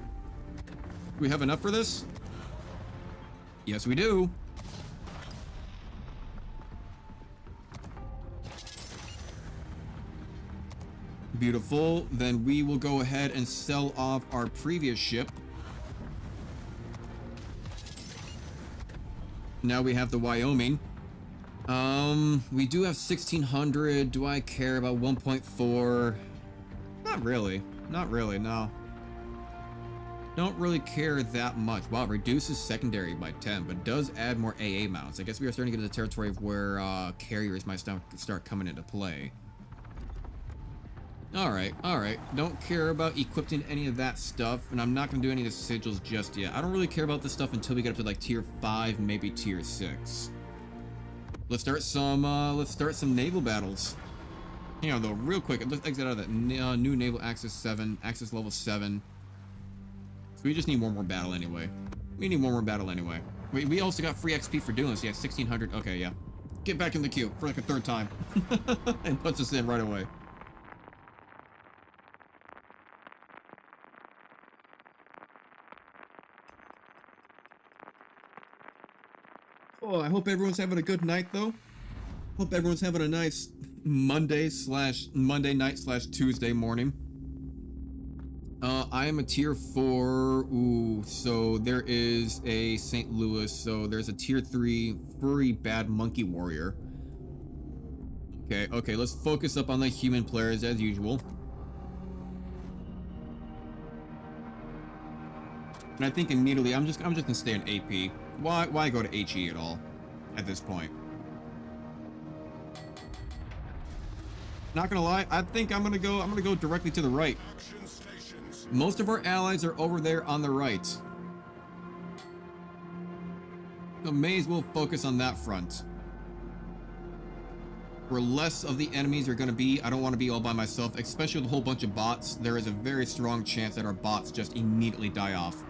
Do we have enough for this? Yes, we do. Beautiful. Then we will go ahead and sell off our previous ship. Now we have the Wyoming. We do have 1600. Do I care about 1.4? Not really. Not really, no. Don't really care that much. Wow, it reduces secondary by 10, but does add more AA mounts. I guess we are starting to get into the territory of where carriers might start coming into play. Alright, alright. Don't care about equipping any of that stuff, and I'm not going to do any of the sigils just yet. I don't really care about this stuff until we get up to like tier 5, maybe tier 6. Let's start some naval battles. You know, though, real quick, let's exit out of that new naval access 7, access level 7. So we just need one more battle anyway. We need one more battle anyway. We also got free XP for doing this. Yeah, 1600. Okay, yeah. Get back in the queue for like a 3rd time. And punch us in right away. Oh, I hope everyone's having a good night, though. Hope everyone's having a nice Monday night / Tuesday morning. I am a tier 4. Ooh, so there is a St. Louis. So there's a tier 3 furry bad monkey warrior. Okay, let's focus up on the human players as usual. And I think immediately I'm just gonna stay in AP. Why go to HE at all at this point? Not gonna lie, I think I'm gonna go directly to the right. Most of our allies are over there on the right. So may as well focus on that front. Where less of the enemies are gonna be, I don't want to be all by myself, especially with a whole bunch of bots. There is a very strong chance that our bots just immediately die off.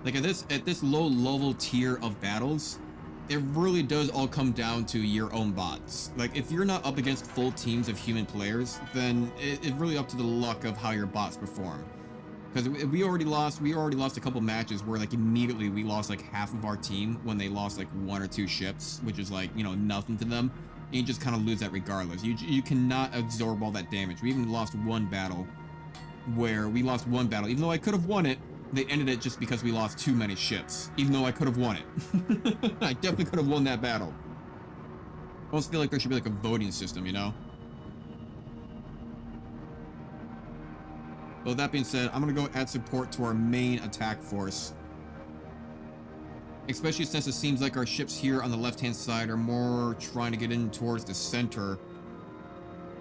Like at this low level tier of battles, it really does all come down to your own bots. Like if you're not up against full teams of human players, then it's really up to the luck of how your bots perform. Because we already lost a couple matches where like immediately we lost like half of our team when they lost like 1 or 2 ships, which is like, you know, nothing to them. And you just kind of lose that regardless. You cannot absorb all that damage. We even lost one battle where we lost one battle, even though I could have won it. They ended it just because we lost too many ships, even though I could have won it. I definitely could have won that battle. I almost feel like there should be like a voting system, you know? Well, that being said, I'm gonna go add support to our main attack force. Especially since it seems like our ships here on the left-hand side are more trying to get in towards the center.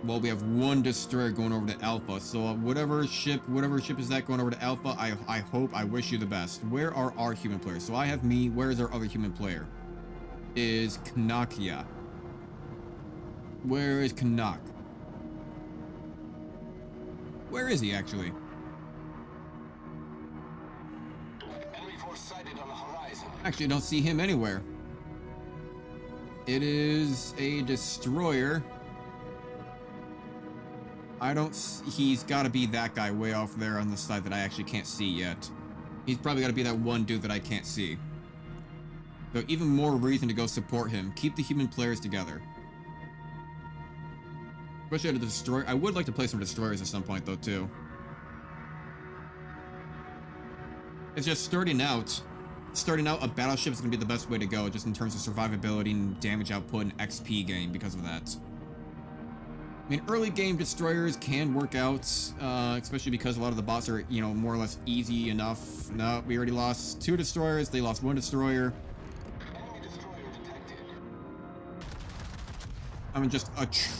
Well, we have one destroyer going over to Alpha, so whatever ship is that going over to Alpha, I wish you the best. Where are our human players? So I have me, where is our other human player? Is Kanakia. Where is Kanak? Where is he actually? Enemy force sighted on the horizon. Actually, I don't see him anywhere. It is a destroyer. He's got to be that guy way off there on the side that I actually can't see yet. He's probably got to be that one dude that I can't see. So even more reason to go support him. Keep the human players together. Especially at a destroyer. I would like to play some destroyers at some point though too. It's just starting out a battleship is going to be the best way to go, just in terms of survivability and damage output and XP gain because of that. I mean, early game destroyers can work out, especially because a lot of the bots are, you know, more or less easy enough. No, we already lost 2 destroyers. They lost 1 destroyer. Enemy destroyer detected. I'm gonna just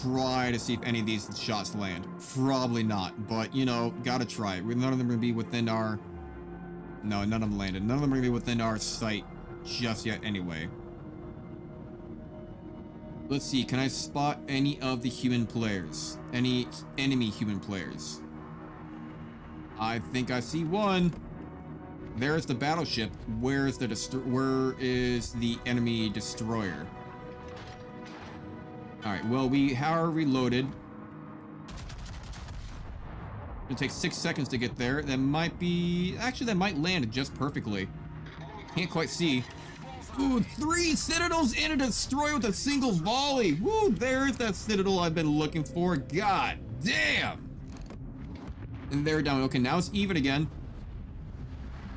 try to see if any of these shots land. Probably not, but, you know, gotta try. None of them are gonna be within our... No, none of them landed. None of them are gonna be within our sight just yet anyway. Let's see, can I spot any of the human players? Any enemy human players? I think I see one. There's the battleship. Where is the enemy destroyer? Alright, well, we are reloaded. It'll take 6 seconds to get there. That might be... Actually, that might land just perfectly. Can't quite see. Ooh, 3 citadels in a destroyer with a single volley. Woo, there's that citadel I've been looking for. God damn. And they're down. Okay, now it's even again.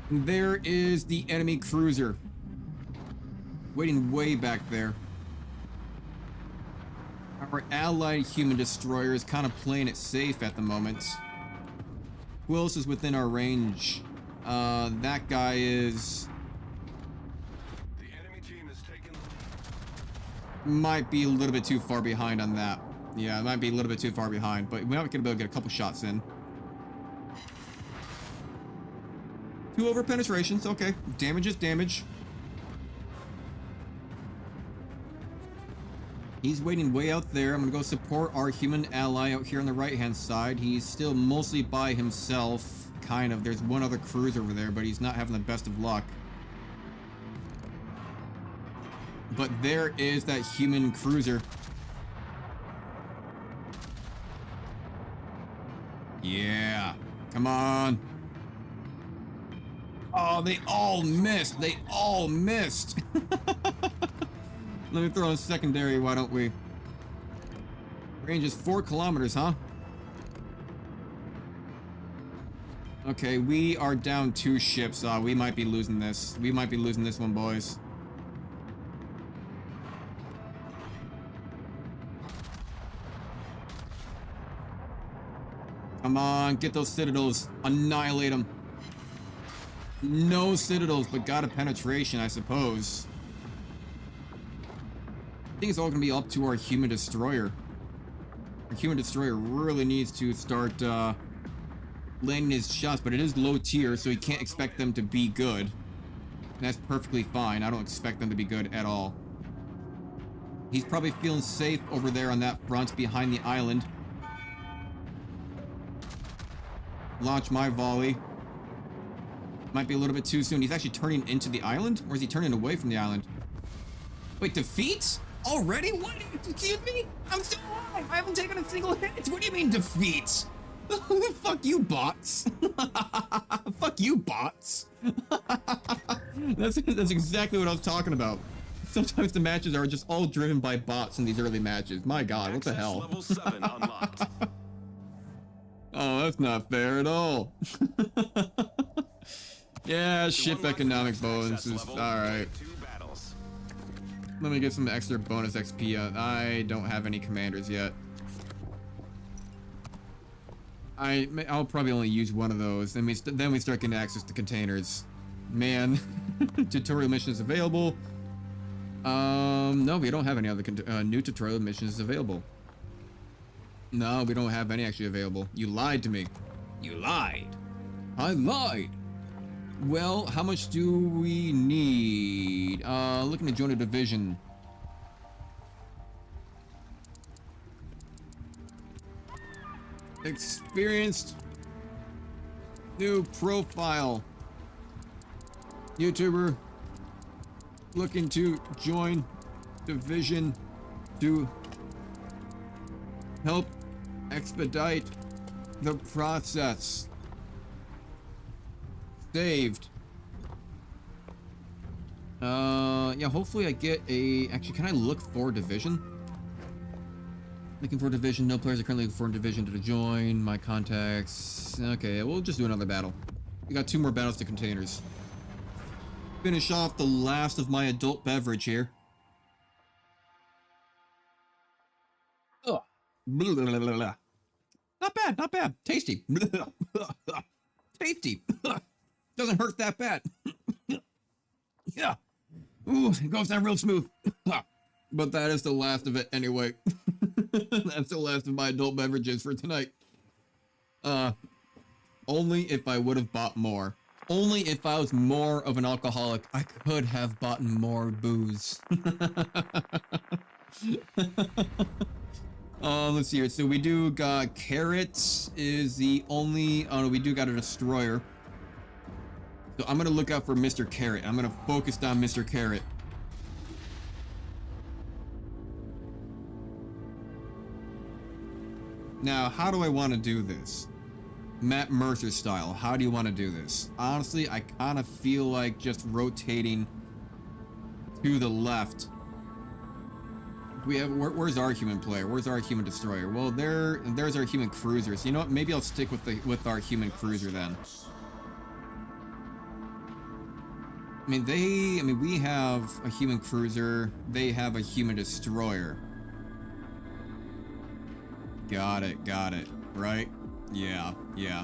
And there is the enemy cruiser. Waiting way back there. Our allied human destroyer is kind of playing it safe at the moment. Who else is within our range? That guy is... The enemy team has taken. Might be a little bit too far behind on that. Yeah, it might be a little bit too far behind, but we might be able to get a couple shots in. 2 over penetrations, okay. Damage is damage. He's waiting way out there. I'm gonna go support our human ally out here on the right-hand side. He's still mostly by himself, kind of. There's one other cruiser over there, but he's not having the best of luck. But there is that human cruiser. Yeah, come on. Oh, they all missed. They all missed. Let me throw in secondary, why don't we? Range is 4 kilometers, huh? Okay, we are down 2 ships. We might be losing this. We might be losing this one, boys. Come on, get those citadels. Annihilate them. No citadels, but got a penetration, I suppose. I think it's all going to be up to our human destroyer. Our human destroyer really needs to start landing his shots, but it is low tier, so you can't expect them to be good. And that's perfectly fine. I don't expect them to be good at all. He's probably feeling safe over there on that front behind the island. Launch my volley. Might be a little bit too soon. He's actually turning into the island? Or is he turning away from the island? Wait, defeats? Already? What? Excuse me? I'm still alive. I haven't taken a single hit. What do you mean defeats? Fuck you, bots. Fuck you, bots. That's exactly what I was talking about. Sometimes the matches are just all driven by bots in these early matches. My god, what the hell? Level 7 unlocked. Oh, that's not fair at all. Yeah, ship economic bonuses. Alright. Let me get some extra bonus XP. I don't have any commanders yet. I'll probably only use one of those. Then we start getting access to containers. Man, tutorial missions available. No, we don't have any other new tutorial missions available. No, we don't have any actually available. You lied to me. You lied. I lied. Well, how much do we need? Looking to join a division. Experienced. New profile. YouTuber. Looking to join division to help expedite the process. Saved. Yeah, hopefully I get a... Actually, can I look for division? Looking for division. No players are currently looking for a division to join. My contacts. Okay, we'll just do another battle. We got 2 more battles to containers. Finish off the last of my adult beverage here. Ugh. Blah, blah, blah, blah. Not bad, not bad. Tasty. Tasty. Doesn't hurt that bad. Yeah. Ooh, it goes down real smooth. But that is the last of it anyway. That's the last of my adult beverages for tonight. Only if I would have bought more. Only if I was more of an alcoholic, I could have bought more booze. Let's see here. So we do got carrots is the only... Oh no, we do got a destroyer. So I'm gonna look out for Mr. Carrot. I'm gonna focus on Mr. Carrot. Now, how do I want to do this? Matt Mercer style. How do you want to do this? Honestly, I kind of feel like just rotating to the left. We have where's our human player? Where's our human destroyer? Well, there's our human cruiser. So you know what? Maybe I'll stick with our human cruiser then. I mean, we have a human cruiser. They have a human destroyer. Got it. Right? Yeah.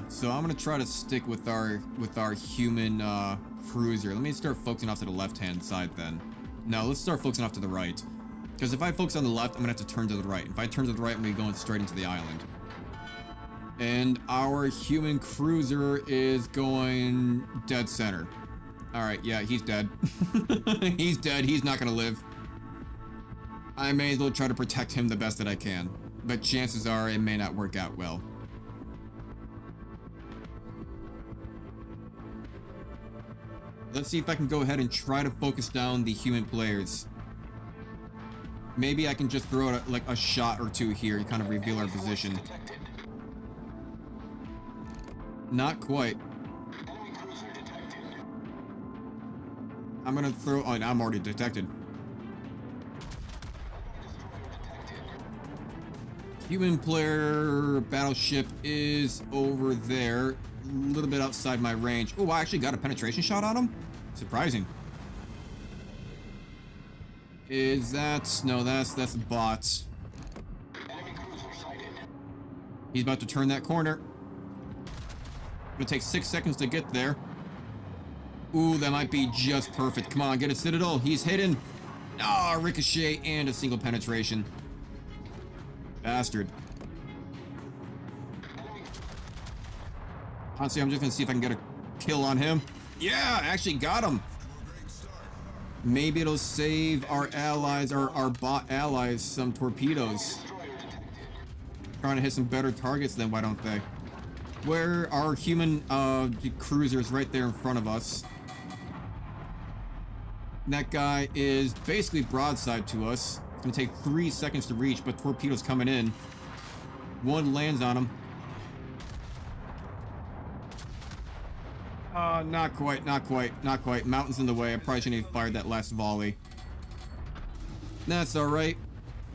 So I'm gonna try to stick with our human cruiser. Let me start focusing off to the left-hand side then. No, let's start focusing off to the right. Because if I focus on the left, I'm gonna have to turn to the right. If I turn to the right, I'm gonna be going straight into the island. And our human cruiser is going dead center. Alright, yeah, he's dead. He's dead. He's not gonna live. I may as well try to protect him the best that I can. But chances are it may not work out well. Let's see if I can go ahead and try to focus down the human players. Maybe I can just throw out like a shot or two here and kind of reveal our position. Not quite. Enemy cruiser detected. I'm gonna throw. Oh, I'm already detected. Human player battleship is over there, a little bit outside my range. Oh, I actually got a penetration shot on him. Surprising. Is that no? That's bots. Enemy cruiser sighted. He's about to turn that corner. Gonna take 6 seconds to get there. Ooh, that might be just perfect. Come on, get a citadel. He's hidden. Ah, ricochet and a single penetration. Bastard. Honestly, I'm just gonna see if I can get a kill on him. Yeah, I actually got him. Maybe it'll save our allies, our bot allies, some torpedoes. Trying to hit some better targets then, why don't they? Where our human cruisers right there in front of us. That guy is basically broadside to us. It's gonna take 3 seconds to reach, but torpedoes coming in. One lands on him. Not quite. Mountain's in the way. I probably shouldn't have fired that last volley. That's alright.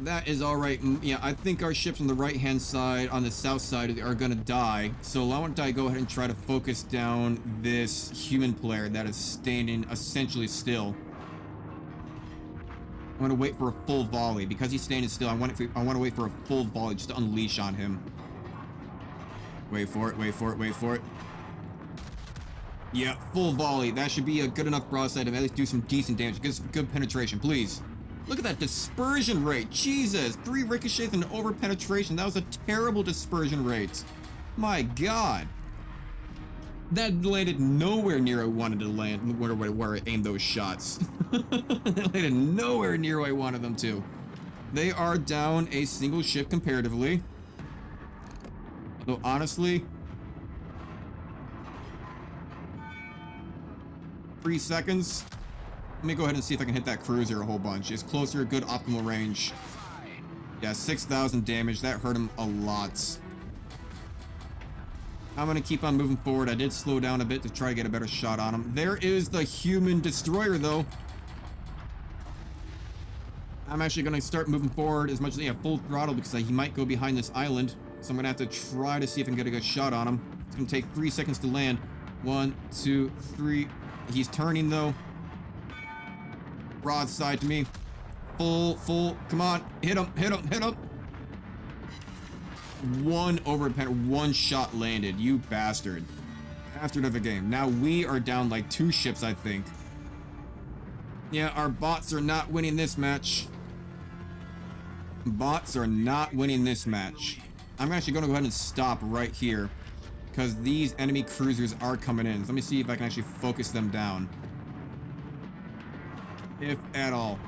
That is alright. Yeah, I think our ships on the right-hand side, on the south side, are gonna die. So why don't I go ahead and try to focus down this human player that is standing essentially still. I'm gonna wait for a full volley. Because he's standing still, I want to wait for a full volley just to unleash on him. Wait for it. Yeah, full volley. That should be a good enough broadside to at least do some decent damage. Get some good penetration, please. Look at that dispersion rate. Jesus, 3 ricochets and over penetration. That was a terrible dispersion rate. My God. That landed nowhere near I wanted to land, where I aimed those shots. That landed nowhere near where I wanted them to. They are down a single ship comparatively. Though honestly, 3 seconds. Let me go ahead and see if I can hit that cruiser a whole bunch. It's closer, good optimal range. Yeah, 6,000 damage. That hurt him a lot. I'm gonna keep on moving forward. I did slow down a bit to try to get a better shot on him. There is the human destroyer, though. I'm actually gonna start moving forward as much as full throttle because he might go behind this island. So I'm gonna have to try to see if I can get a good shot on him. It's gonna take 3 seconds to land. 1, 2, 3. He's turning though. Broadside to me. Full. Come on. Hit him. One shot landed. You bastard. Bastard of a game. Now we are down like 2 ships, I think. Yeah, our bots are not winning this match. Bots are not winning this match. I'm actually going to go ahead and stop right here. Because these enemy cruisers are coming in. So let me see if I can actually focus them down. If at all.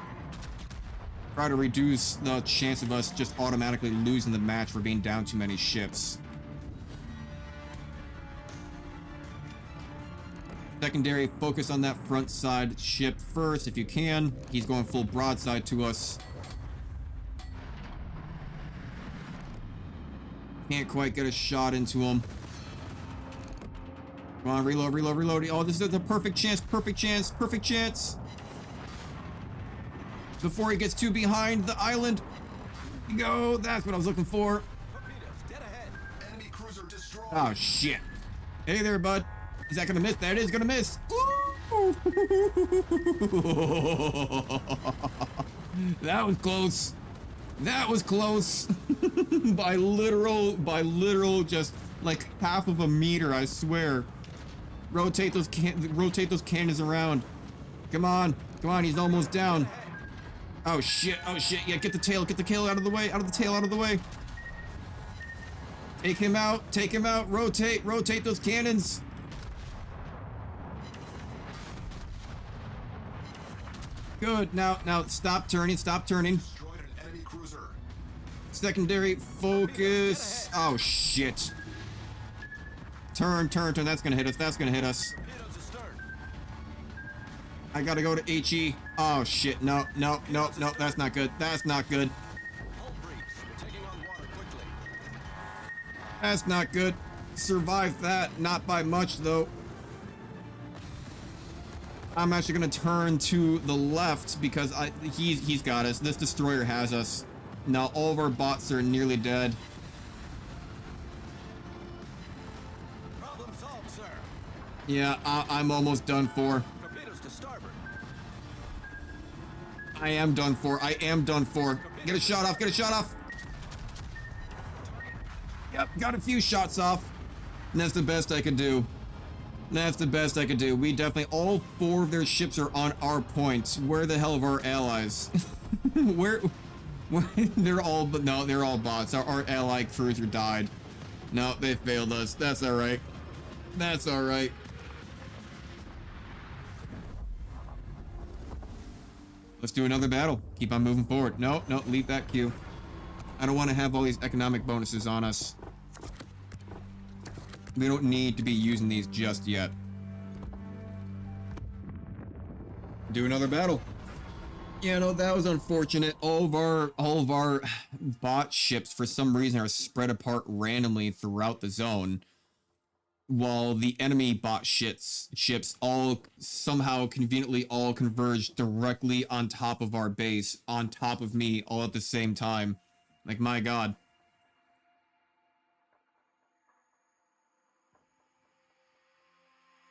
Try to reduce the chance of us just automatically losing the match for being down too many ships. Secondary, focus on that front side ship first if you can. He's going full broadside to us. Can't quite get a shot into him. Come on, reload. Oh, this is a perfect chance. Before he gets too behind the island. Go, that's what I was looking for. Dead ahead. Enemy cruiser destroyed. Oh, shit. Hey there, bud. Is that gonna miss? That is gonna miss. That was close. That was close. by literal, just like half of a meter, I swear. Rotate those cannons around. Come on, come on, he's almost down. Oh shit, yeah, get the tail out of the way, out of the way. Take him out, rotate those cannons. Good, now stop turning. Destroyed an enemy cruiser. Secondary focus. Oh shit. Turn, that's gonna hit us, I gotta go to HE. Oh shit, no, that's not good. That's not good. Survive that, not by much though. I'm actually gonna turn to the left because he's got us. This destroyer has us. Now all of our bots are nearly dead. Problem solved, sir. Yeah, I'm almost done for. Torpedoes to starboard. I am done for. Get a shot off. Yep, got a few shots off. And that's the best I could do. We definitely, all 4 of their ships are on our points. Where the hell are our allies? where they're all bots. Our ally cruiser died. No, they failed us. That's alright. Let's do another battle. Keep on moving forward. No, leave that queue. I don't want to have all these economic bonuses on us. We don't need to be using these just yet. Do another battle. Yeah, no, that was unfortunate. All of our bot ships, for some reason, are spread apart randomly throughout the zone, while the enemy bot ships all somehow conveniently all converge directly on top of our base, on top of me, all at the same time. Like, my god.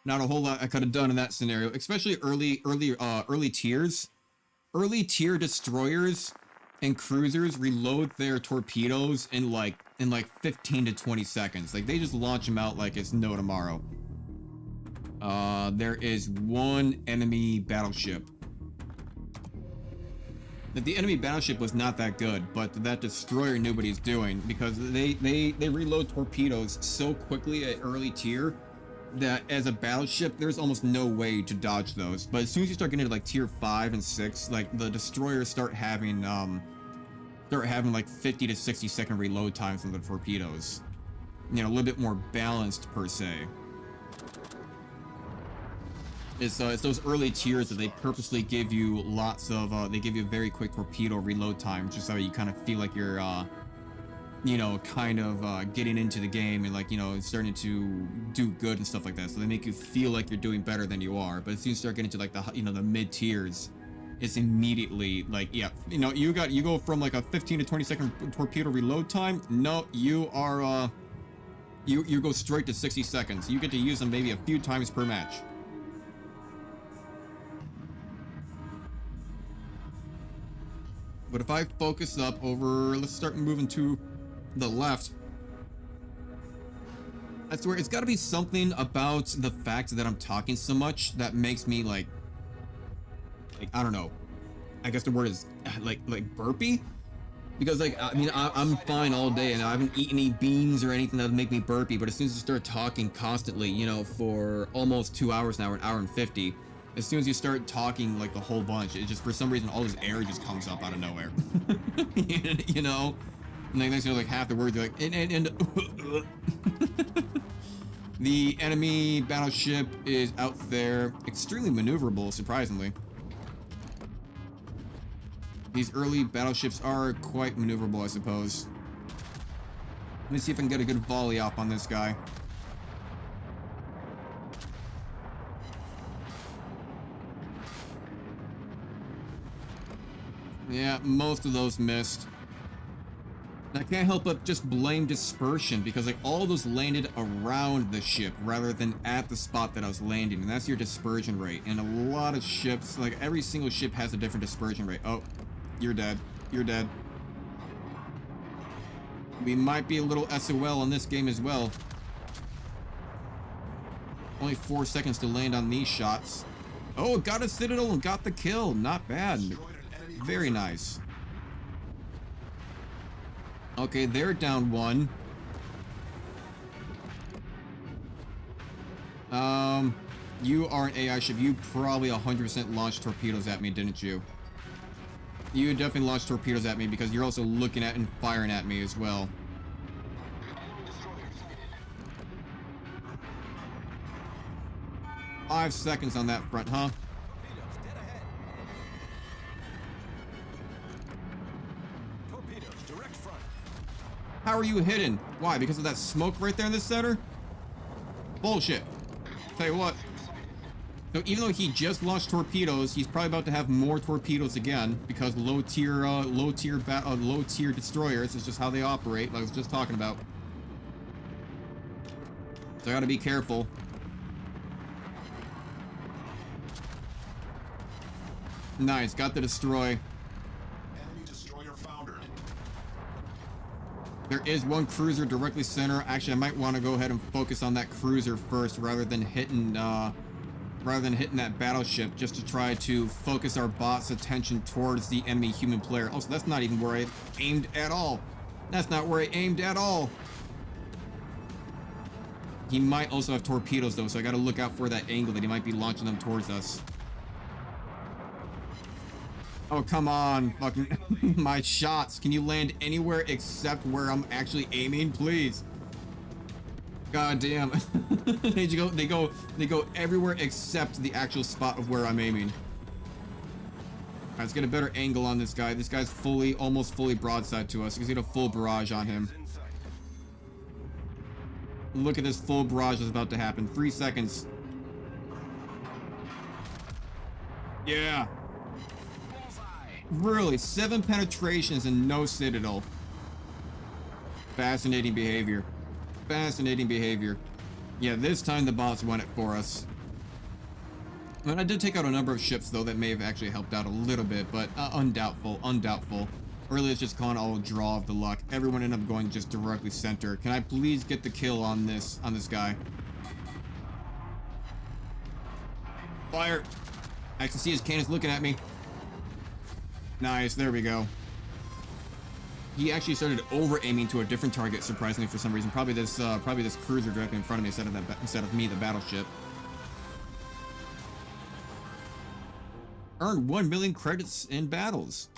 Not a whole lot I could have done in that scenario, especially early tiers. Early tier destroyers and cruisers reload their torpedoes in like 15 to 20 seconds. Like, they just launch them out like it's no tomorrow. There is one enemy battleship. The enemy battleship was not that good, but that destroyer knew what he's doing, because they reload torpedoes so quickly at early tier that as a battleship, there's almost no way to dodge those. But as soon as you start getting to like tier 5 and 6, like the destroyers start having like 50 to 60 second reload times on the torpedoes. You know, a little bit more balanced per se. It's those early tiers that they purposely give you lots of, they give you a very quick torpedo reload time, just so you kind of feel like you're, you know, kind of getting into the game and, like, you know, starting to do good and stuff like that. So they make you feel like you're doing better than you are. But as soon as you start getting to like the, you know, the mid tiers, it's immediately like, yeah, you know, you go from like a 15 to 20 second torpedo reload time. No, you are, you go straight to 60 seconds. You get to use them maybe a few times per match. But if I focus up over, let's start moving to the left. I swear, it's got to be something about the fact that I'm talking so much that makes me like I don't know. I guess the word is like burpy, because like I mean I'm fine all day and I haven't eaten any beans or anything that would make me burpy. But as soon as you start talking constantly, you know, for almost 2 hours now, or an hour and 50. As soon as you start talking like the whole bunch, it just, for some reason, all this air just comes up out of nowhere. You know? And then next, you know, like half the words, you're like, and the enemy battleship is out there, extremely maneuverable, surprisingly. These early battleships are quite maneuverable, I suppose. Let me see if I can get a good volley off on this guy. Yeah, most of those missed. And I can't help but just blame dispersion, because like all those landed around the ship rather than at the spot that I was landing, and that's your dispersion rate. And a lot of ships, like every single ship has a different dispersion rate. Oh, you're dead. You're dead. We might be a little SOL in this game as well. Only 4 seconds to land on these shots. Oh, got a Citadel and got the kill. Not bad. Very nice. Okay, they're down 1. You are an AI ship. You probably 100% launched torpedoes at me, didn't you? You definitely launched torpedoes at me because you're also looking at and firing at me as well. Enemy destroyer sighted. 5 seconds on that front, huh? Torpedoes dead ahead. Torpedoes direct front. How are you hidden? Why? Because of that smoke right there in the center? Bullshit. Tell you what. So even though he just launched torpedoes, he's probably about to have more torpedoes again because low tier destroyers is just how they operate, like I was just talking about. So I gotta be careful. Nice, got the destroy. Enemy destroyer foundered. There is one cruiser directly center. Actually, I might want to go ahead and focus on that cruiser first rather than hitting that battleship, just to try to focus our bot's attention towards the enemy human player. Oh, so that's not even where I aimed at all. That's not where I aimed at all. He might also have torpedoes though, so I gotta look out for that angle that he might be launching them towards us. Oh, come on, fucking my shots. Can you land anywhere except where I'm actually aiming, please? God damn. They go everywhere except the actual spot of where I'm aiming. Alright, let's get a better angle on this guy. This guy's almost fully broadside to us. He's got a full barrage on him. Look at this full barrage that's about to happen. 3 seconds. Yeah. Really, 7 penetrations and no Citadel. Fascinating behavior. Fascinating behavior. Yeah, this time the bots won it for us. And I did take out a number of ships, though, that may have actually helped out a little bit, but undoubtful. Really, it's just calling all a draw of the luck. Everyone ended up going just directly center. Can I please get the kill on this guy? Fire! I can see his cannons looking at me. Nice, there we go. He actually started over-aiming to a different target, surprisingly, for some reason. Probably this cruiser directly in front of me instead of me, the battleship. Earned 1 million credits in battles.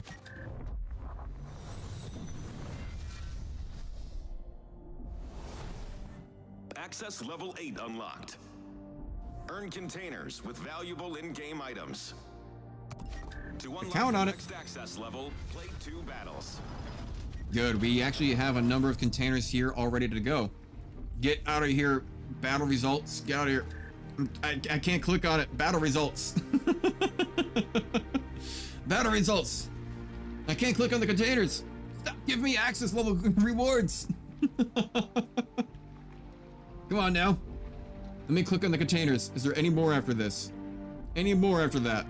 Access level 8 unlocked. Earn containers with valuable in-game items. To unlock Count the on it. next access level, play 2 battles. Good, we actually have a number of containers here all ready to go. Get out of here, battle results. Get out of here. I can't click on it. Battle results. Battle results. I can't click on the containers. Stop giving me access level rewards. Come on now. Let me click on the containers. Is there any more after this? Any more after that?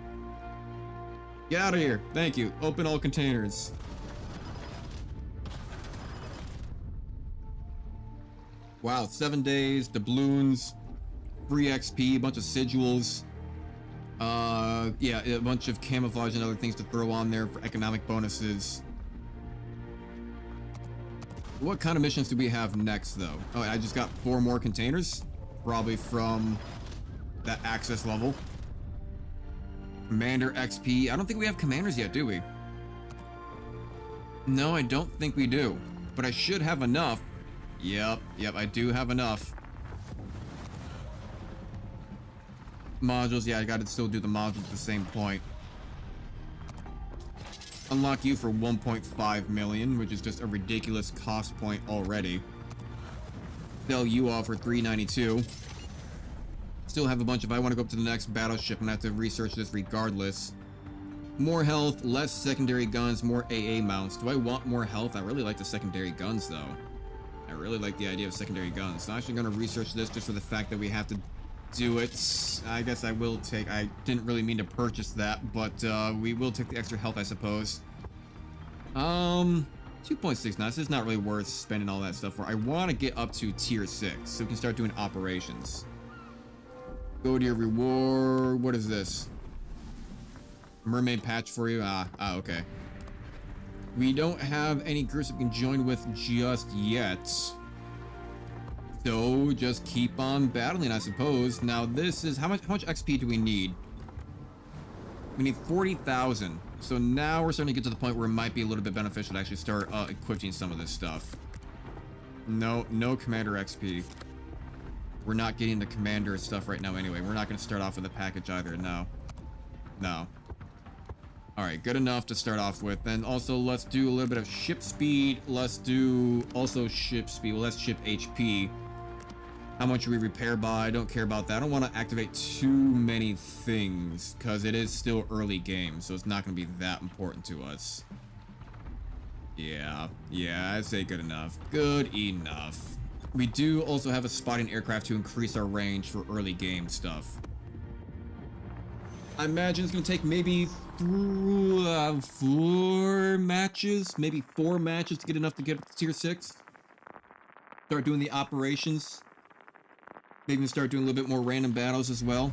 Get out of here. Thank you. Open all containers. Wow, 7 days, doubloons, free XP, a bunch of sigils. Yeah, a bunch of camouflage and other things to throw on there for economic bonuses. What kind of missions do we have next, though? Oh, I just got 4 more containers. Probably from that access level. Commander XP. I don't think we have commanders yet, do we? No, I don't think we do. But I should have enough. Yep, I do have enough. Modules, yeah, I gotta still do the modules at the same point. Unlock you for 1.5 million, which is just a ridiculous cost point already. Sell you off for 392. Still have a bunch. If I want to go up to the next battleship, I'm gonna have to research this regardless. More health, less secondary guns, more AA mounts. Do I want more health? I really like the secondary guns, though. I really like the idea of secondary guns. So I'm actually going to research this just for the fact that we have to do it. I guess I will take... I didn't really mean to purchase that, but we will take the extra health, I suppose. 2.6 knots is not really worth spending all that stuff for. I want to get up to tier 6 so we can start doing operations. Go to your reward. What is this? Mermaid patch for you? Okay. We don't have any groups we can join with just yet. So just keep on battling, I suppose. Now this is how much XP do we need? We need 40,000. So now we're starting to get to the point where it might be a little bit beneficial to actually start equipping some of this stuff. No commander XP. We're not getting the commander stuff right now anyway. We're not going to start off with a package either. No. Alright, good enough to start off with. Then also let's do a little bit of ship speed. Let's do also ship speed. Well, let's ship HP. How much we repair by? I don't care about that. I don't want to activate too many things because it is still early game, so it's not going to be that important to us. Yeah, I'd say good enough. Good enough. We do also have a spotting aircraft to increase our range for early game stuff. I imagine it's going to take maybe 4 matches, maybe 4 matches to get enough to get up to tier 6. Start doing the operations. Maybe start doing a little bit more random battles as well.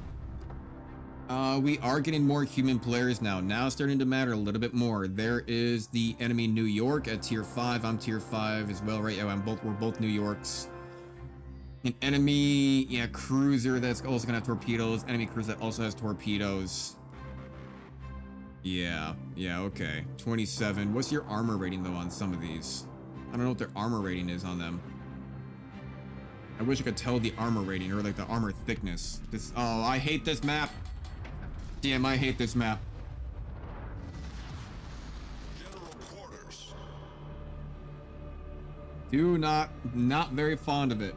We are getting more human players now. Now it's starting to matter a little bit more. There is the enemy New York at tier 5. I'm tier 5 as well, right? Yeah, we're both New Yorks. An enemy, cruiser that's also gonna have torpedoes. Enemy cruiser that also has torpedoes. Yeah, okay. 27. What's your armor rating though on some of these? I don't know what their armor rating is on them. I wish I could tell the armor rating or like the armor thickness. Oh, I hate this map. Damn, I hate this map. General quarters. Not very fond of it.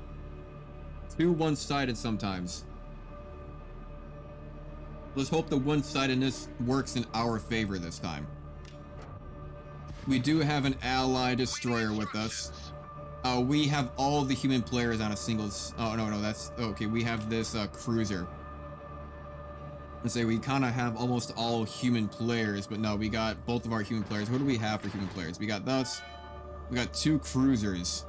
Too one-sided sometimes. Let's hope the one-sidedness works in our favor this time. We do have an ally destroyer with us. We have all the human players on a single... Oh, no, that's... Okay, we have this cruiser. Let's say we kind of have almost all human players, but no, we got both of our human players. What do we have for human players? We got us. We got 2 cruisers.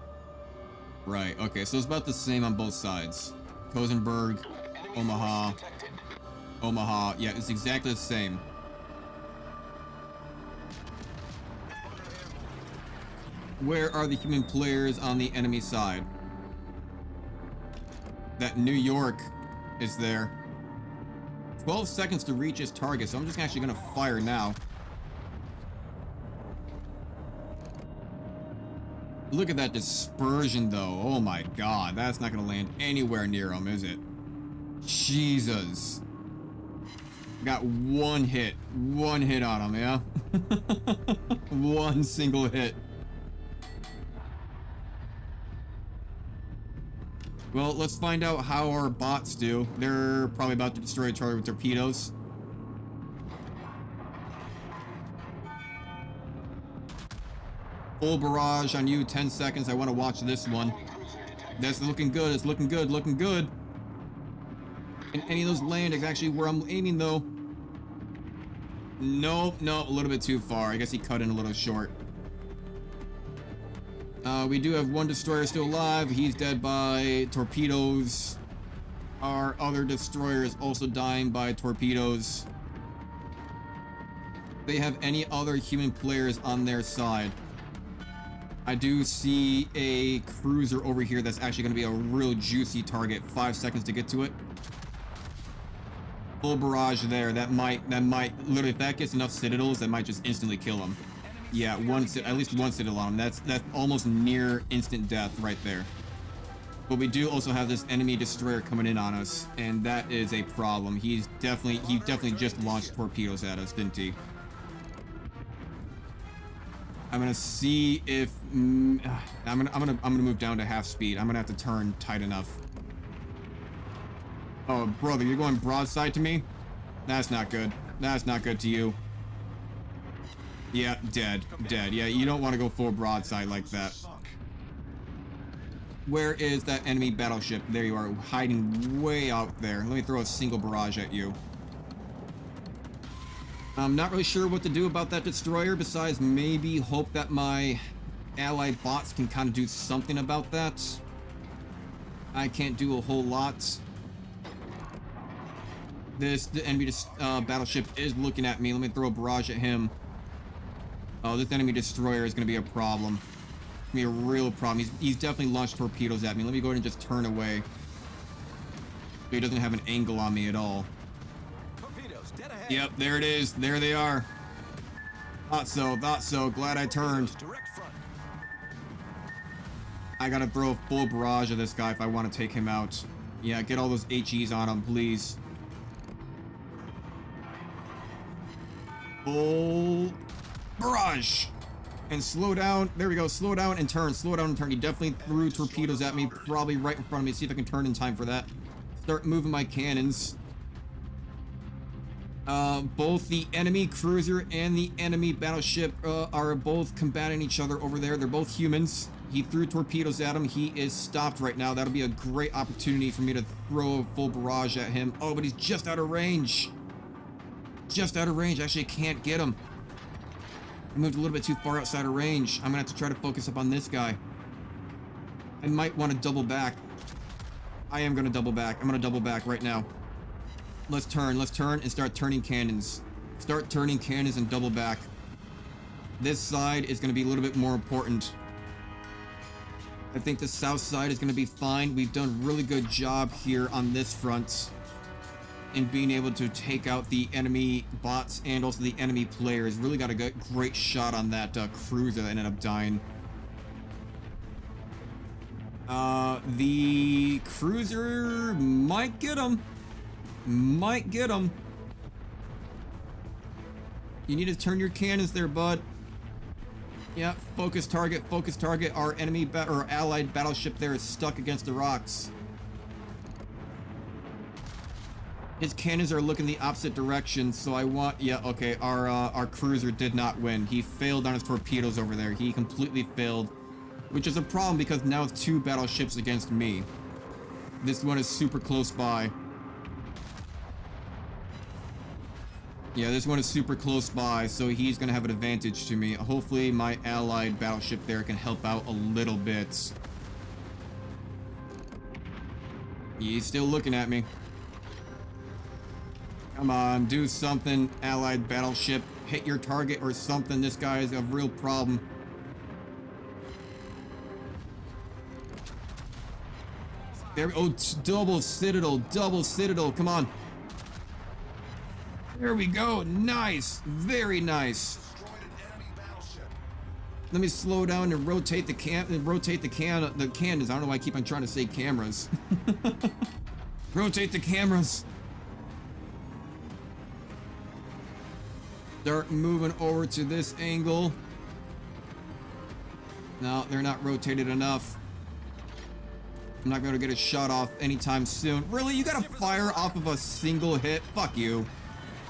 Right, okay, so it's about the same on both sides. Kosenberg, Omaha. Yeah, it's exactly the same. Where are the human players on the enemy side? That New York is there. 12 seconds to reach his target, so I'm just actually gonna fire now. Look at that dispersion though. Oh my god, that's not gonna land anywhere near him, is it? Jesus. Got one hit on him, yeah? One single hit. Well, let's find out how our bots do. They're probably about to destroy a target with torpedoes. Full barrage on you, 10 seconds. I want to watch this one. That's looking good. It's looking good. Looking good. And any of those land is actually where I'm aiming, though. Nope, no, a little bit too far. I guess he cut in a little short. We do have one destroyer still alive. He's dead by torpedoes. Our other destroyer is also dying by torpedoes. They have any other human players on their side? I do see a cruiser over here that's actually going to be a real juicy target. 5 seconds to get to it. Full barrage there. That might literally, if that gets enough citadels, that might just instantly kill him. Yeah, at least one citadel on him. That's almost near instant death right there. But we do also have this enemy destroyer coming in on us, and that is a problem. He definitely just launched torpedoes at us, didn't he? I'm gonna see if I'm gonna move down to half speed. I'm gonna have to turn tight enough. Oh, brother, you're going broadside to me? That's not good. That's not good to you. Yeah, dead. Yeah, you don't want to go full broadside like that. Where is that enemy battleship? There you are, hiding way out there. Let me throw a single barrage at you. I'm not really sure what to do about that destroyer besides maybe hope that my allied bots can kind of do something about that. I can't do a whole lot. The enemy battleship is looking at me. Let me throw a barrage at him. Oh, this enemy destroyer is going to be a problem. It's going to be a real problem. He's definitely launched torpedoes at me. Let me go ahead and just turn away. So he doesn't have an angle on me at all. Torpedoes, dead ahead. Yep, there it is. There they are. Thought so. Glad I turned. Direct front. I gotta throw a full barrage at this guy if I want to take him out. Yeah, get all those HEs on him, please. Full barrage. And slow down. There we go. Slow down and turn. Slow down and turn. He definitely threw torpedoes at me, probably right in front of me. See if I can turn in time for that. Start moving my cannons. Both the enemy cruiser and the enemy battleship are both combating each other over there. They're both humans. He threw torpedoes at him. He is stopped right now. That'll be a great opportunity for me to throw a full barrage at him. Oh, but he's just out of range. Just out of range. Actually, I can't get him. I moved a little bit too far outside of range. I'm gonna have to try to focus up on this guy. I might want to double back. I am gonna double back. I'm gonna double back right now. Let's turn and start turning cannons. Start turning cannons and double back. This side is gonna be a little bit more important. I think the south side is gonna be fine. We've done a really good job here on this front in being able to take out the enemy bots and also the enemy players. Really got a great shot on that cruiser that ended up dying. The cruiser might get him. Might get him. You need to turn your cannons there, bud. Yeah, focus target, focus target. Our enemy or allied battleship there is stuck against the rocks. His cannons are looking the opposite direction, so I want... Yeah, okay, our cruiser did not win. He failed on his torpedoes over there. He completely failed, which is a problem because now it's 2 battleships against me. This one is super close by. Yeah, this one is super close by, so he's gonna have an advantage to me. Hopefully my allied battleship there can help out a little bit. He's still looking at me. Come on, do something, allied battleship. Hit your target or something. This guy is a real problem. There, oh, double citadel, come on. There we go, nice, very nice. Let me slow down and rotate the cannons. I don't know why I keep on trying to say cameras. Rotate the cameras. Start moving over to this angle. No, they're not rotated enough. I'm not going to get a shot off anytime soon. Really? You got to fire off of a single hit? Fuck you.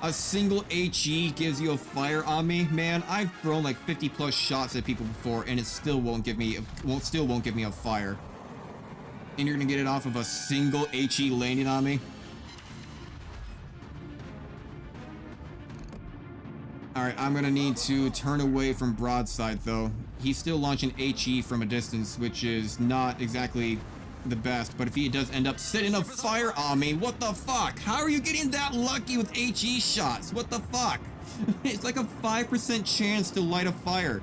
A single HE gives you a fire on me? Man, I've thrown like 50 plus shots at people before and it still won't give me a fire. And you're going to get it off of a single HE landing on me? Alright, I'm gonna need to turn away from broadside though. He's still launching HE from a distance, which is not exactly the best, but if he does end up setting a fire on me, what the fuck? How are you getting that lucky with HE shots? What the fuck? It's like a 5% chance to light a fire.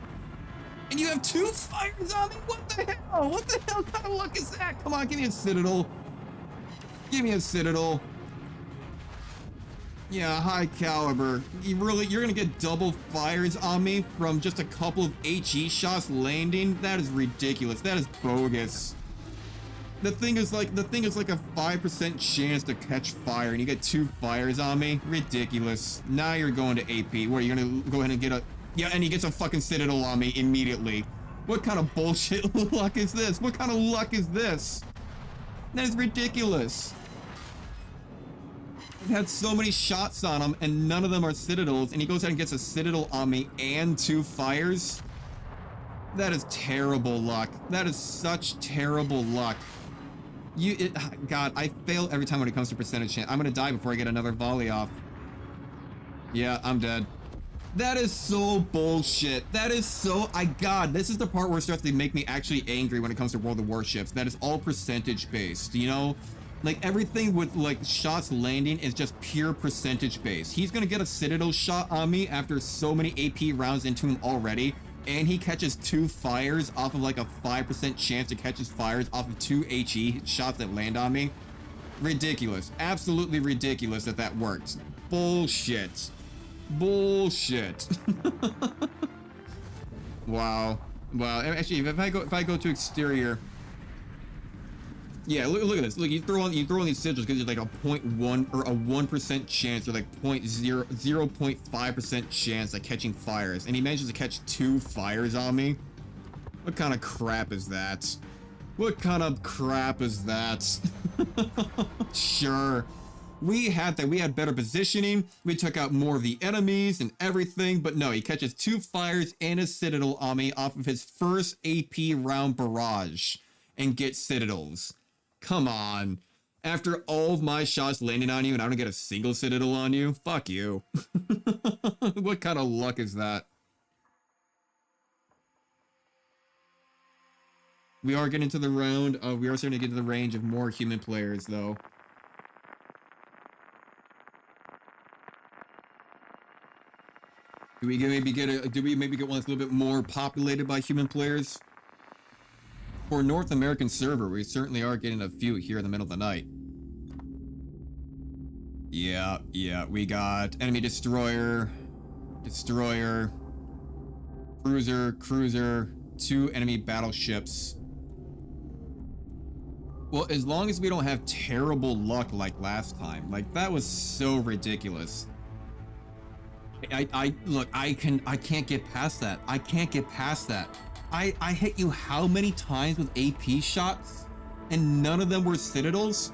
And you have 2 fires on me? What the hell? What the hell kind of luck is that? Come on, give me a citadel. Give me a citadel. Yeah, high caliber. You're gonna get double fires on me from just a couple of HE shots landing? That is ridiculous. That is bogus. The thing is like a 5% chance to catch fire and you get 2 fires on me? Ridiculous. Now you're going to AP. Where you're gonna go ahead and get a... Yeah, and he gets a fucking citadel on me immediately. What kind of bullshit luck is this? What kind of luck is this? That is ridiculous. I've had so many shots on him and none of them are citadels, and he goes ahead and gets a citadel on me and 2 fires? That is terrible luck. That is such terrible luck. God, I fail every time when it comes to percentage chance. I'm gonna die before I get another volley off. Yeah, I'm dead. That is so bullshit. That is so, God, this is the part where it starts to make me actually angry when it comes to World of Warships. That is all percentage based, you know? Like everything with like shots landing is just pure percentage based. He's gonna get a Citadel shot on me after so many AP rounds into him already, and he catches 2 fires off of like a 5% chance to catch his fires off of 2 HE shots that land on me. Ridiculous. Absolutely ridiculous that that worked. Bullshit. Bullshit. Wow. Wow. Actually, if I go to exterior, yeah, look at this. Look, you throw on these sigils because there's like a 0.1 or a 1% chance or like 0.5% chance at catching fires, and he manages to catch 2 fires on me. What kind of crap is that? What kind of crap is that? Sure. We had that. We had better positioning. We took out more of the enemies and everything, but no, he catches 2 fires and a Citadel on me off of his first AP round barrage and gets Citadels. Come on. After all of my shots landing on you and I don't get a single Citadel on you? Fuck you. What kind of luck is that? We are getting to the round. We are starting to get to the range of more human players, though. Do we maybe get one that's a little bit more populated by human players? For North American server, we certainly are getting a few here in the middle of the night. Yeah, we got enemy destroyer, cruiser, 2 enemy battleships. Well, as long as we don't have terrible luck like last time, like that was so ridiculous. Look, I can't get past that. I can't get past that. I hit you how many times with AP shots, and none of them were Citadels,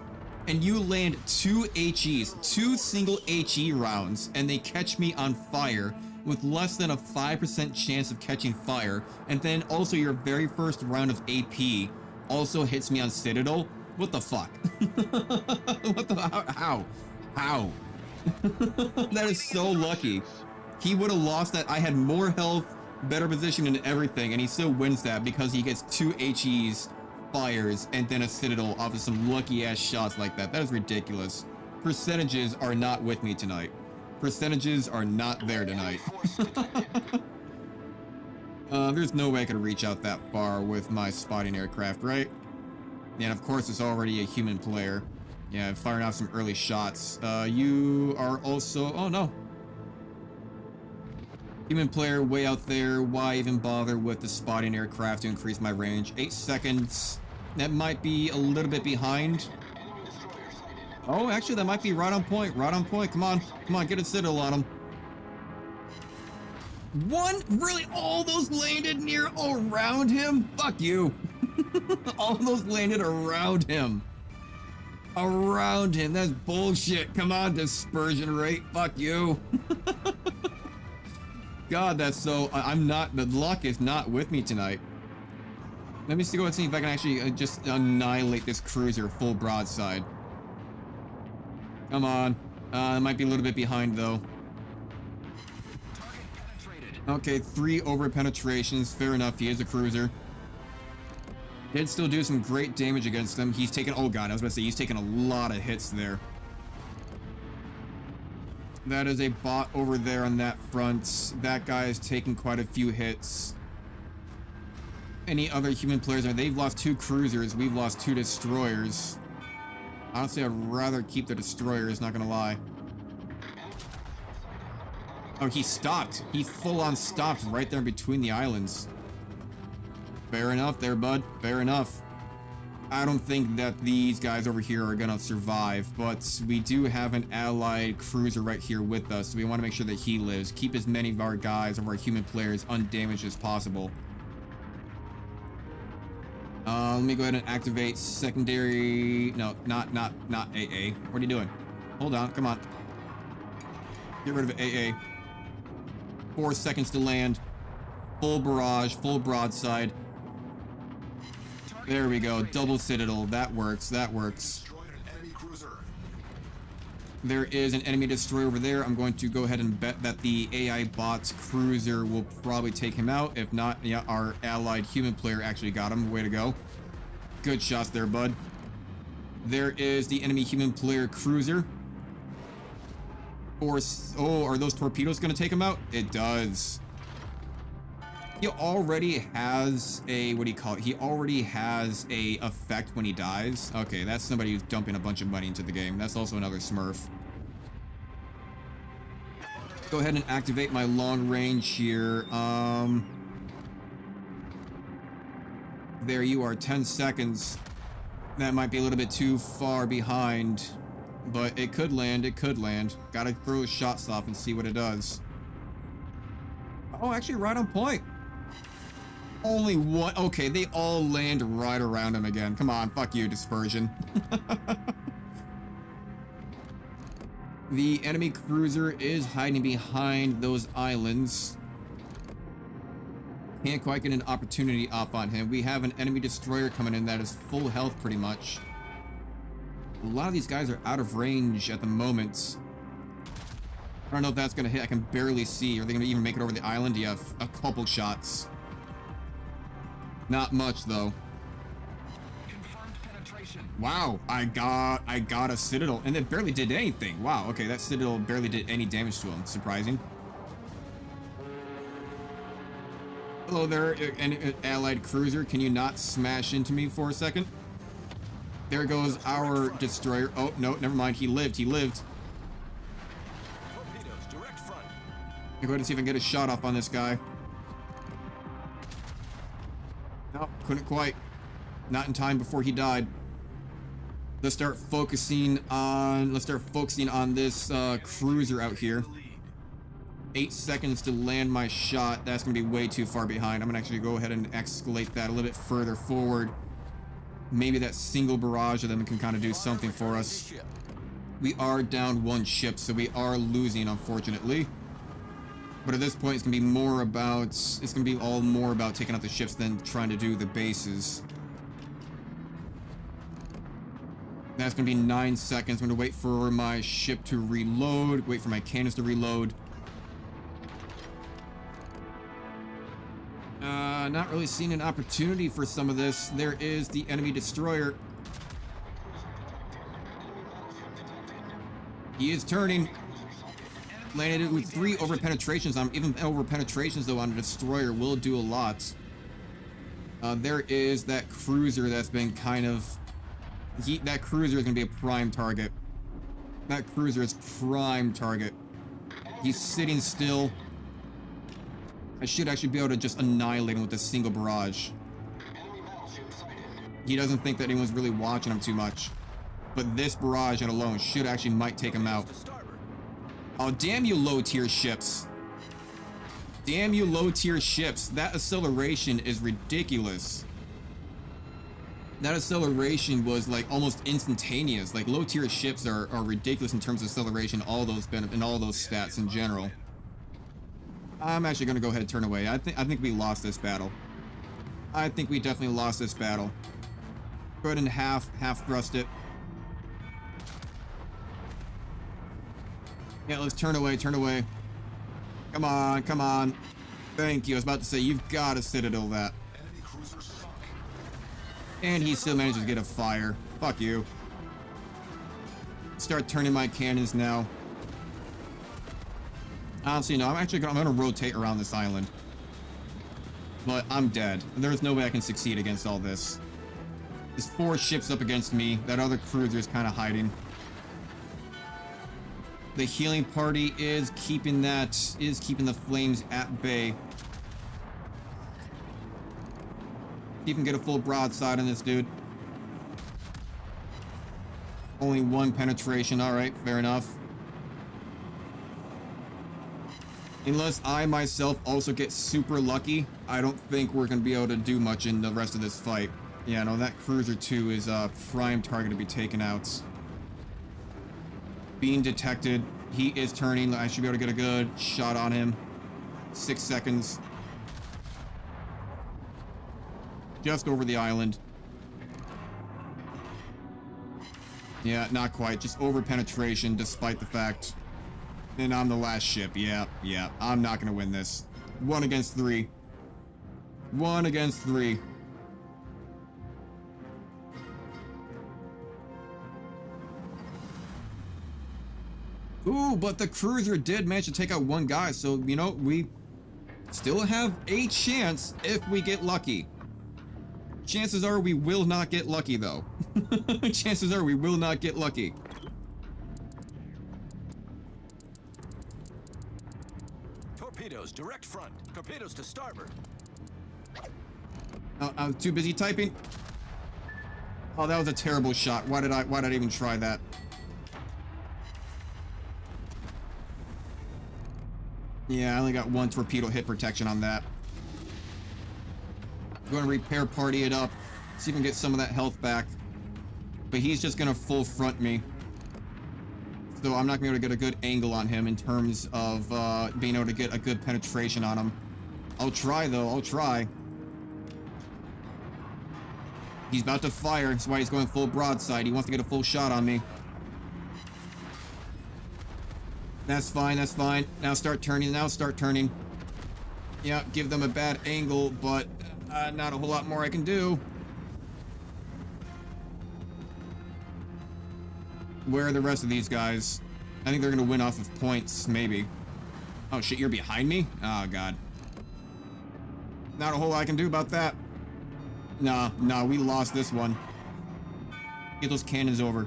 and you land 2 HEs, 2 single HE rounds, and they catch me on fire with less than a 5% chance of catching fire, and then also your very first round of AP also hits me on Citadel? What the fuck? What the, how? That is so lucky. He would have lost that. I had more health, better position and everything, and he still wins that because he gets 2 HEs, fires, and then a Citadel off of some lucky ass shots like that. That is ridiculous. Percentages are not with me tonight. Percentages are not there tonight. There's no way I could reach out that far with my spotting aircraft, right? Yeah, and of course it's already a human player. Yeah, firing off some early shots. You are also... Oh, no. Human player way out there. Why even bother with the spotting aircraft to increase my range? 8 seconds. That might be a little bit behind. Oh, actually, that might be right on point. Right on point. Come on. Come on, get a Citadel on him. One? Really? All those landed near around him? Fuck you. All those landed around him. Around him. That's bullshit. Come on, dispersion rate. Fuck you. God, that's so... I'm not... The luck is not with me tonight. Let me go and see if I can actually just annihilate this cruiser full broadside. Come on. It might be a little bit behind, though. Okay, 3 over penetrations. Fair enough. He is a cruiser. Did still do some great damage against him. He's taken... Oh, God. I was about to say, he's taken a lot of hits there. That is a bot over there on that front. That guy is taking quite a few hits. Any other human players? They've lost 2 cruisers. We've lost 2 destroyers. Honestly, I'd rather keep the destroyers, not gonna lie. Oh, he stopped. He full-on stopped right there between the islands. Fair enough there, bud. Fair enough. I don't think that these guys over here are gonna survive, but we do have an allied cruiser right here with us, so we want to make sure that he lives. Keep as many of our guys, of our human players, undamaged as possible. Let me go ahead and activate secondary... No, not AA. What are you doing? Hold on, come on. Get rid of AA. 4 seconds to land. Full barrage, full broadside. There we go, double Citadel. That works, that works. There is an enemy destroyer over there. I'm going to go ahead and bet that the AI bot's cruiser will probably take him out. If not, yeah, our allied human player actually got him. Way to go. Good shots there, bud. There is the enemy human player cruiser. Or, oh, are those torpedoes going to take him out? It does. He already has a, what do you call it? He already has a effect when he dies. Okay, that's somebody who's dumping a bunch of money into the game. That's also another Smurf. Go ahead and activate my long range here. There you are, 10 seconds. That might be a little bit too far behind, but it could land, it could land. Gotta throw the shots off and see what it does. Oh, actually right on point. Only one. Okay, they all land right around him again. Come on, fuck you, dispersion. The enemy cruiser is hiding behind those islands. Can't quite get an opportunity up on him. We have an enemy destroyer coming in that is full health pretty much. A lot of these guys are out of range at the moment. I don't know if that's going to hit. I can barely see. Are they going to even make it over the island? Yeah, a couple shots. Not much though. Confirmed penetration. Wow, I got a citadel and it barely did anything. Wow, okay, that citadel barely did any damage to him. Surprising. Hello there, an allied cruiser. Can you not smash into me for a second? There goes our destroyer. Oh, no, never mind. He lived. He lived. Torpedoes, direct front. I'll go ahead and see if I can get a shot off on this guy. No, couldn't quite. Not in time before he died. Let's start focusing on this cruiser out here. 8 seconds to land my shot. That's gonna be way too far behind. I'm gonna actually go ahead and escalate that a little bit further forward. Maybe that single barrage of them can kind of do something for us. We are down one ship, so we are losing, unfortunately. But at this point, it's gonna be more about, it's gonna be all more about taking out the ships than trying to do the bases. That's gonna be 9 seconds. I'm gonna wait for my ship to reload, wait for my cannons to reload. Not really seeing an opportunity for some of this. There is the enemy destroyer. He is turning. Landed it with 3 over penetrations. Even over penetrations though on a destroyer will do a lot. There is that cruiser that's been kind of. That cruiser is gonna be a prime target. That cruiser is prime target. He's sitting still. I should actually be able to just annihilate him with a single barrage. He doesn't think that anyone's really watching him too much. But this barrage alone should actually might take him out. Oh, damn you low tier ships. Damn you low tier ships. That acceleration is ridiculous. That acceleration was like almost instantaneous. Like low tier ships are ridiculous in terms of acceleration, all those benefits and all those stats in general. I'm actually gonna go ahead and turn away. I think we lost this battle. I think we definitely lost this battle. Go ahead and half thrust it. Yeah, let's turn away, turn away. Come on, come on. Thank you. I was about to say, you've got to citadel that. And he still manages to get a fire. Fuck you. Start turning my cannons now. Honestly, no, I'm gonna rotate around this island. But I'm dead. There's no way I can succeed against all this. There's 4 ships up against me. That other cruiser is kind of hiding. The healing party is keeping the flames at bay. You can get a full broadside on this dude. Only 1 penetration. All right, fair enough. Unless I myself also get super lucky, I don't think we're going to be able to do much in the rest of this fight. Yeah, no, that cruiser too is a prime target to be taken out. Being detected. He is turning. I should be able to get a good shot on him. 6 seconds. Just over the island. Yeah, not quite. Just over penetration, despite the fact. And I'm the last ship. Yeah, yeah. I'm not gonna win this. 1 against 3. 1 against 3. Ooh, but the cruiser did manage to take out 1 guy, so, you know, we still have a chance if we get lucky. Chances are we will not get lucky, though. Chances are we will not get lucky. Torpedoes, direct front. Torpedoes to starboard. I was too busy typing. Oh, that was a terrible shot. Why did I even try that? Yeah, I only got 1 torpedo hit protection on that. Going to repair party it up. See if we can get some of that health back. But he's just going to full front me. So I'm not going to be able to get a good angle on him in terms of being able to get a good penetration on him. I'll try, though. I'll try. He's about to fire. That's why he's going full broadside. He wants to get a full shot on me. That's fine. That's fine. Now start turning. Now start turning. Yeah, give them a bad angle, but not a whole lot more I can do. Where are the rest of these guys? I think they're going to win off of points, maybe. Oh, shit, you're behind me? Oh, God. Not a whole lot I can do about that. Nah, we lost this one. Get those cannons over.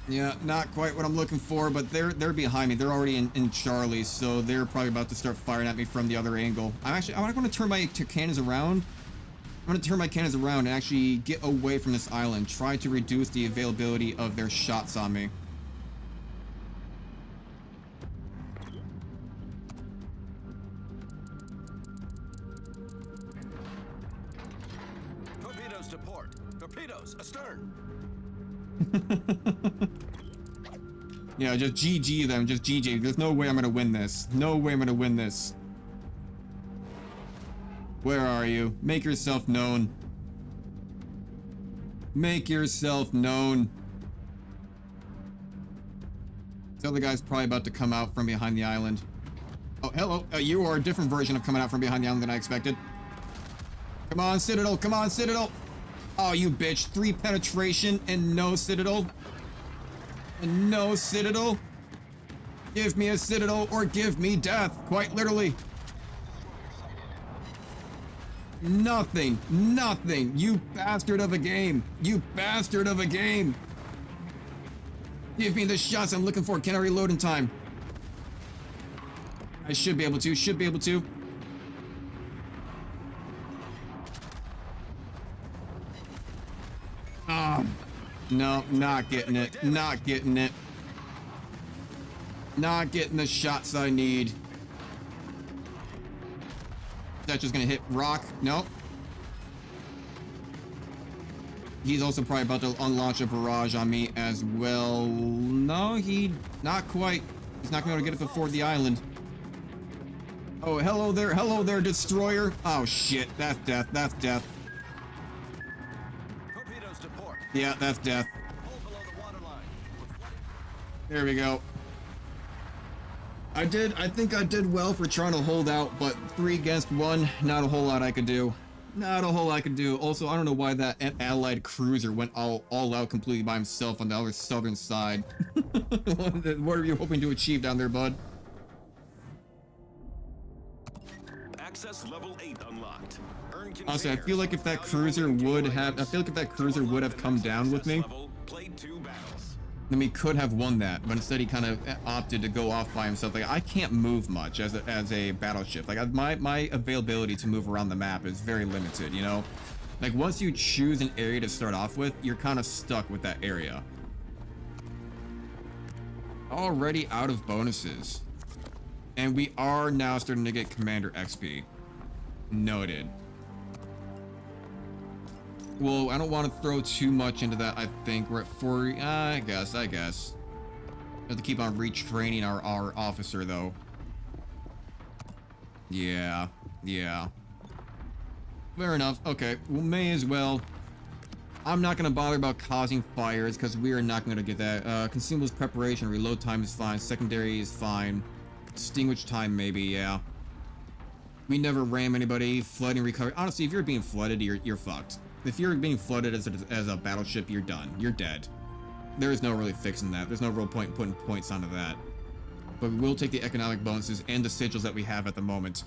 Yeah, not quite what I'm looking for, but they're behind me. They're already in Charlie, so they're probably about to start firing at me from the other angle. I'm going to turn my cannons around. I'm going to turn my cannons around and actually get away from this island. Try to reduce the availability of their shots on me. Torpedoes to port. Torpedoes astern. Yeah, just GG them, just GG. There's no way I'm gonna win this. No way I'm gonna win this. Where are you? Make yourself known. Make yourself known. This other guy's probably about to come out from behind the island. Oh, hello. You are a different version of coming out from behind the island than I expected. Come on, Citadel. Come on, Citadel. Oh, you bitch. 3 penetration and no Citadel. And no Citadel. Give me a Citadel or give me death. Quite literally. Nothing. Nothing. You bastard of a game. You bastard of a game. Give me the shots I'm looking for. Can I reload in time? I should be able to. Should be able to. No, not getting it. Not getting it. Not getting the shots I need. That's just gonna hit rock. Nope. He's also probably about to unlaunch a barrage on me as well. No, not quite. He's not gonna be able to get it before the island. Oh, hello there, destroyer. Oh shit, that's death. That's death. Yeah, that's death. There we go. I think I did well for trying to hold out, but 3 against 1, not a whole lot I could do. Not a whole lot I could do. Also, I don't know why that allied cruiser went all out completely by himself on the other southern side. What are you hoping to achieve down there, bud? Access level 8 unlocked. Honestly, I feel like if that cruiser would have, come down with me, then we could have won that. But instead, he kind of opted to go off by himself. Like, I can't move much as a battleship. Like, my availability to move around the map is very limited. You know, like once you choose an area to start off with, you're kind of stuck with that area. Already out of bonuses, and we are now starting to get Commander XP. Noted. Well, I don't want to throw too much into that. I think we're at 40. I guess. Have to keep on retraining our officer, though. Yeah. Fair enough. Okay, we may as well. I'm not going to bother about causing fires because we are not going to get that. Consumables preparation, reload time is fine. Secondary is fine. Extinguish time, maybe, yeah. We never ram anybody. Flooding recovery. Honestly, if you're being flooded, you're fucked. If you're being flooded as a battleship, you're done. You're dead. There is no really fixing that. There's no real point in putting points onto that. But we will take the economic bonuses and the sigils that we have at the moment.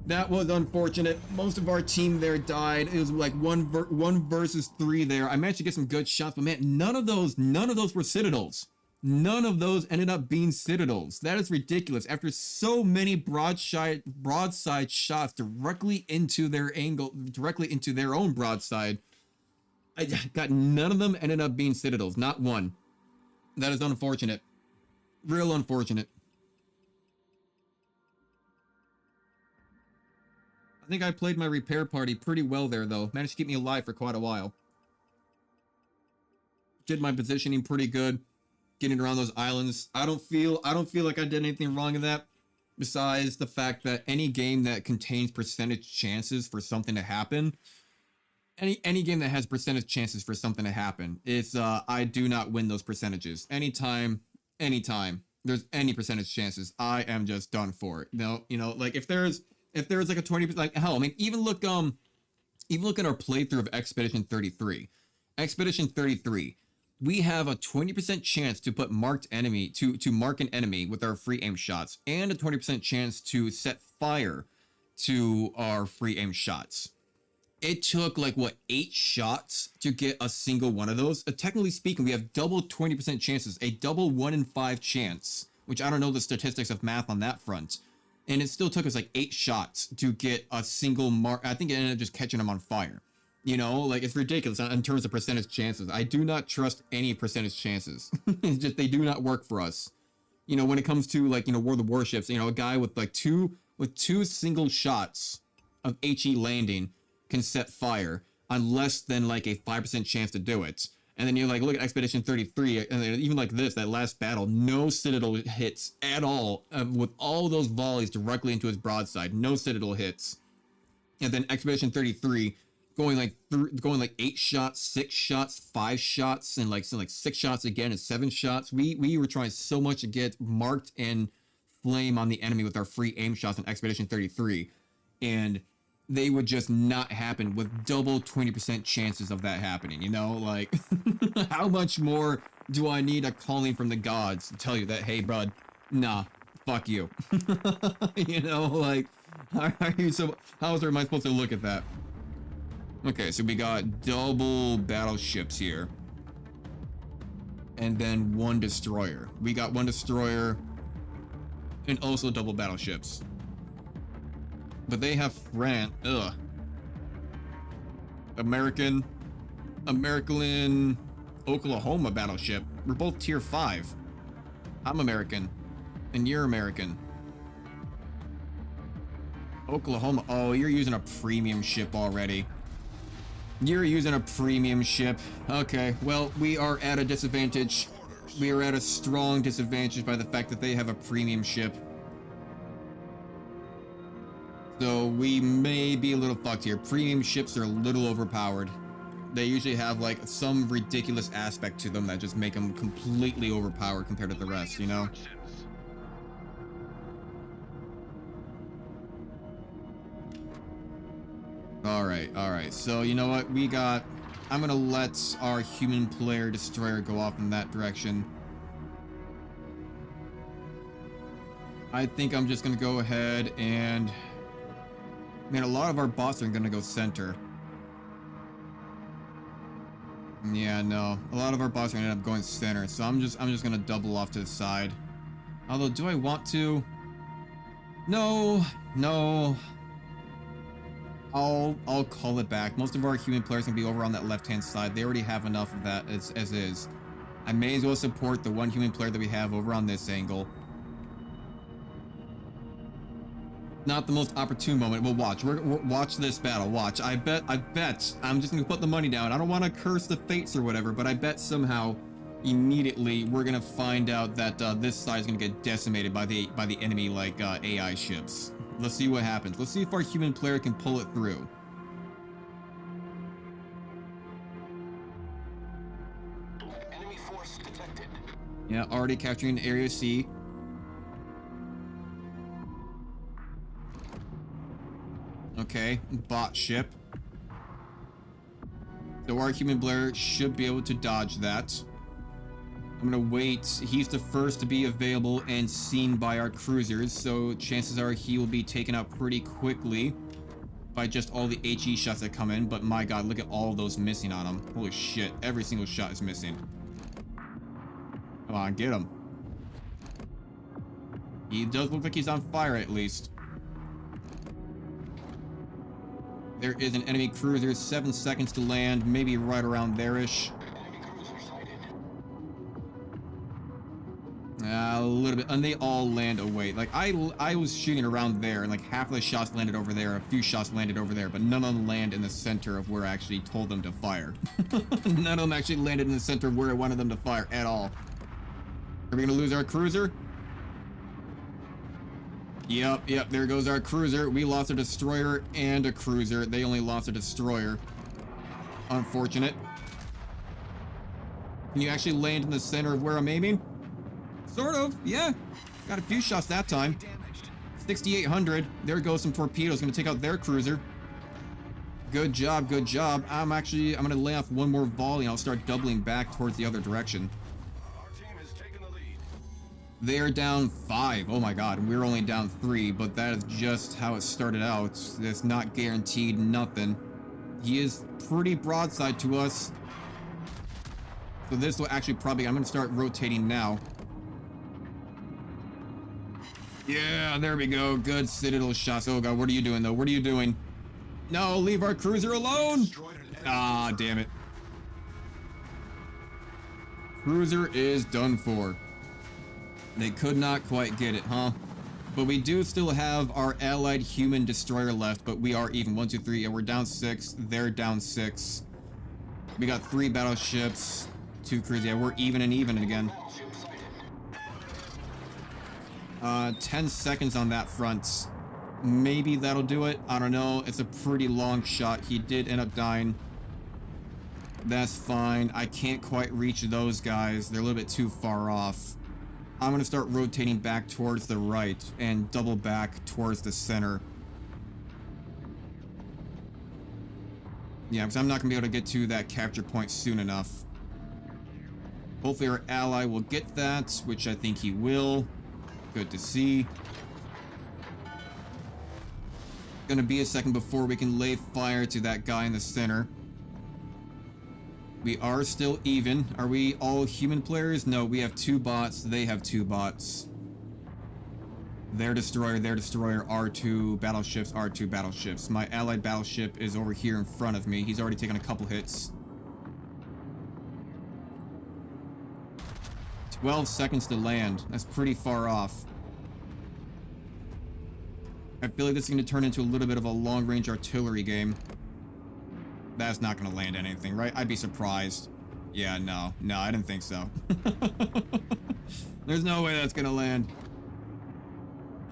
That was unfortunate. Most of our team there died. It was like one versus 3 there. I managed to get some good shots, but man, none of those were citadels. None of those ended up being citadels. That is ridiculous. After so many broadside shots directly into their angle, directly into their own broadside, I got none of them ended up being citadels. Not one. That is unfortunate. Real unfortunate. I think I played my repair party pretty well there, though. Managed to keep me alive for quite a while. Did my positioning pretty good, getting around those islands. I don't feel like I did anything wrong in that, besides the fact that any game that contains percentage chances for something to happen, any game that has percentage chances for something to happen, it's I do not win those percentages. Anytime there's any percentage chances, I am just done for it. You know, like if there's like a 20%, like hell, I mean, even look at our playthrough of Expedition 33. Expedition 33, we have a 20% chance to put marked enemy, to mark an enemy with our free aim shots, and a 20% chance to set fire to our free aim shots. It took like, what, 8 shots to get a single one of those? Technically speaking, we have double 20% chances, a double 1 in 5 chance, which I don't know the statistics of math on that front. And it still took us like 8 shots to get a single mark. I think it ended up just catching them on fire. You know, like it's ridiculous in terms of percentage chances. I do not trust any percentage chances. It's just, they do not work for us. You know, when it comes to like, you know, World of Warships, you know, a guy with like two single shots of HE landing can set fire on less than like a 5% chance to do it. And then you like look at Expedition 33, and even like this, that last battle, no citadel hits at all, with all those volleys directly into his broadside, no citadel hits. And then Expedition 33 going like 8 shots, 6 shots, 5 shots, and like 6 shots again and 7 shots. We were trying so much to get marked and flame on the enemy with our free aim shots on Expedition 33, and they would just not happen with double 20% chances of that happening, you know? Like, how much more do I need a calling from the gods to tell you that, hey, bud, nah, fuck you. You know, like, how am I supposed to look at that? Okay, so we got double battleships here. And then 1 destroyer. We got 1 destroyer and also double battleships. But they have American Oklahoma battleship. We're both tier 5. I'm American, and you're American. Oklahoma. Oh, you're using a premium ship already. You're using a premium ship. Okay, well, we are at a disadvantage. We are at a strong disadvantage by the fact that they have a premium ship. So we may be a little fucked here. Premium ships are a little overpowered. They usually have like some ridiculous aspect to them that just make them completely overpowered compared to the rest, you know? Alright. So you know what? I'm gonna let our human player destroyer go off in that direction. I think I'm just gonna go ahead and... Man, a lot of our bots are gonna go center. Yeah, no. A lot of our bots are gonna end up going center, so I'm just gonna double off to the side. Although, do I want to? No. I'll call it back. Most of our human players can be over on that left-hand side. They already have enough of that as is. I may as well support the 1 human player that we have over on this angle. Not the most opportune moment. We'll watch. Watch this battle. Watch. I bet. I'm just gonna put the money down. I don't want to curse the fates or whatever, but I bet somehow, immediately, we're gonna find out that this side is gonna get decimated by the enemy like AI ships. Let's see what happens. Let's see if our human player can pull it through. Enemy force detected. Yeah, already capturing Area C. Okay, bot ship. So our human Blair should be able to dodge that. I'm gonna wait. He's the first to be available and seen by our cruisers, so chances are he will be taken out pretty quickly by just all the HE shots that come in. But my god, look at all those missing on him. Holy shit, every single shot is missing. Come on, get him. He does look like he's on fire at least. There is an enemy cruiser, 7 seconds to land, maybe right around there-ish. Enemy cruiser sighted. A little bit, and they all land away. Like, I was shooting around there, and like half of the shots landed over there, a few shots landed over there, but none of them land in the center of where I actually told them to fire. None of them actually landed in the center of where I wanted them to fire at all. Are we gonna lose our cruiser? Yep, there goes our cruiser. We lost a destroyer and a cruiser. They only lost a destroyer. Unfortunate. Can you actually land in the center of where I'm aiming? Sort of, yeah. Got a few shots that time. 6,800. There goes some torpedoes. Gonna take out their cruiser. Good job, good job. I'm gonna lay off one more volley and I'll start doubling back towards the other direction. Our team has taken the lead. They're down 5. Oh my god, we're only down 3, but that is just how it started out. It's not guaranteed nothing. He is pretty broadside to us. So this will actually probably, I'm gonna start rotating now. Yeah, there we go. Good Citadel shots. Oh god, what are you doing though? What are you doing? No, leave our cruiser alone! Destroyed an enemy. Ah, damn it. Cruiser is done for. They could not quite get it, huh? But we do still have our allied human destroyer left, but we are even. 1, 2, 3, and we're down 6. They're down 6. We got 3 battleships, 2 cruisers. Yeah, we're even and even again. Battleship sighted. 10 seconds on that front. Maybe that'll do it. I don't know. It's a pretty long shot. He did end up dying. That's fine. I can't quite reach those guys. They're a little bit too far off. I'm going to start rotating back towards the right and double back towards the center. Yeah, because I'm not going to be able to get to that capture point soon enough. Hopefully our ally will get that, which I think he will. Good to see. Gonna be a second before we can lay fire to that guy in the center. We are still even. Are we all human players? No, we have 2 bots. They have 2 bots. Their destroyer, R2 battleships, R2 battleships. My allied battleship is over here in front of me. He's already taken a couple hits. 12 seconds to land. That's pretty far off. I feel like this is going to turn into a little bit of a long-range artillery game. That's not going to land anything, right? I'd be surprised. Yeah, no, I didn't think so. There's no way that's going to land.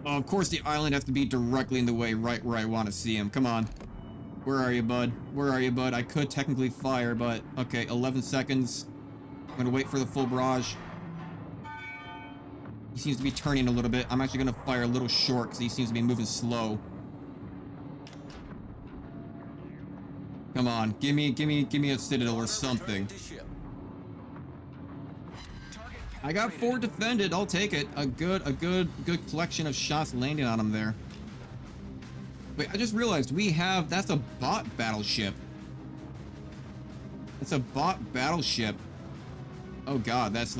Oh, of course the island has to be directly in the way, right where I want to see him. Come on. Where are you, bud? Where are you, bud? I could technically fire, but... Okay, 11 seconds. I'm going to wait for the full barrage. He seems to be turning a little bit. I'm actually going to fire a little short because he seems to be moving slow. Come on, give me a citadel or something. I got 4 defended. I'll take it. A good collection of shots landing on him there. Wait, I just realized that's a bot battleship. It's a bot battleship. Oh god, that's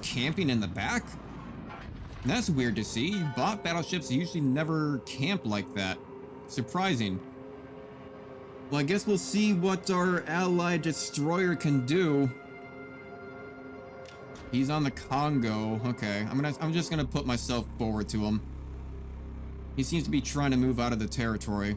camping in the back? That's weird to see. Bot battleships usually never camp like that. Surprising. Well, I guess we'll see what our allied destroyer can do. He's on the Congo. Okay, I'm just gonna put myself forward to him. He seems to be trying to move out of the territory.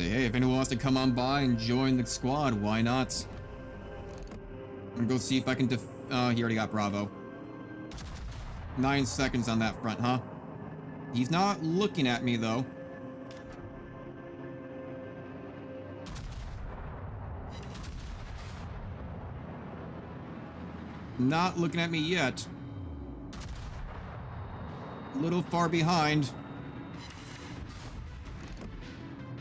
Hey, if anyone wants to come on by and join the squad, why not? I'm gonna go see if I can he already got Bravo. 9 seconds on that front, huh? He's not looking at me, though. Not looking at me yet. A little far behind.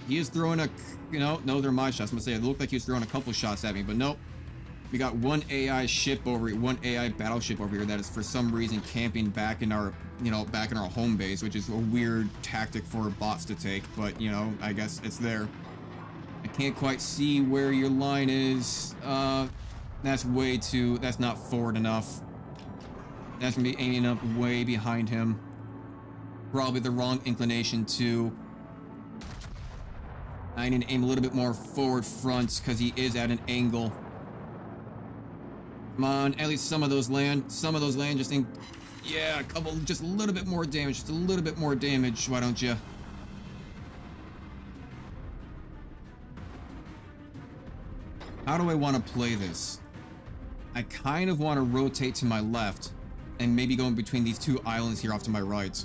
He is throwing a... no, they're my shots. I'm gonna say it looked like he was throwing a couple shots at me, but nope. We got one AI ship over here, one AI battleship over here that is for some reason camping back in our, back in our home base, which is a weird tactic for bots to take, but, I guess it's there. I can't quite see where your line is. That's not forward enough. That's gonna be aiming up way behind him. Probably the wrong inclination too. I need to aim a little bit more forward front because he is at an angle. Come on, at least some of those land. Some of those land just yeah, a couple, just a little bit more damage. Just a little bit more damage, why don't you? How do I want to play this? I kind of want to rotate to my left and maybe go in between these two islands here off to my right.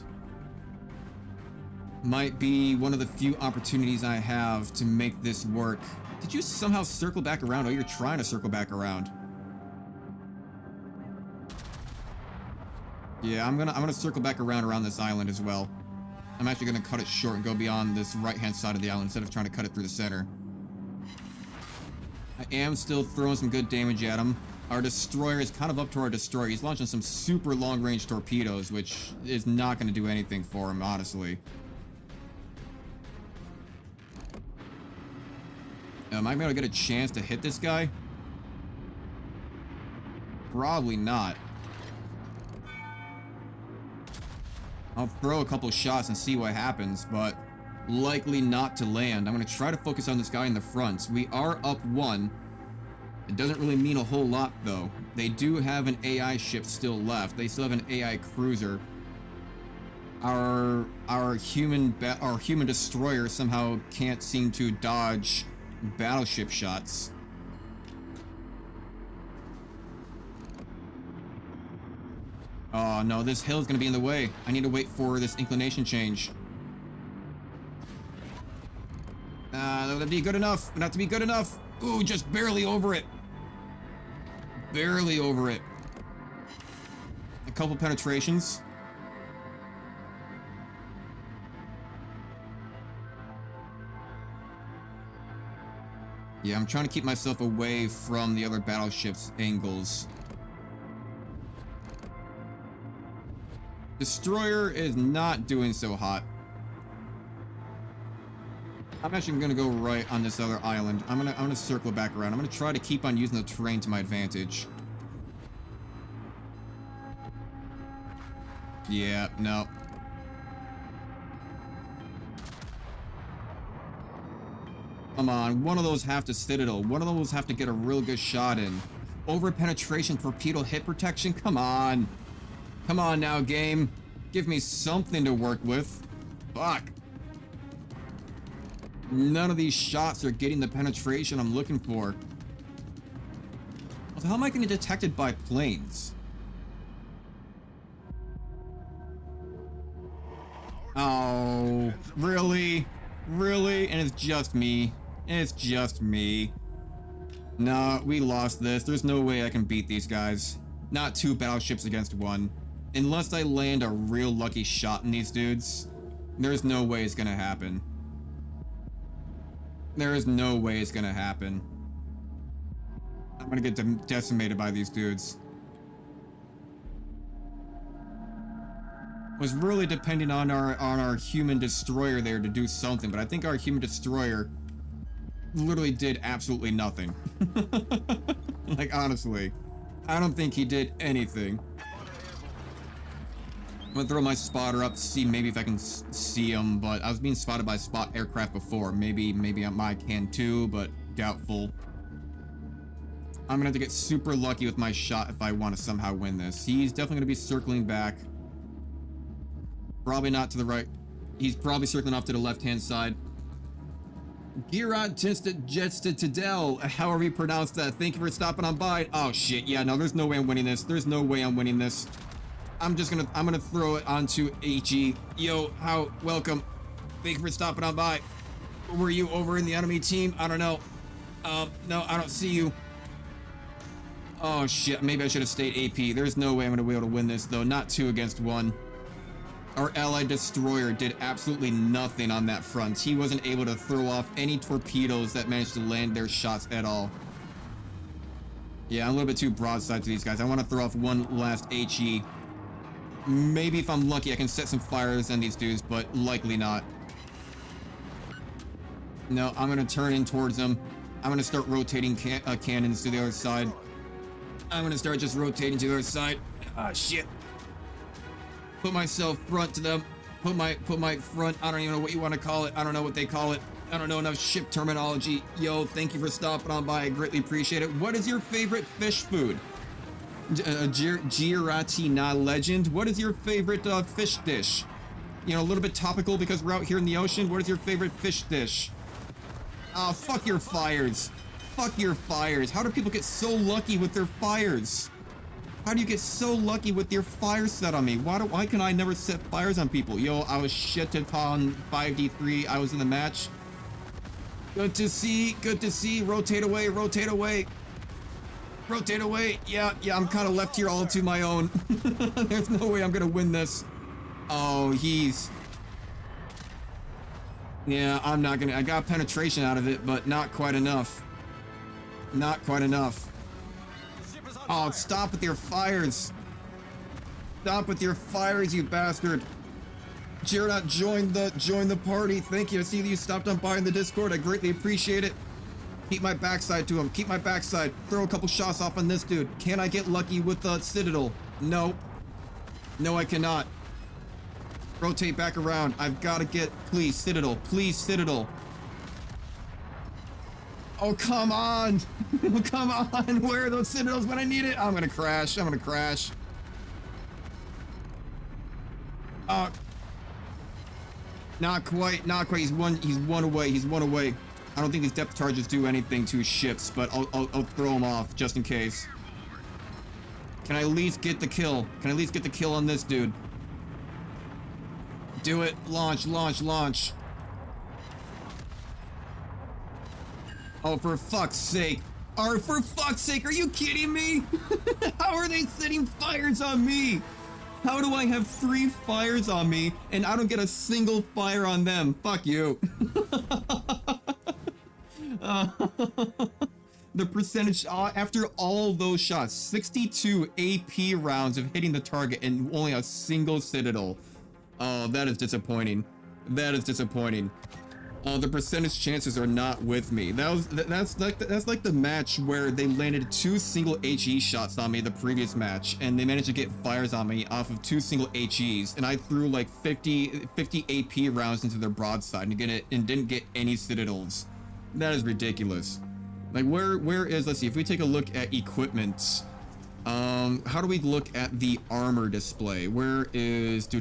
Might be one of the few opportunities I have to make this work. Did you somehow circle back around? Oh, you're trying to circle back around. Yeah, I'm gonna circle back around this island as well. I'm actually gonna cut it short and go beyond this right-hand side of the island instead of trying to cut it through the center. I am still throwing some good damage at him. Our destroyer is kind of up to our destroyer. He's launching some super long-range torpedoes, which is not going to do anything for him, honestly. Am I going to get a chance to hit this guy? Probably not. I'll throw a couple shots and see what happens, but likely not to land. I'm going to try to focus on this guy in the front. We are up 1. It doesn't really mean a whole lot, though. They do have an AI ship still left. They still have an AI cruiser. Our human destroyer somehow can't seem to dodge battleship shots. Oh no, this hill is going to be in the way. I need to wait for this inclination change. That'll be good enough. Not to be good enough. Ooh, just barely over it. Barely over it. A couple penetrations. Yeah, I'm trying to keep myself away from the other battleship's angles. Destroyer is not doing so hot. I'm actually gonna go right on this other island. I'm gonna circle back around. I'm gonna try to keep on using the terrain to my advantage. Yeah, no. Come on, one of those have to citadel. One of those have to get a real good shot in. Over penetration, torpedo hit protection. Come on. Come on now, game. Give me something to work with. Fuck. None of these shots are getting the penetration I'm looking for. So how am I getting detected by planes? Oh, really? Really? And it's just me. It's just me. No, we lost this. There's no way I can beat these guys. Not 2 battleships against 1. Unless I land a real lucky shot in these dudes, there's no way it's gonna happen. There is no way it's gonna happen. I'm gonna get decimated by these dudes. Was really depending on our human destroyer there to do something, but I think our human destroyer literally did absolutely nothing. Like, honestly, I don't think he did anything. I'm gonna throw my spotter up to see maybe if I can see him, but I was being spotted by spot aircraft before. Maybe I can too, but doubtful. I'm gonna have to get super lucky with my shot if I want to somehow win this. He's definitely gonna be circling back. Probably not to the right. He's probably circling off to the left-hand side. Girat Jets to Tadel, however you pronounce that. Thank you for stopping on by. Oh shit, yeah, no, there's no way I'm winning this. There's no way I'm winning this. I'm gonna throw it onto HE. Yo, welcome. Thank you for stopping on by. Were you over in the enemy team? I don't know. No, I don't see you. Oh shit, maybe I should have stayed AP. There's no way I'm gonna be able to win this though. Not 2 against 1. Our allied destroyer did absolutely nothing on that front. He wasn't able to throw off any torpedoes that managed to land their shots at all. Yeah, I'm a little bit too broadside to these guys. I want to throw off one last HE. Maybe if I'm lucky, I can set some fires on these dudes, but likely not. No, I'm going to turn in towards them. I'm going to start rotating cannons to the other side. I'm going to start just rotating to the other side. Ah, shit. Put myself front to them. Put my front. I don't even know what you want to call it. I don't know what they call it. I don't know enough ship terminology. Yo, thank you for stopping on by. I greatly appreciate it. What is your favorite fish food? Giratina Legend. What is your favorite fish dish? You know, a little bit topical because we're out here in the ocean. What is your favorite fish dish? Oh, fuck your fires. Fuck your fires. How do people get so lucky with their fires? How do you get so lucky with your fire set on me? Why can I never set fires on people? Yo, I was shit upon 5D3. I was in the match. Good to see. Good to see. Rotate away. Rotate away. Rotate away. Yeah, I'm kind of left here all to my own. There's no way I'm going to win this. Oh, yeah, I'm not going to. I got penetration out of it, but not quite enough. Not quite enough. Oh, stop with your fires. Stop with your fires, you bastard. Jared, join the party. Thank you. I see that you stopped on by in the Discord. I greatly appreciate it. Keep my backside to him. Keep my backside. Throw a couple shots off on this dude. Can I get lucky with the Citadel? No. No, I cannot. Rotate back around. I've got to get... Please, Citadel. Please, Citadel. Oh, come on. Come on. Where are those Citadels when I need it? I'm going to crash. I'm going to crash. Not quite. Not quite. He's one away. He's one away. I don't think these depth charges do anything to his ships, but I'll throw him off just in case. Can I at least get the kill? Can I at least get the kill on this dude? Do it. Launch, launch, launch. Oh, for fuck's sake. For fuck's sake, are you kidding me? How are they setting fires on me? How do I have 3 fires on me and I don't get a single fire on them? Fuck you. The percentage, after all those shots, 62 AP rounds of hitting the target and only a single Citadel. Oh, that is disappointing. That is disappointing. The percentage chances are not with me. That's like the match where they landed 2 single HE shots on me the previous match, and they managed to get fires on me off of 2 single HEs, and I threw like 50 AP rounds into their broadside and didn't get any Citadels. That is ridiculous. Like where is, let's see, if we take a look at equipment, how do we look at the armor display? Where is how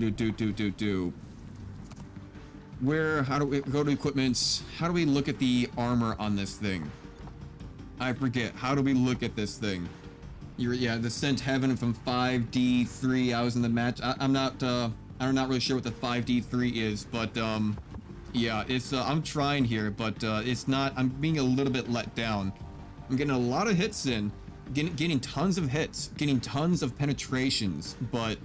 do we go to equipment? How do we look at the armor on this thing? I forget. How do we look at this thing? Yeah, Descent Heaven from 5D3. I was in the match. I'm not really sure what the 5D3 is, but yeah, it's I'm trying here, but it's not. I'm being a little bit let down. I'm getting a lot of hits in, getting tons of hits, getting tons of penetrations, but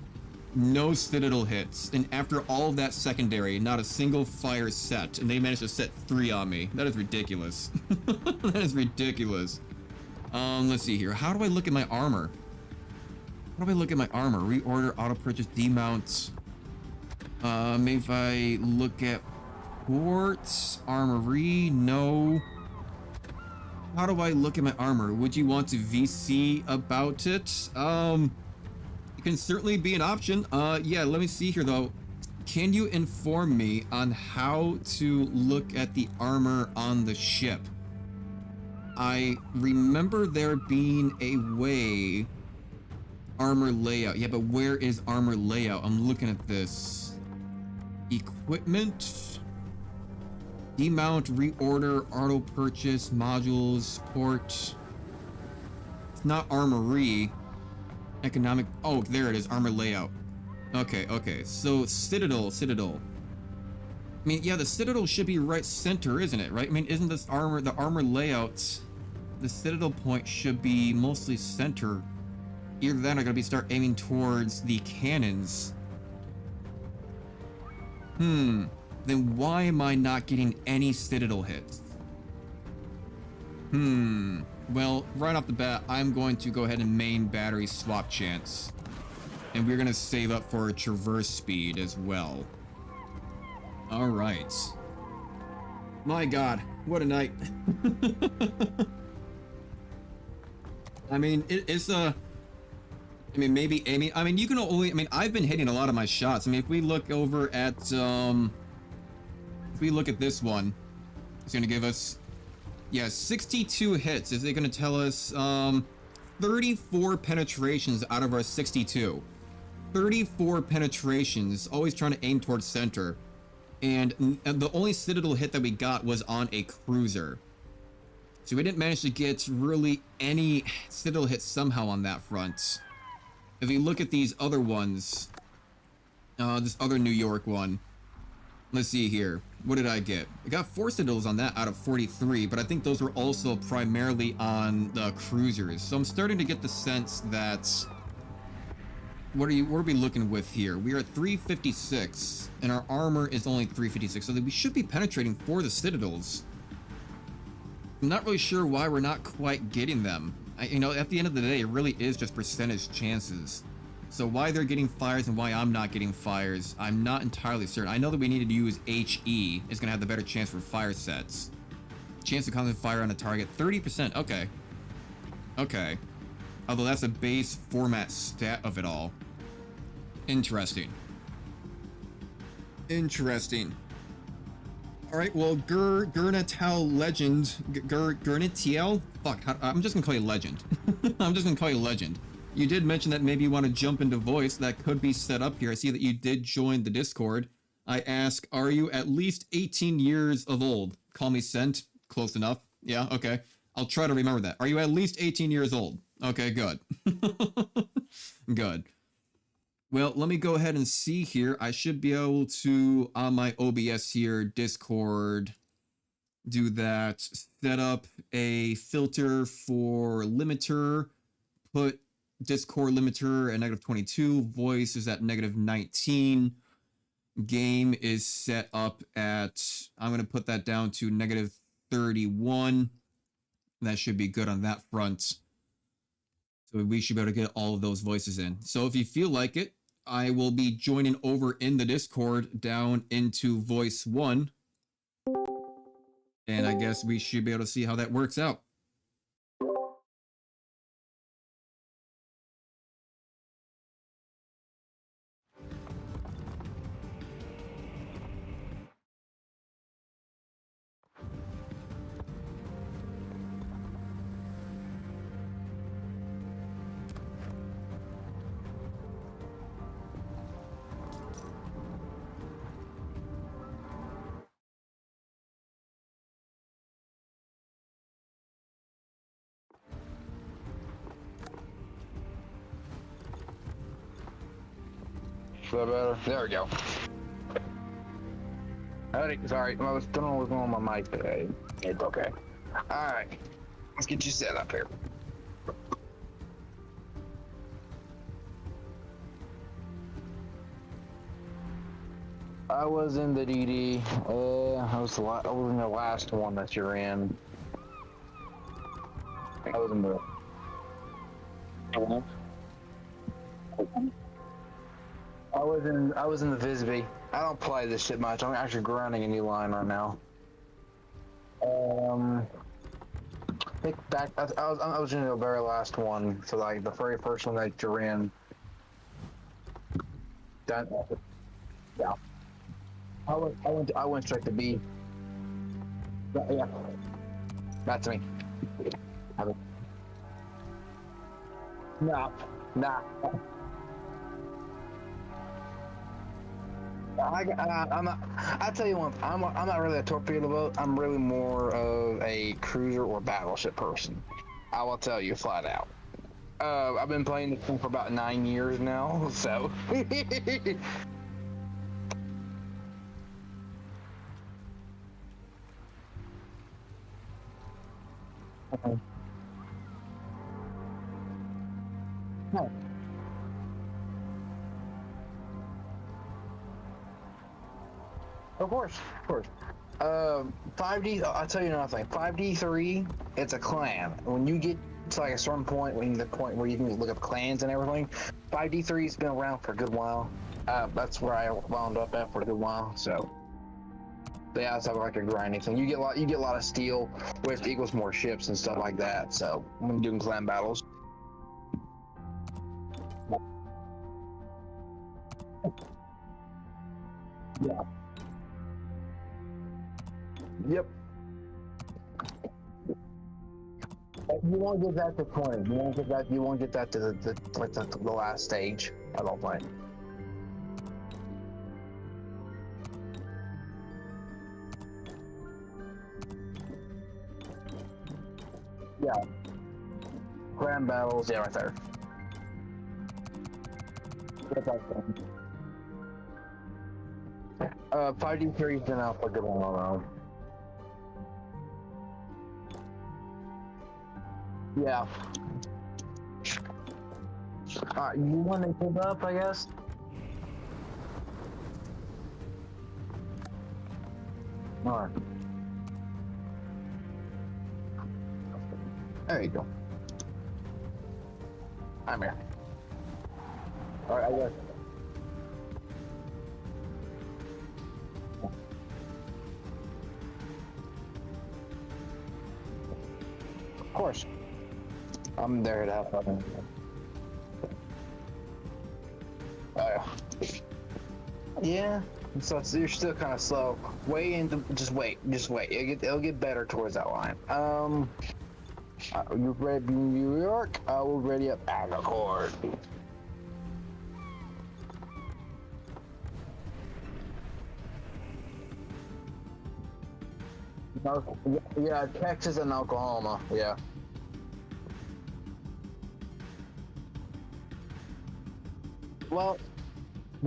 no Citadel hits. And after all of that secondary, not a single fire set, and they managed to set 3 on me. That is ridiculous. That is ridiculous. Let's see here. How do I look at my armor? How do I look at my armor? Reorder, auto purchase, demounts. Maybe if I look at ports, armory, no. How do I look at my armor? Would you want to VC about it? It can certainly be an option. Yeah, let me see here though. Can you inform me on how to look at the armor on the ship? I remember there being a way. Armor layout. Yeah, but where is armor layout? I'm looking at this. Equipment. Demount, reorder, auto purchase, modules, port. It's not armory. Economic. Oh, there it is. Armor layout. Okay, okay. So Citadel. I mean, yeah, the Citadel should be right center, isn't it? Right? I mean, isn't this armor, the armor layout, the Citadel point should be mostly center. Either that or I gotta start aiming towards the cannons. Then why am I not getting any Citadel hits? Well, right off the bat, I'm going to go ahead and main battery swap chance. And we're gonna save up for traverse speed as well. Alright. My god, what a night. I mean, it's a... I mean, maybe aiming... I mean, you can only... I mean, I've been hitting a lot of my shots. I mean, if we look over at, if we look at this one, it's gonna give us... Yeah, 62 hits. Is it gonna tell us, 34 penetrations out of our 62. 34 penetrations, always trying to aim towards center. And the only Citadel hit that we got was on a cruiser. So we didn't manage to get really any Citadel hits somehow on that front. If you look at these other ones, this other New York one, let's see here. What did I get? I got 4 Citadels on that out of 43, but I think those were also primarily on the cruisers. So I'm starting to get the sense that... What are we looking with here? We are at 356, and our armor is only 356, so that we should be penetrating for the Citadels. I'm not really sure why we're not quite getting them. You know, at the end of the day, it really is just percentage chances. So why they're getting fires and why I'm not getting fires, I'm not entirely certain. I know that we needed to use HE. It's going to have the better chance for fire sets. Chance to concentrate fire on a target, 30%. Okay. Okay. Although that's a base format stat of it all. Interesting. Interesting. Alright, well, Gurnatel Legend... Gurnatiel? Fuck, I'm just gonna call you Legend. I'm just gonna call you Legend. You did mention that maybe you want to jump into voice. That could be set up here. I see that you did join the Discord. I ask, are you at least 18 years of old? Call me Sent. Close enough. Yeah, okay. I'll try to remember that. Are you at least 18 years old? Okay, good. Good. Well, let me go ahead and see here. I should be able to, on my OBS here, Discord, do that. Set up a filter for limiter. Put Discord limiter at -22. Voice is at -19. Game is set up at, I'm going to put that down to -31. That should be good on that front. So we should be able to get all of those voices in. So if you feel like it, I will be joining over in the Discord down into voice 1. And I guess we should be able to see how that works out. Is that better? There we go. Howdy, sorry, I was don't know what's going on my mic today. It's okay. Alright. Let's get you set up here. I was in the DD. I was in the last one that you're in. I was in the... I was in the Visby. I don't play this shit much. I'm actually grinding a new line right now. I think back. I was in the very last one. So like the very first one that you're in. Done. Yeah. I went straight to B. Yeah. That's me. Nah. I'm not. I tell you one. I'm not really a torpedo boat. I'm really more of a cruiser or battleship person. I will tell you flat out. I've been playing this thing for about 9 years now, so. No, of course, of course. 5D. I'll tell you another thing. 5D3. It's a clan. When you get to like a certain point, when the point where you can look up clans and everything, 5D3's been around for a good while. That's where I wound up at for a good while. So. Yeah, it's not like a grinding thing. You get a lot of steel, which equals more ships and stuff like that. So when doing clan battles. Yeah. Yep. You won't get that to 20. You won't get that. You won't get that to the last stage. I don't think. Yeah. Grand battles. Yeah, right there. Yep, that's fine. 5D3's been out for a good while now. Yeah. You want to keep up, I guess? Alright. There you go. I'm here. Alright, I guess. Of course. I'm there to have fun. Yeah. So you're still kind of slow. Wait and just wait. It'll get better towards that line. You ready, New York? I will ready up Agacord. Yeah, Texas and Oklahoma. Yeah. Well,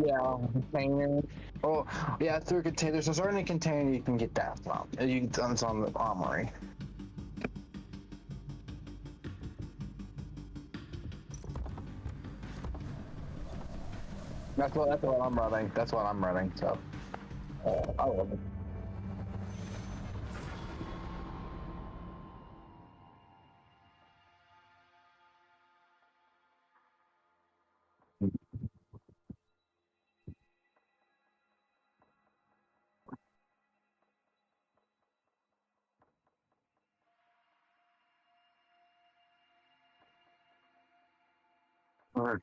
yeah, container. Oh, yeah, through containers. There's certain container you can get that from. It's on the armory. That's what I'm running. That's what I'm running. So, I love it. Alright.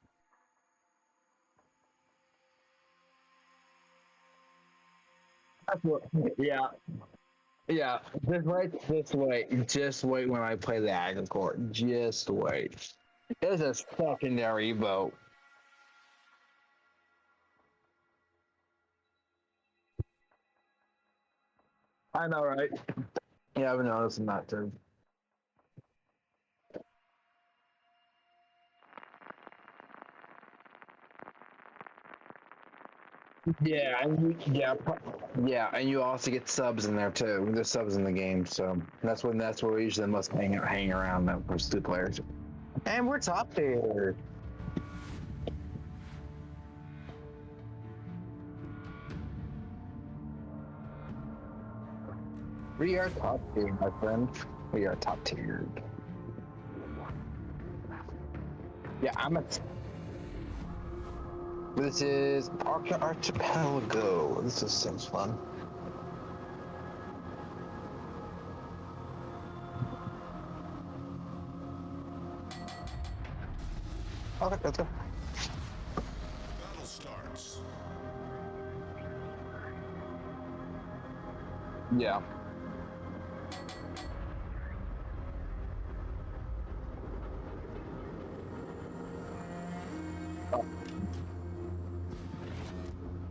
That's what, yeah, yeah. Just wait when I play the Agacord. Just wait. It's a secondary boat. I know, right? Yeah, I've been noticing that too. Yeah, yeah, and you also get subs in there too. There's subs in the game, so that's where we usually must hang around them for two players. And we're top tier. We are top tier, my friend. We are top tiered. Yeah, This is Archipelago. This is sounds fun. Okay, let's go. Battle starts. Yeah.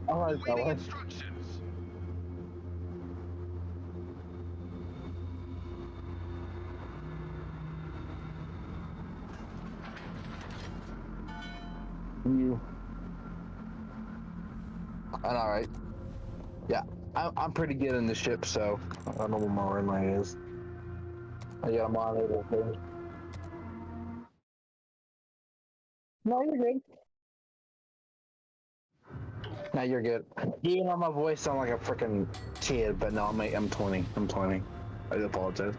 Oh, was that one. Instructions. You. I know, right? Yeah, I'm pretty good in the ship, so I don't know what my red line is. I got a monitor thing. No, you're good. No, you're good. Even though my voice sounds like a freaking kid, but no, I'm 20. I'm 20. I do apologize.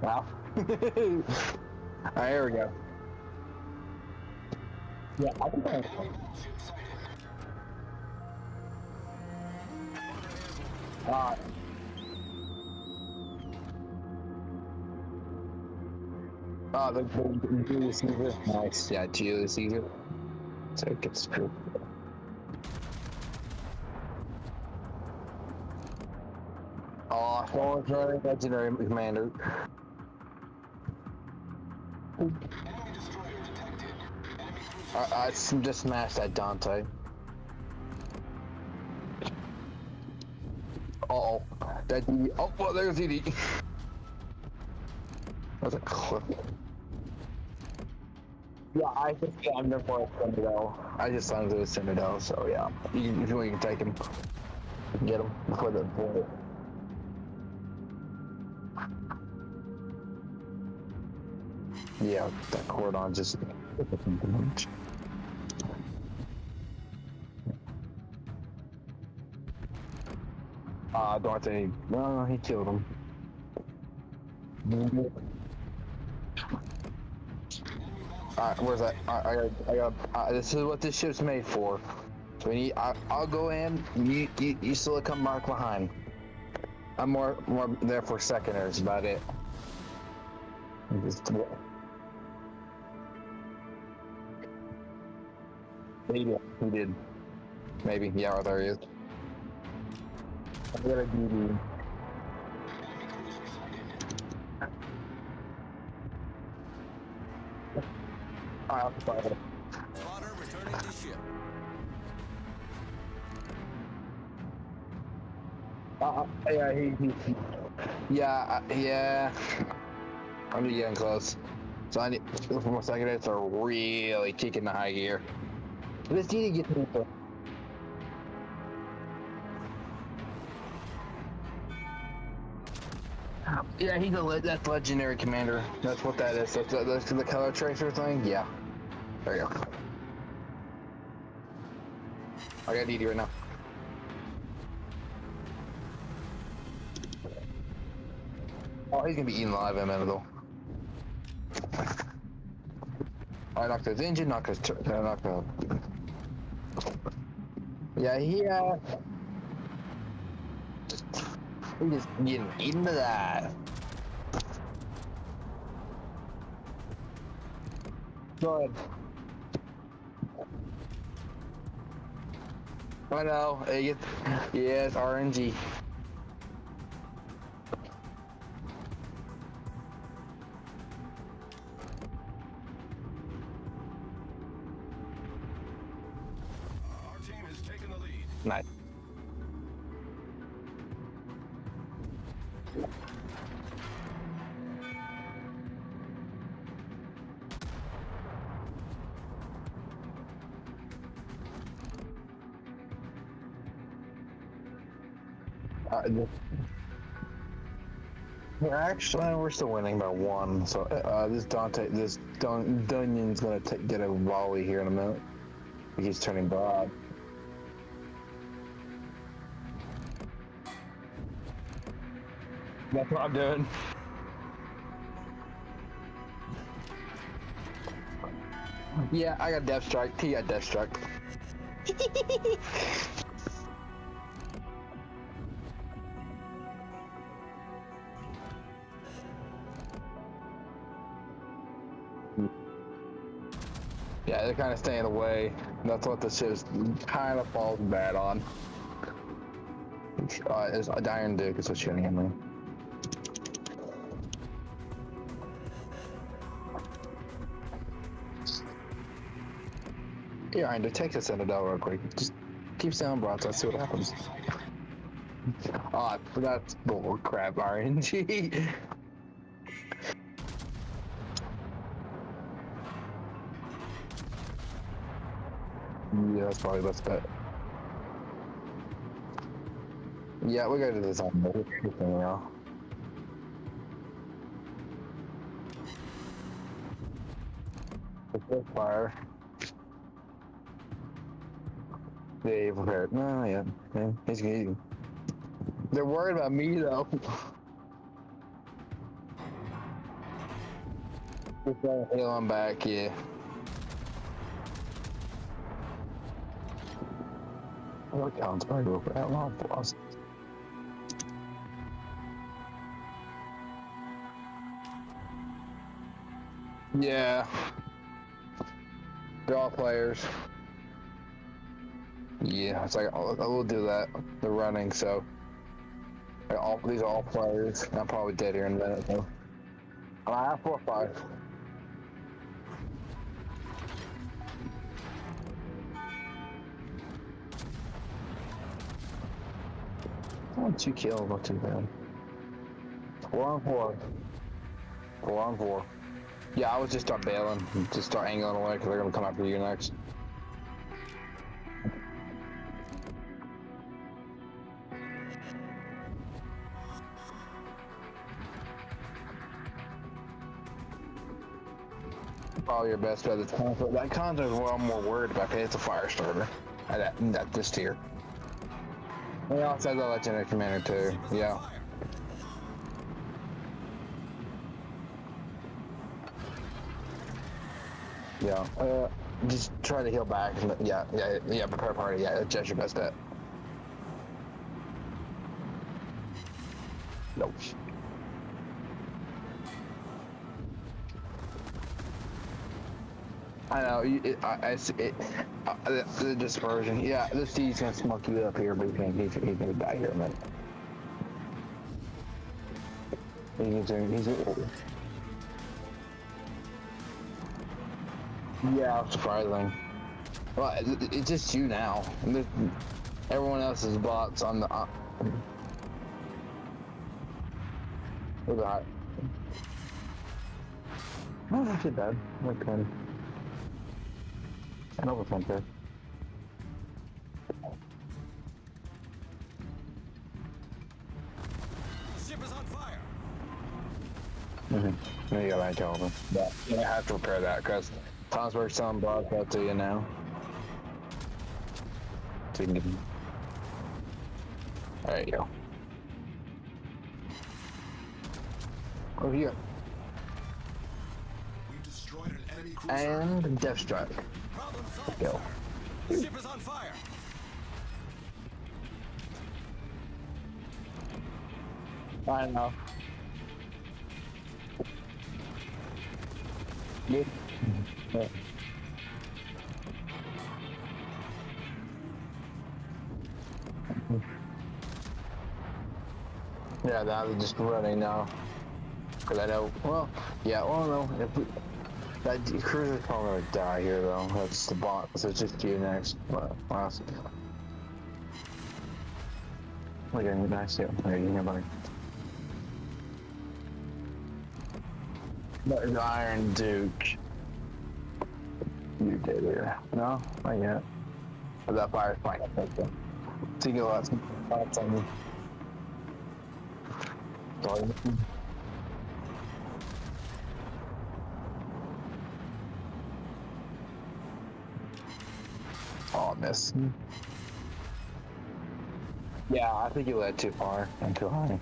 Wow. Alright, here we go. Yeah, I think I the Julius Caesar. Nice. Yeah, Julius Caesar. So it gets through. Oh, forward legendary commander. I just smashed that Dante. Uh-oh. That DD. Oh, well, there's DD. That's a clip. Yeah, I just signed him for a Citadel. I just signed him to a Citadel, so yeah. If you want, you can take him. You can get him for the bullet. Yeah, that cordon just. Dante. No, he killed him. Alright, where's that? I got. This is what this ship's made for. So I'll go in. You still come back behind. I'm more there for seconders. About it. Maybe he did. Maybe. Yeah, right there he is. I gotta do. I'll fire it. Spotter returning to ship. Yeah, yeah. I'm getting close. So I need for my secondaries are really kicking the high gear. This need to get people. Yeah, that's legendary commander. That's what that is. That's the color tracer thing. Yeah. There you go. I got DD right now. Oh, he's gonna be eaten alive in a minute though. I knocked his engine, knocked his knocked the. Yeah, we just getting eaten alive. Go ahead. I know. Yeah, it's RNG. Our team has taken the lead. Nice. Actually, we're still winning by 1. So this Dunyan's gonna get a volley here in a minute. He's turning broad. That's what I'm doing. Yeah, I got Death Strike. He got Death Strike. Yeah, they're kind of staying away. That's what this ship kind of falls bad on. It's a Iron Duke is what's shooting at me. Here, I to take the Citadel real quick. Just keep sailing broadside, see what happens. Oh, that's bull crap RNG. Yeah, that's probably the best bet. Yeah, we gotta do this on the thing now. Fire. Yeah, you prepared. No, yeah. He's good. They're worried about me though. Just heal him back, yeah. Oh, Colin's probably go for outlaw boss. Yeah. They're all players. Yeah, it's like I will do that. They're running, so these are all players. I'm probably dead here in a minute though. I have 4 or 5. Oh, 2 kills, not too bad. 4 on 4. 4 on 4. Yeah, I would just start bailing. Just start angling away because they're gonna come after you next. Probably your best bet. That content is what I'm more worried about. 'Cause it's a fire starter at this tier. And also has a legendary commander too. Yeah. Yeah. Just try to heal back. Yeah. Prepare party. Yeah, that's your best bet. Nope. I know. I see it. The dispersion. Yeah, this D's gonna smoke you up here, but he's gonna die here in a minute. He's yeah, surprising. Well, it's just you now. And everyone else is bots on the. Look at that. No, not too bad. Okay. I know what's there. Ship is on fire. You got my Calvin. Yeah, you have to repair that because Tomsburg's selling broadcast to you now. So you can get them. There you go. Over here. We've destroyed an enemy cruiser. And Death Strike. Problem solved. Go. The ship is on fire. I know. Good. Yeah. Yeah, now they're just running now. Cause I know, well, yeah, well, no, if we, that cruiser's probably gonna die here though. That's the bot, so it's just you next. Last. Look at me, nice, yeah. There you go, buddy. The Iron Duke. You did here. No, not yet. But that fire's fine. So you get lots of thoughts on me. Sorry. Oh, I missed. Yeah, I think you led too far and too high.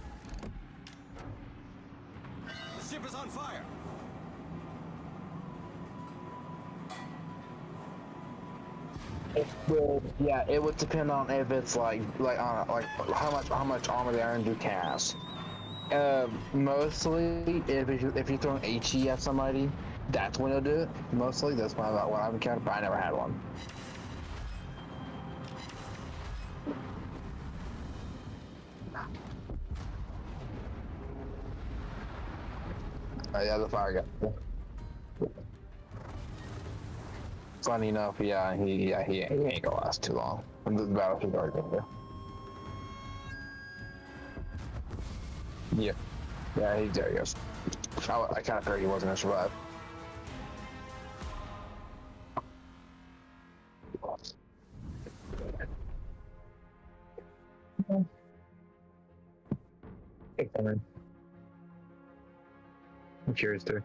The ship is on fire. Well, yeah, it would depend on if it's like how much armor the Iron Duke has. Mostly if you throw an HE at somebody, that's when it'll do it. Mostly that's what I've encountered, but I never had one. Oh yeah, the fire guy. funny enough, he ain't gonna last too long. The battleship are there. Yeah, there he goes. I kind of figured he wasn't gonna survive. I'm curious too.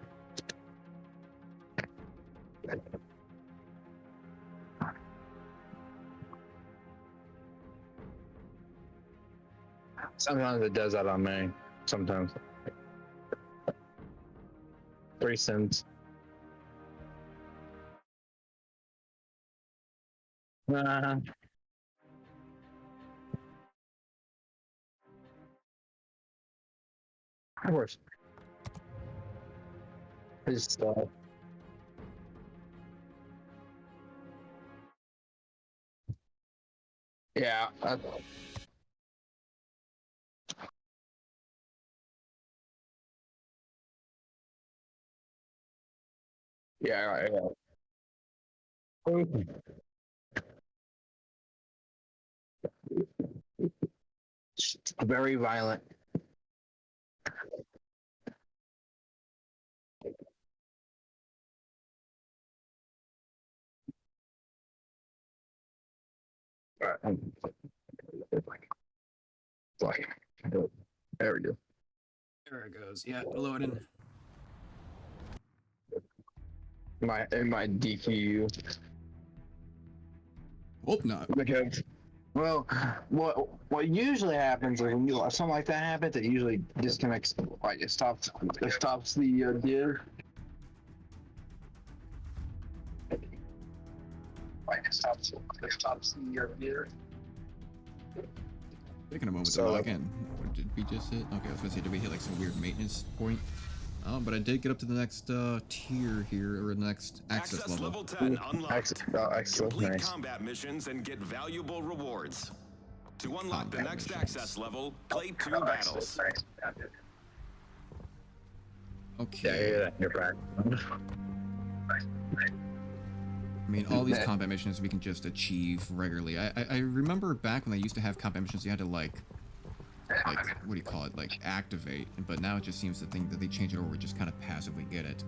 Sometimes it does that on me. Sometimes. 3 cents. Of course. Just yeah. Yeah. Very violent. Like, there we go. There it goes. Yeah, loading. My DQ. Hope not. Because, well, what usually happens is when something like that happens, it usually disconnects. Like it stops the div. Like it stops the div. Taking a moment So, to log in. What did we just hit? Okay, I was gonna say, did we hit like some weird maintenance point? But I did get up to the next tier here, or the next access level. 10 unlocked. Complete Nice. combat missions and get valuable rewards. To unlock the Combat next missions. access level, play 2 battles. Okay. You're back. I mean, all these combat missions we can just achieve regularly. I remember back when I used to have combat missions, you had to like what do you call it, like activate, but now it just seems the thing that they change it over, we just kind of passively get it.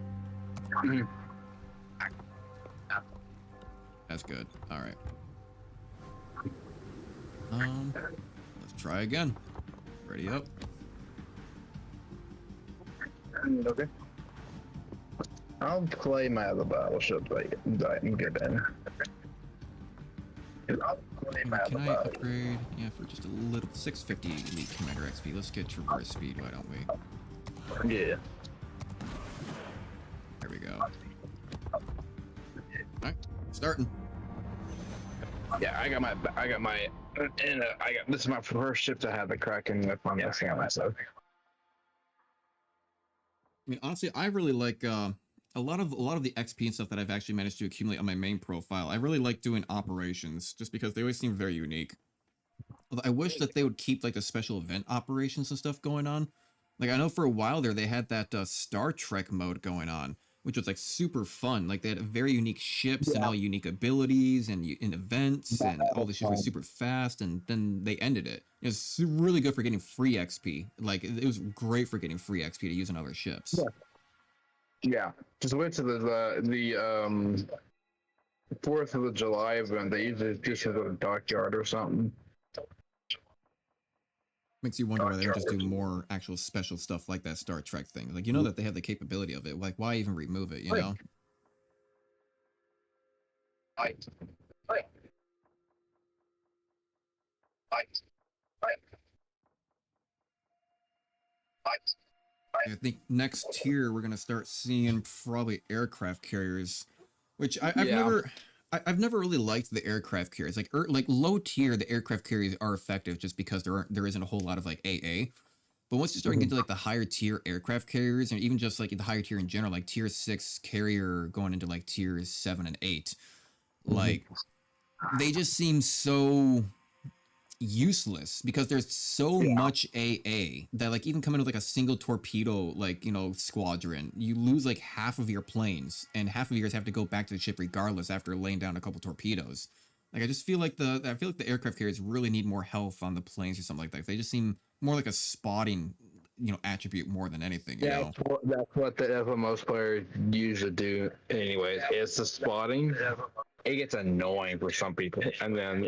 That's good. All right. Let's try again. Ready up. Okay. I'll play my other battleship like I'm good in. I'll play my other Can I battleship. upgrade? Yeah, for just a little 650 elite commander XP. Let's get traverse speed, why don't we? Yeah. There we go. Alright, starting. Yeah, I got this is my first ship to have the Kraken with on this camera, so. I mean, honestly, I really like a lot of the XP and stuff that I've actually managed to accumulate on my main profile. I really like doing operations just because they always seem very unique. Although I wish that they would keep like the special event operations and stuff going on. Like I know for a while there they had that Star Trek mode going on, which was like super fun. Like they had very unique ships and all unique abilities and events, and all the ships were super fast. And then they ended it. It was really good for getting free XP. Like it was great for getting free XP to use on other ships. Yeah, just wait to the 4th of July event. They usually just have a dockyard or something. Makes you wonder why they don't just do more actual special stuff like that Star Trek thing. Like, you know that they have the capability of it. Like, why even remove it, you know? I think next tier we're gonna start seeing probably aircraft carriers, which I've never really liked the aircraft carriers. Like low tier, the aircraft carriers are effective just because there isn't a whole lot of like AA. But once you start getting to like the higher tier aircraft carriers, and even just like the higher tier in general, like tier 6 carrier going into like tiers 7 and 8, like they just seem so useless because there's so much AA that like even coming with like a single torpedo like squadron, you lose like half of your planes and half of yours have to go back to the ship regardless after laying down a couple torpedoes. Like I just feel like the aircraft carriers really need more health on the planes or something like that. They just seem more like a spotting attribute more than anything. That's what most players usually do. Anyways, it's the spotting. It gets annoying for some people, and then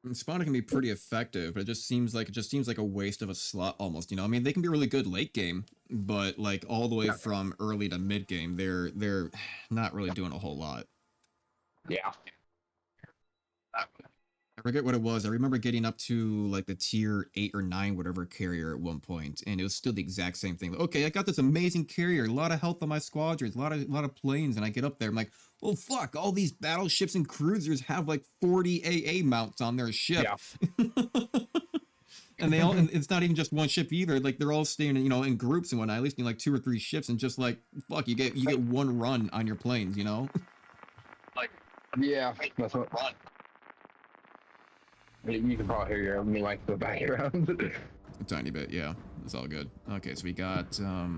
And spawning can be pretty effective, but it just seems like a waste of a slot almost. I mean, they can be really good late game, but like all the way from early to mid game, they're not really doing a whole lot. yeah. I forget what it was. I remember getting up to like the tier 8 or 9 whatever carrier at one point, and it was still the exact same thing. Okay, I got this amazing carrier, a lot of health on my squadrons, a lot of planes, and I get up there, I'm like, well, fuck, all these battleships and cruisers have like 40 AA mounts on their ship. Yeah. And and it's not even just one ship either. Like they're all staying, in groups and whatnot. At least like 2 or 3 ships, and just like fuck, you get one run on your planes, Like, yeah, that's what. You can probably hear me like the background. A tiny bit, yeah. It's all good. Okay, so we got a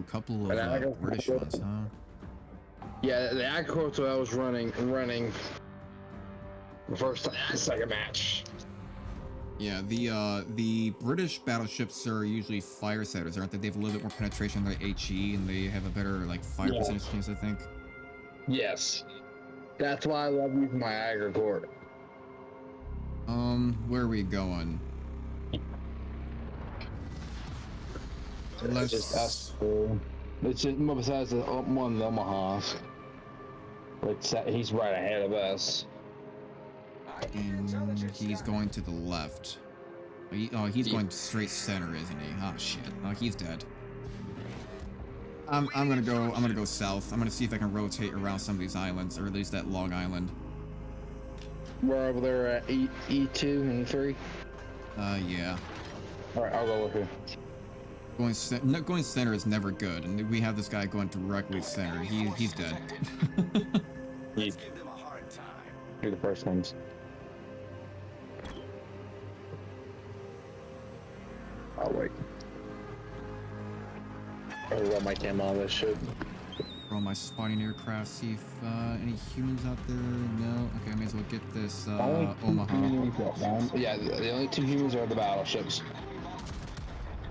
couple of British ones, huh? Yeah, the agriculture I was running the first second match. Yeah, the British battleships are usually fire setters, aren't they? They have a little bit more penetration than the HE, and they have a better like fire percentage chance, I think. Yes, that's why I love using my agriculture. Where are we going? It's just us. It's just besides the one of the Omahas. He's right ahead of us. And he's going to the left. He's going straight center, isn't he? Oh shit. Oh, he's dead. I'm gonna go south. I'm gonna see if I can rotate around some of these islands, or at least that Long Island. We're over there at E2 and 3. Yeah. All right, I'll go with you. Going center is never good, and we have this guy going directly center. He's dead. Let's give them a hard time. Do the first ones. I'll wait. I'll roll my cam on this shit. Roll my spotting aircraft, see if any humans out there. No? Okay, I may as well get this Omaha. Yeah, the only 2 humans are the battleships.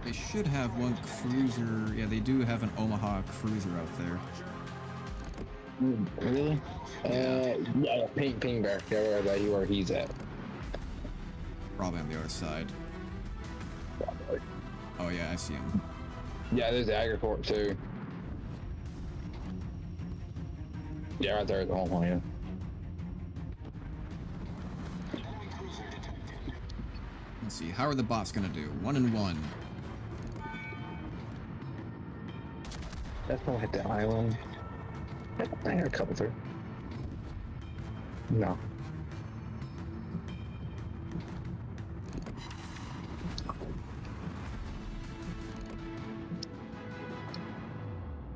They should have one cruiser. Yeah, they do have an Omaha cruiser out there. Really? Yeah, ping back there where he's at. Probably on the other side. Probably. Oh yeah, I see him. Yeah, there's the Agriport too. Yeah, right there at the Omaha, yeah. Let's see, how are the bots gonna do? 1 and 1. That's probably hit the island. I had a couple through. No.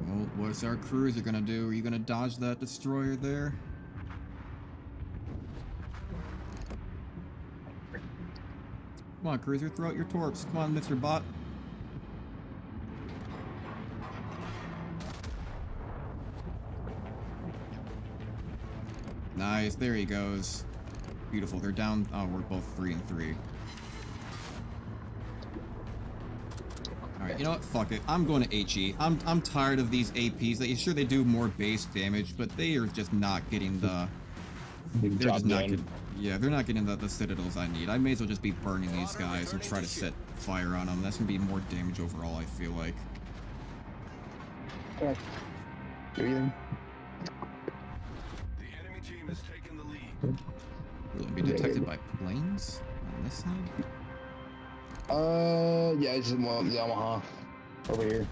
Well, what's our cruiser gonna do? Are you gonna dodge that destroyer there? Come on, cruiser, throw out your torps. Come on, Mr. Bot. Nice, there he goes. Beautiful, they're down. Oh, we're both 3 and 3. Alright, you know what? Fuck it. I'm going to HE. I'm tired of these APs. Sure, they do more base damage, but they are just not getting the... They're just not getting... Yeah, they're not getting the citadels I need. I may as well just be burning these guys and try to set fire on them. That's going to be more damage overall, I feel like. Breathing. The enemy team has taken the lead. Will it be detected by planes on this side? Yeah, it's the Omaha over here.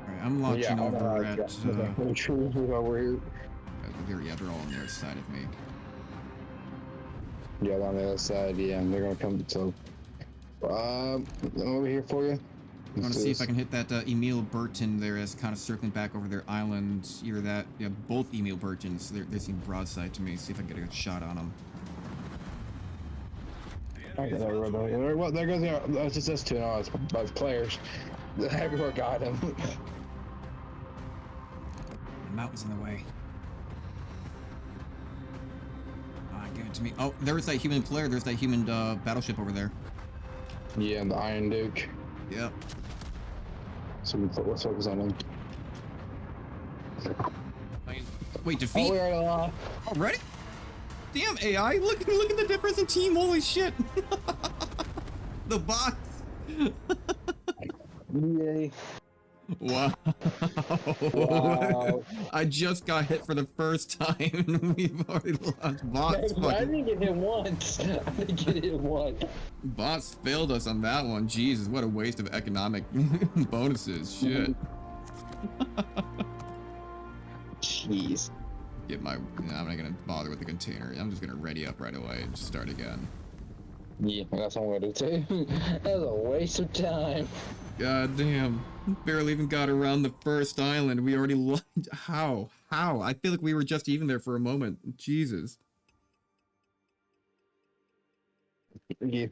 Alright, I'm launching over at... over here. Yeah, they're all on the other side of me. Yeah, on the other side, yeah, they're gonna come, so... I'm over here for you. I want to see if I can hit that Emil Burton there as kind of circling back over their island. Either that, yeah, both Emil Burtons. They seem broadside to me. See if I can get a shot on them. Well, there goes that's just us two. No, it's both players. Everywhere got him. The mountain's in the way. Give it to me. Oh, there's that human player. There's that human battleship over there. Yeah, and the Iron Duke. Yep. So let's focus on him. Wait, defeat? Oh, we already lost. Already? Damn AI! Look at the difference in team. Holy shit! The bots. Yay! Wow. Wow. I just got hit for the first time, and we've already lost. Bots. I didn't get hit once. I didn't get hit once. Bots failed us on that one. Jesus, what a waste of economic bonuses. Shit. Jeez. Get my. I'm not gonna bother with the container. I'm just gonna ready up right away and just start again. Yeah, that's what I'm gonna do too. That was a waste of time. God damn. Barely even got around the first island. We already lost. How? How? I feel like we were just even there for a moment. Jesus. Yeah.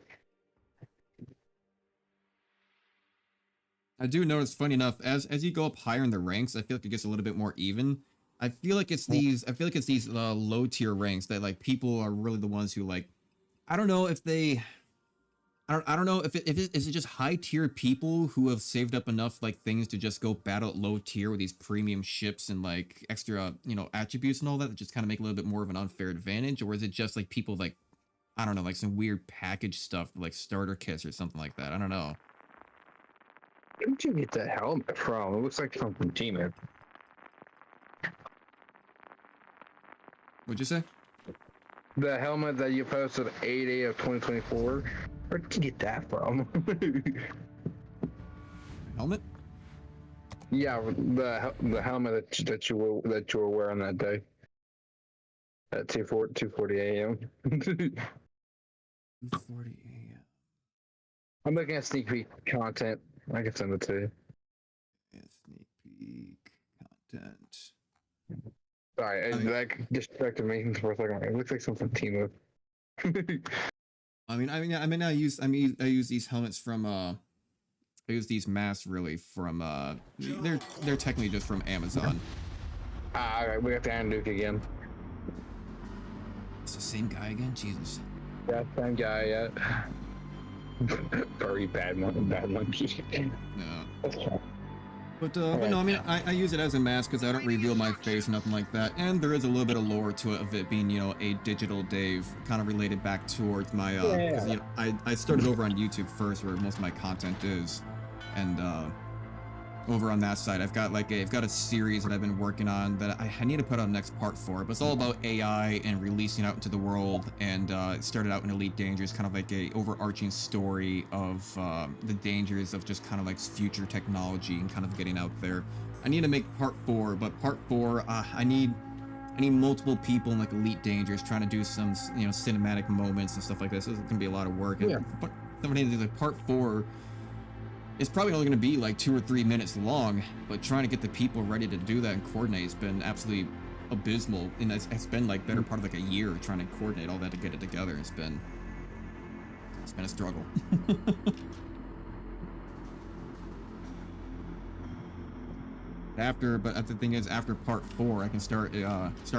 I do notice, funny enough, as you go up higher in the ranks, I feel like it gets a little bit more even. I feel like it's these low tier ranks that like people are really the ones who like. I don't know if they. I don't know if is it just high tier people who have saved up enough like things to just go battle at low tier with these premium ships and like extra attributes and all that just kind of make a little bit more of an unfair advantage, or is it just like people like I don't know, like some weird package stuff like starter kits or something like that? I don't know. Where did you get that helmet from? It looks like something Team. What'd you say? The helmet that you posted 8A of 2024. Where did you get that from? Helmet? Yeah, the helmet that you were wearing that day at 2:40 a.m. 2:40 a.m. I'm looking at sneak peek content. I can send it to you. Yeah, sneak peek content. Sorry, that distracted me for a second. It looks like something Team of. I use these helmets from I use these masks really from they're technically just from Amazon. Alright, we got the Iron Duke again. It's the same guy again? Jesus. Yeah, same guy, yeah. Very bad monkey. No. But no, I mean, I use it as a mask because I don't reveal my face, nothing like that. And there is a little bit of lore to it of it being, a digital Dave, kind of related back towards my, because, I started over on YouTube first where most of my content is. And, over on that side, I've got a series that I've been working on that I need to put out next part for, but it's all about AI and releasing out into the world. And it started out in Elite Dangerous, kind of like a overarching story of the dangers of just kind of like future technology and kind of getting out there. I need to make part 4, but part 4, I need multiple people in like Elite Dangerous trying to do some cinematic moments and stuff like this. This is gonna be a lot of work. Yeah. But somebody like part 4. It's probably only going to be like 2 or 3 minutes long, but trying to get the people ready to do that and coordinate has been absolutely abysmal. And it's been like better part of like a year trying to coordinate all that to get it together. It's been a struggle. But the thing is, after part 4, I can start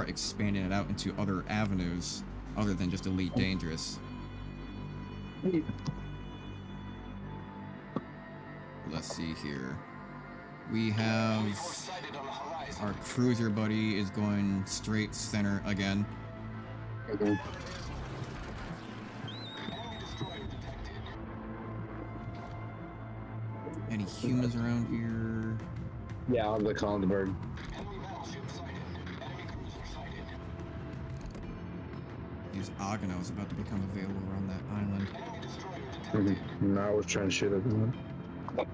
expanding it out into other avenues other than just Elite Dangerous. Let's see here. We have our cruiser buddy is going straight center again. Okay. Any humans around here? Yeah, I'll look on the bird. These Aghanos about to become available around that island. No, I was trying to shoot at them. Come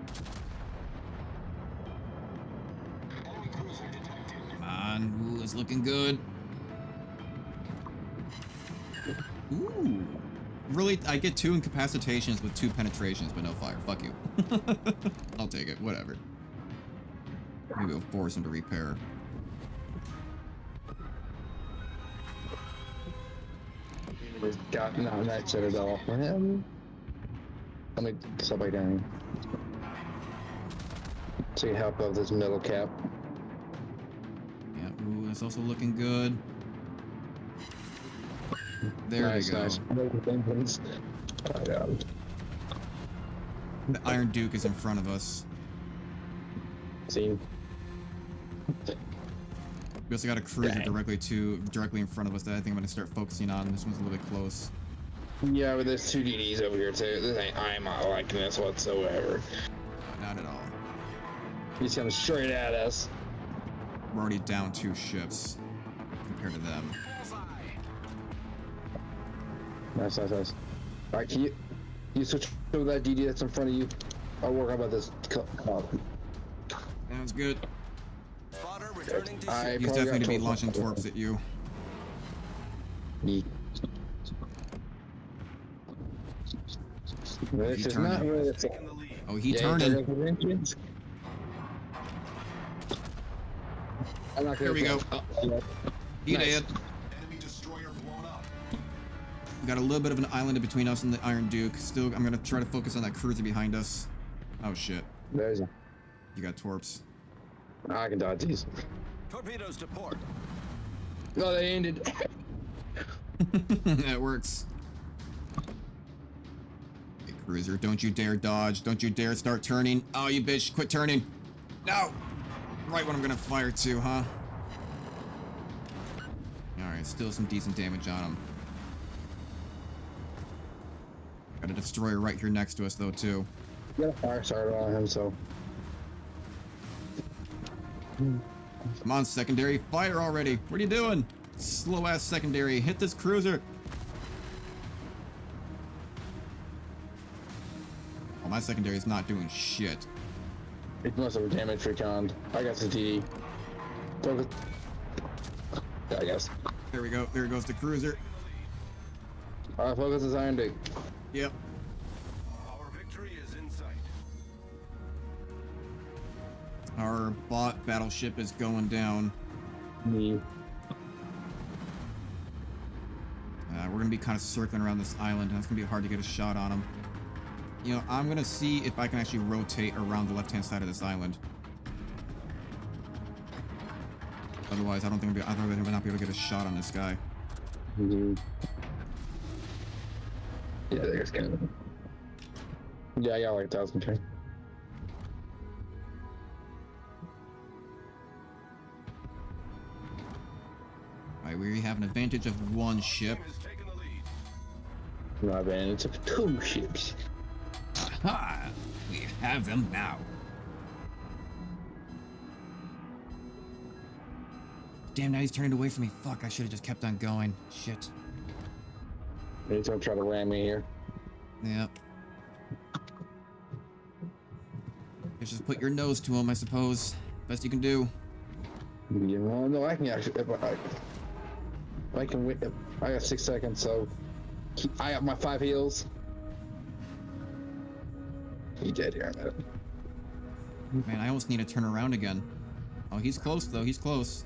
on, ooh, it's looking good. Ooh, Really, I get 2 incapacitations with 2 penetrations, but no fire. Fuck you. I'll take it. Whatever. Maybe we'll force him to repair. Got no, that's it at all. Let me step back down. So you help out this middle cap. Yeah, ooh, that's also looking good. There Nice, we go. nice. The Iron Duke is in front of us. See. We also got a cruiser Dang. directly in front of us that I think I'm gonna start focusing on. This one's a little bit close. Yeah, but there's 2 DDs over here too. I'm not liking this whatsoever. No, not at all. He's coming straight at us. We're already down 2 ships compared to them. Nice, nice, nice. Alright, can you switch over that DD that's in front of you? I'll work about this. Sounds good. Spotter returning to I ship. He's probably definitely gonna be got launching torps. torps at you. This He is turned not it. really a Taking the lead. Oh, he turning. I'm not Here we go. He Nice. did. Enemy destroyer blown up. We got a little bit of an island in between us and the Iron Duke. Still, I'm gonna try to focus on that cruiser behind us. Oh shit. There's a. You got torps. I can dodge these. Torpedoes to port. No, they ended. That works. Hey, cruiser, don't you dare dodge. Don't you dare start turning. Oh, you bitch, quit turning. No! Right when I'm gonna fire too, huh? Alright, still some decent damage on him. Got a destroyer right here next to us, though, too. Got a fire starter on him, so. Come on, secondary, fire already. What are you doing? Slow ass secondary, hit this cruiser. Oh, my secondary is not doing shit. It must have damage recon. I got the DD. Focus. Yeah, I guess. There we go. There goes the cruiser. Alright, focus is Iron Duke. Yep. Our victory is in sight. Our bot battleship is going down. Me. We're gonna be kind of circling around this island, and it's gonna be hard to get a shot on him. You know, I'm gonna see if I can actually rotate around the left-hand side of this island. Otherwise, I don't think I'm gonna not be able to get a shot on this guy. Yeah, there's kind of. Yeah, I got like 1,000 turn. Alright, we have an advantage of 1 ship. Team is taking the lead. No advantage of 2 ships. Aha! We have them now. Damn, now he's turning away from me. Fuck, I should have just kept on going. Shit. He's gonna try to ram me here. Yep. Guess just put your nose to him, I suppose. Best you can do. Yeah, no, I can actually. If I can wait. I got 6 seconds, so I got my 5 heals. He dead here in a minute. Man, I almost need to turn around again. Oh, he's close though. He's close.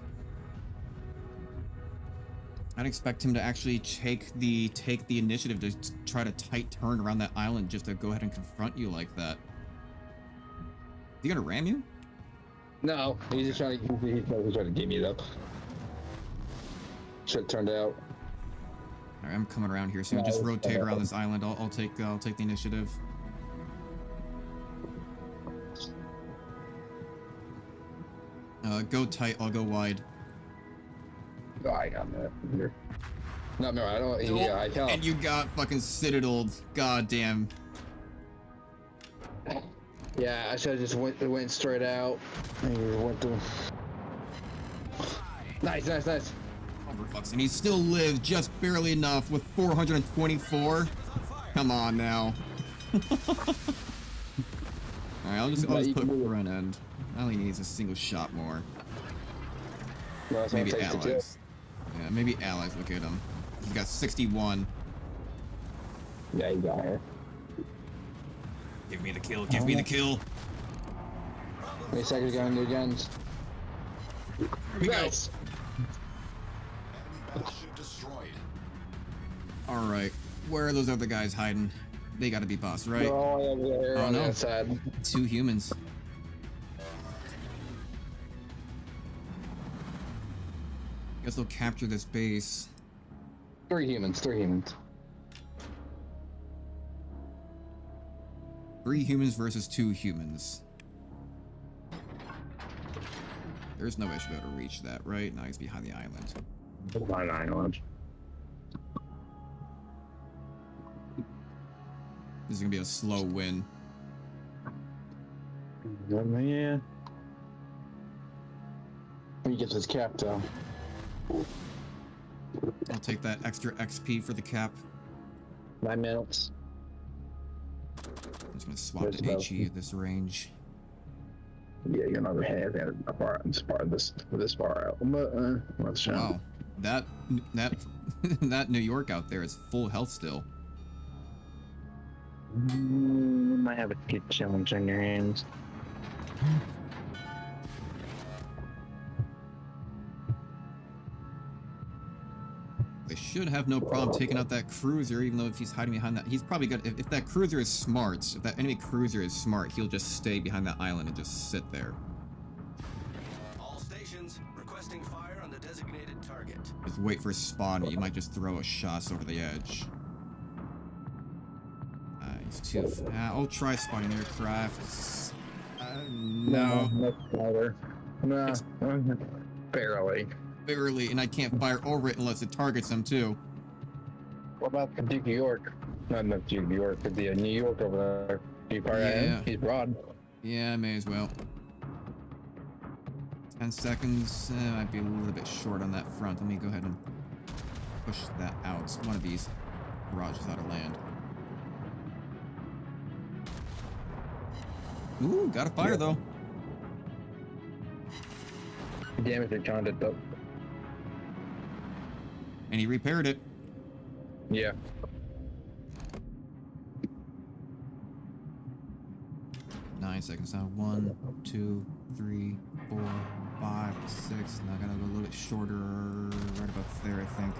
I'd expect him to actually take the initiative to try to tight turn around that island just to go ahead and confront you like that. Is he gonna ram you? No, he's just trying to. He's trying to give me it up. Should have turned out. Alright, I'm coming around here soon. Just rotate around this island. I'll take the initiative. Go tight. I'll go wide. Oh, I got that here. Not no, I don't. Yeah, I can't. And you got fucking citadeled. God damn. Yeah, I should have just went straight out. And went to. Nice, nice, nice. And he still lives just barely enough with 424. Come on now. Alright, I'll just put front end. All he needs is a single shot more. No, that's what Maybe it takes to kill. allies. Yeah, maybe allies. Look at him. He's got 61. Yeah, you got her. Give me the kill. Give me the kill. 20 seconds going to guns. Here we Nice. Enemy battleship destroyed. go. All right. Where are those other guys hiding? They got to be boss, right? They're all over there Oh, on no. the outside. 2 humans. Guess they'll capture this base. 3 humans. 3 humans. 3 humans versus 2 humans. There's no way I should be able to reach that, right? Now he's behind the island. Behind the island. This is gonna be a slow win. Oh, man. Let me get this cap though. I'll take that extra XP for the cap. 9 minutes. I'm just gonna swap There's to about- HE at this range. Yeah, you're not have this far out. But let's show. Wow, that that New York out there is full health still. Might have a good challenge on your hands. They should have no problem taking out that cruiser, even though if he's hiding behind that, he's probably got. If that cruiser is smart, if that enemy cruiser is smart, he'll just stay behind that island and just sit there. All stations requesting fire on the designated target. Just wait for spawn. You might just throw a shot over the edge. He's too. I'll try spotting aircraft. No, No, barely. barely, and I can't fire over it unless it targets them too. What about the Duke of York? Not Duke of York, but the New York over there. Do you fire at him? He's broad. Yeah, I may as well. 10 seconds. Might be a little bit short on that front. Let me go ahead and push that out. One of these garages out of land. Ooh, got a fire though. Damage it, John did though. And he repaired it. Yeah. Nine seconds now. 1, 2, 3, 4, 5, 6. Now I gotta go a little bit shorter, right about there, I think.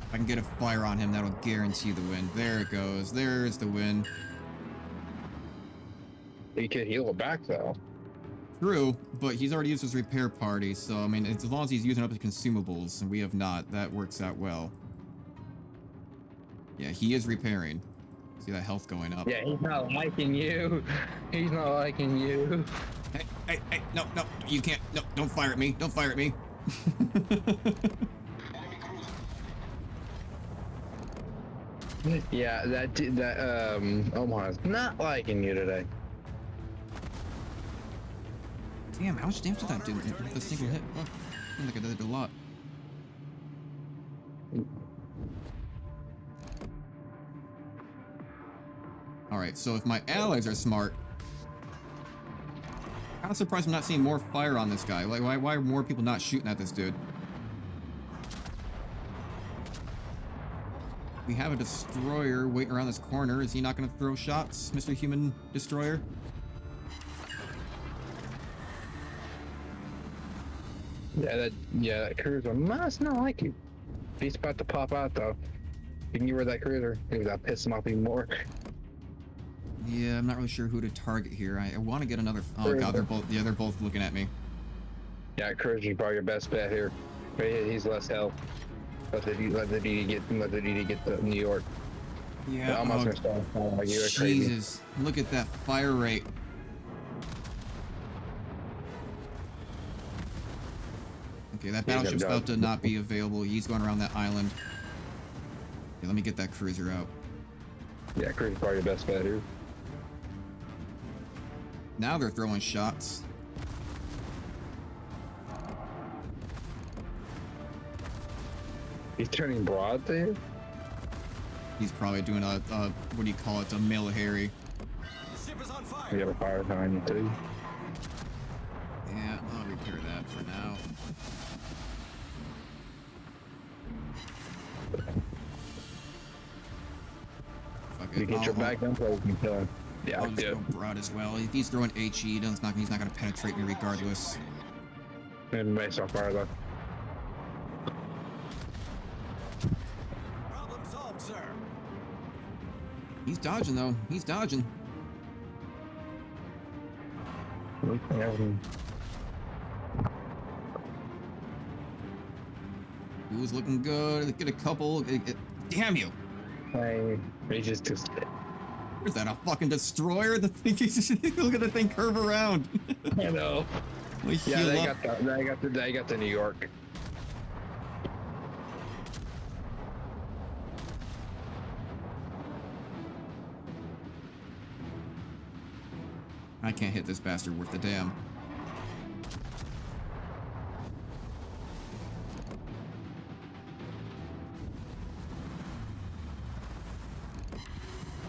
If I can get a fire on him, that'll guarantee the win. There it goes. There's the win. He could heal it back though. True, but he's already used his repair party, so I mean, as long as he's using up his consumables, and we have not, that works out well. Yeah, he is repairing. See that health going up. Yeah, he's not liking you. He's not liking you. Hey, no, you can't, no, don't fire at me, don't fire at me. Yeah, that Omaha's not liking you today. Damn, how much damage did that do with a single hit? Oh, I think I did a lot. Alright, so if my allies are smart, I'm kind of surprised I'm not seeing more fire on this guy. Like, why are more people not shooting at this dude? We have a destroyer waiting around this corner. Is he not going to throw shots, Mr. Human Destroyer? Yeah, that cruiser must not like you. He's about to pop out though. You can get rid of that cruiser. Maybe that'll piss him off even more. Yeah, I'm not really sure who to target here. I want to get another. Oh god, they're both looking at me. Yeah, cruiser's probably your best bet here. But he's less health. Let the DD get the New York. Yeah. I'm almost gonna start like you. Crazy. Jesus, look at that fire rate. Okay, that battleship's about to not be available. He's going around that island. Okay, let me get that cruiser out. Yeah, cruiser's probably your best bet here. Now they're throwing shots. He's turning broad there. He's probably doing a what do you call it? A military. The ship is on We fire. have a fire behind you too. Yeah, I'll repair that for now. Fuck You it. get your back gun so you can kill him. Yeah, I'll just go broad as well. If he's throwing HE, then he's not gonna penetrate me regardless. And base on fire though. Problem solved, sir. He's dodging though. He's dodging. Who's looking good? Get a couple. Damn you! Hey, he just Is that a fucking destroyer? The thing look at the thing curve around. I know. We Yeah, heal they up. got the New York. I can't hit this bastard worth the damn.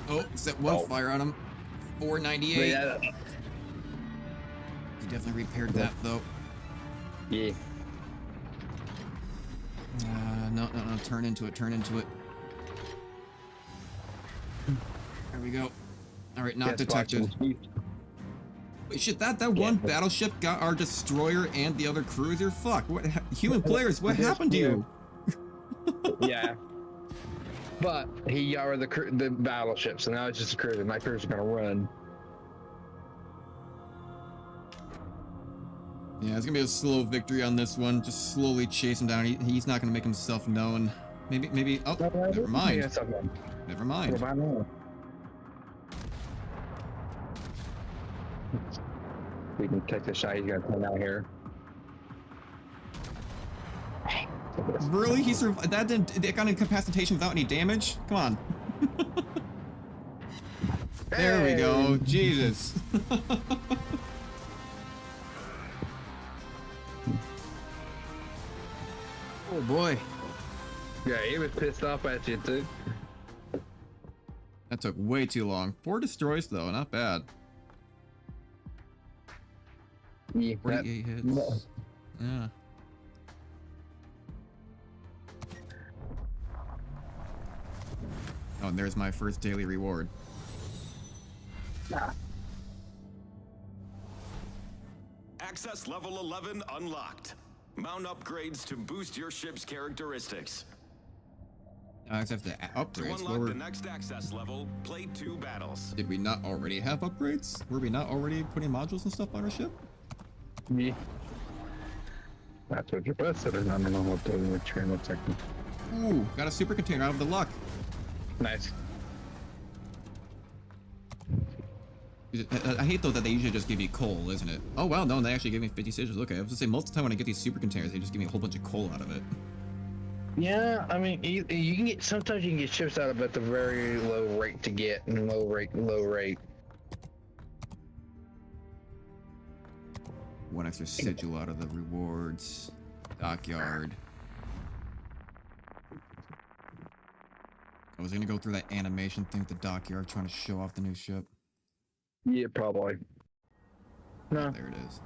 Oh, set one fire on him. 498. Yeah. He definitely repaired that though. Yeah. No, turn into it, turn into it. There we go. All right, not detected. Wait, shit, that one battleship got our destroyer and the other cruiser? Fuck, what, human players, what happened to you? Yeah. But he got rid of the battleship, so now it's just a cruiser. My cruiser's gonna run. Yeah, it's gonna be a slow victory on this one. Just slowly chase him down. He's not gonna make himself known. Maybe, oh, never mind. Never mind. We can take the shot. He's gonna come out here. Really? He survived? That got incapacitation without any damage? Come on. There we go. Jesus. Oh boy. Yeah, he was pissed off at you too. That took way too long. 4 destroys though, not bad. Yeah, 48 hits. No. Yeah. Oh, and there's my first daily reward. Access level 11 unlocked. Mount upgrades to boost your ship's characteristics. I just have to To upgrades. unlock the next access level, play 2 battles. Did we not already have upgrades? Were we not already putting modules and stuff on our ship? Yeah. That's what you're supposed to do. I don't know what the train looks like. Ooh, got a super container out of the luck. Nice. I hate though that they usually just give you coal, isn't it? Oh wow, no, they actually gave me 50 sigils. Okay, I was gonna say most of the time when I get these super containers, they just give me a whole bunch of coal out of it. Yeah, I mean, you can get, sometimes you can get ships out of it at the very low rate to get, and low rate. One extra sigil out of the rewards. Dockyard. I was gonna go through that animation thing at the dockyard trying to show off the new ship. Yeah, probably. No. There it is.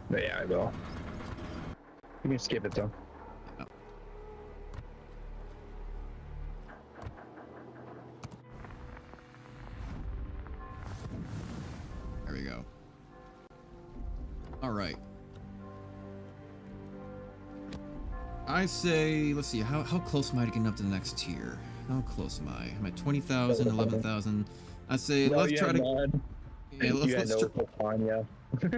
But yeah, I will. You can skip it though. Yeah. There we go. All right. I say, let's see, how close am I to getting up to the next tier? How close am I? Am I 20,000, 11,000? I say, No, let's yeah, try to. man. Yeah,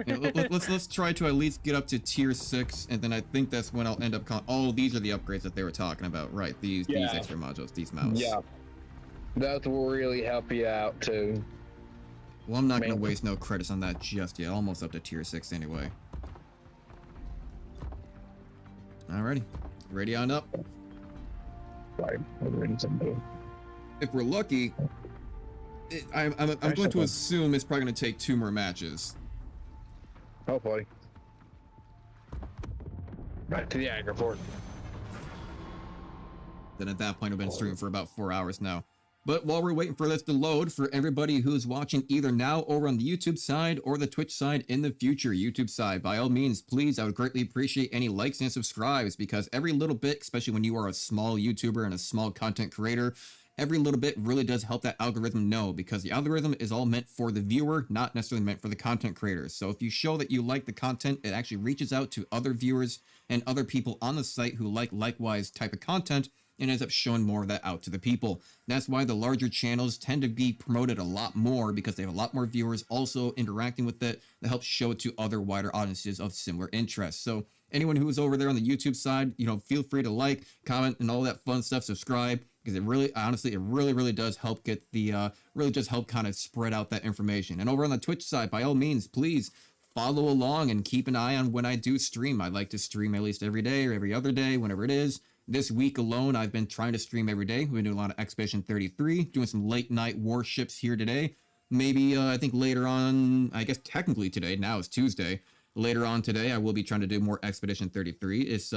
Yeah. let's try to at least get up to tier 6, and then I think that's when I'll end up. Oh, these are the upgrades that they were talking about, right? These extra modules, these mounts. Yeah, that will really help you out too. Well, I'm not gonna waste no credits on that just yet. Almost up to tier 6 anyway. Alrighty, ready on up. Right. If we're lucky, I'm going to assume it's probably going to take 2 more matches. Hopefully. Back to the anchor port. Then at that point, I've been streaming for about 4 hours now. But while we're waiting for this to load, for everybody who's watching either now over on the YouTube side or the Twitch side in the future, YouTube side, by all means, please, I would greatly appreciate any likes and subscribes, because every little bit, especially when you are a small YouTuber and a small content creator, every little bit really does help that algorithm know, because the algorithm is all meant for the viewer, not necessarily meant for the content creators. So if you show that you like the content, it actually reaches out to other viewers and other people on the site who like likewise type of content, and ends up showing more of that out to the people. That's why the larger channels tend to be promoted a lot more, because they have a lot more viewers also interacting with it that helps show it to other wider audiences of similar interests. So anyone who is over there on the YouTube side, you know, feel free to like, comment, and all that fun stuff, subscribe, because it really, honestly, it really does help get the, really just help kind of spread out that information. And over on the Twitch side, by all means, please follow along and keep an eye on when I do stream. I like to stream at least every day or every other day, whenever it is. This week alone, I've been trying to stream every day. We've been doing a lot of Expedition 33, doing some late night warships here today. Maybe, I think later on, I guess technically today, now it's Tuesday. Later on today, I will be trying to do more Expedition 33. It's,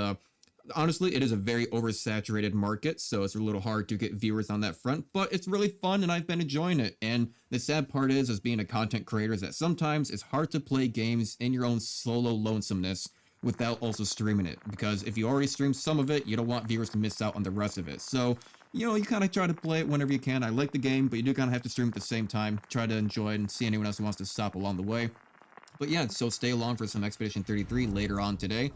honestly, it is a very oversaturated market, so it's a little hard to get viewers on that front, but it's really fun and I've been enjoying it. And the sad part is, as being a content creator, is that sometimes it's hard to play games in your own solo lonesomeness without also streaming it, because if you already stream some of it, you don't want viewers to miss out on the rest of it. So, you know, you kind of try to play it whenever you can. I like the game, but you do kind of have to stream at the same time, try to enjoy it and see anyone else who wants to stop along the way. But yeah, so stay along for some Expedition 33 later on today.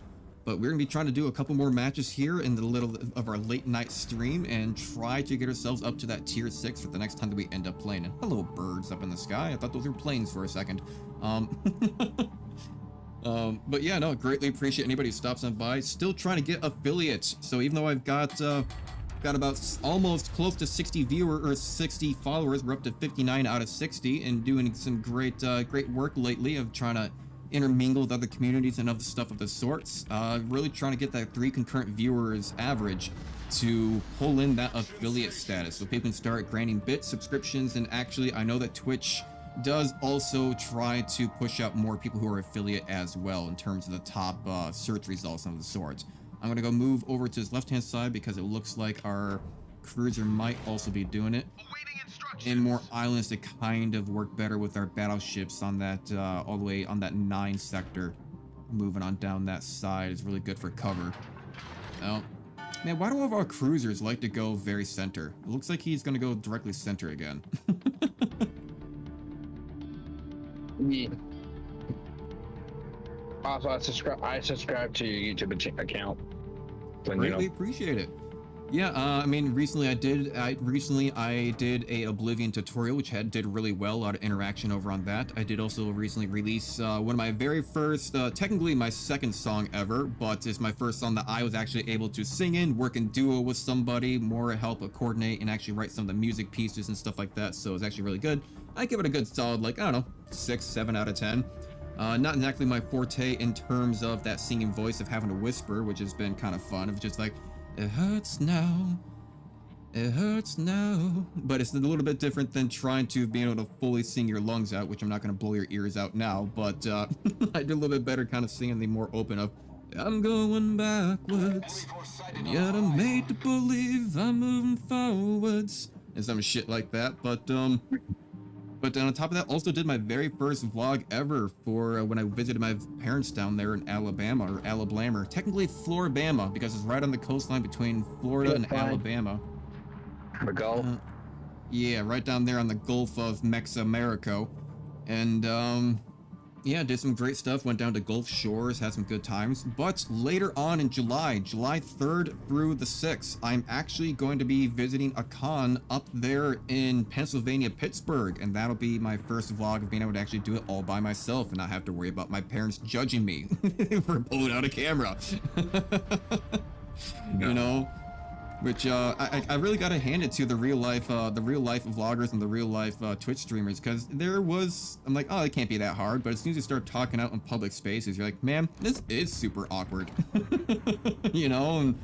But we're going to be trying to do a couple more matches here in the little of our late night stream and try to get ourselves up to that tier 6 for the next time that we end up playing. And hello, birds up in the sky. I thought those were planes for a second. But yeah, no, greatly appreciate anybody who stops on by. Still trying to get affiliates. So even though I've got about almost close to 60 or 60 followers, we're up to 59 out of 60, and doing some great work lately of trying to intermingle with other communities and other stuff of the sorts. Really trying to get that 3 concurrent viewers average to pull in that affiliate status, so people can start granting bits, subscriptions, and actually I know that Twitch does also try to push out more people who are affiliate as well in terms of the top search results of the sorts. I'm gonna go move over to his left-hand side because it looks like our cruiser might also be doing it. And more islands to kind of work better with our battleships on that, all the way on that 9 sector. Moving on down that side is really good for cover. Oh, man, why do all of our cruisers like to go very center? It looks like he's gonna go directly center again. Yeah. Also, I subscribe to your YouTube account. Greatly appreciate it. Yeah, I mean, recently I did a Oblivion tutorial, which did really well. A lot of interaction over on that. I did also recently release one of my very first, technically my second song ever, but it's my first song that I was actually able to sing in, work in duo with somebody, more help coordinate and actually write some of the music pieces and stuff like that. So it's actually really good. I give it a good solid, like, I don't know, 6, 7 out of 10. Not exactly my forte in terms of that singing voice of having to whisper, which has been kind of fun. Of just like, it hurts now, it hurts now. But it's a little bit different than trying to be able to fully sing your lungs out, which I'm not going to blow your ears out now. But I do a little bit better kind of singing the more open of, I'm going backwards, and yet I'm made to believe I'm moving forwards, and some shit like that. But then on top of that, also did my very first vlog ever for when I visited my parents down there in Alabama, or Alabama, technically Floribama, because it's right on the coastline between Florida and Alabama. The Gulf? Yeah, right down there on the Gulf of Mexico. And, yeah, did some great stuff, went down to Gulf Shores, had some good times. But later on in July 3rd through the 6th, I'm actually going to be visiting a con up there in Pennsylvania, Pittsburgh, and that'll be my first vlog of being able to actually do it all by myself and not have to worry about my parents judging me for pulling out a camera. You know? Which I really gotta hand it to the real life vloggers and the real life Twitch streamers, because I'm like, oh, it can't be that hard. But as soon as you start talking out in public spaces, you're like, man, this is super awkward. You know, and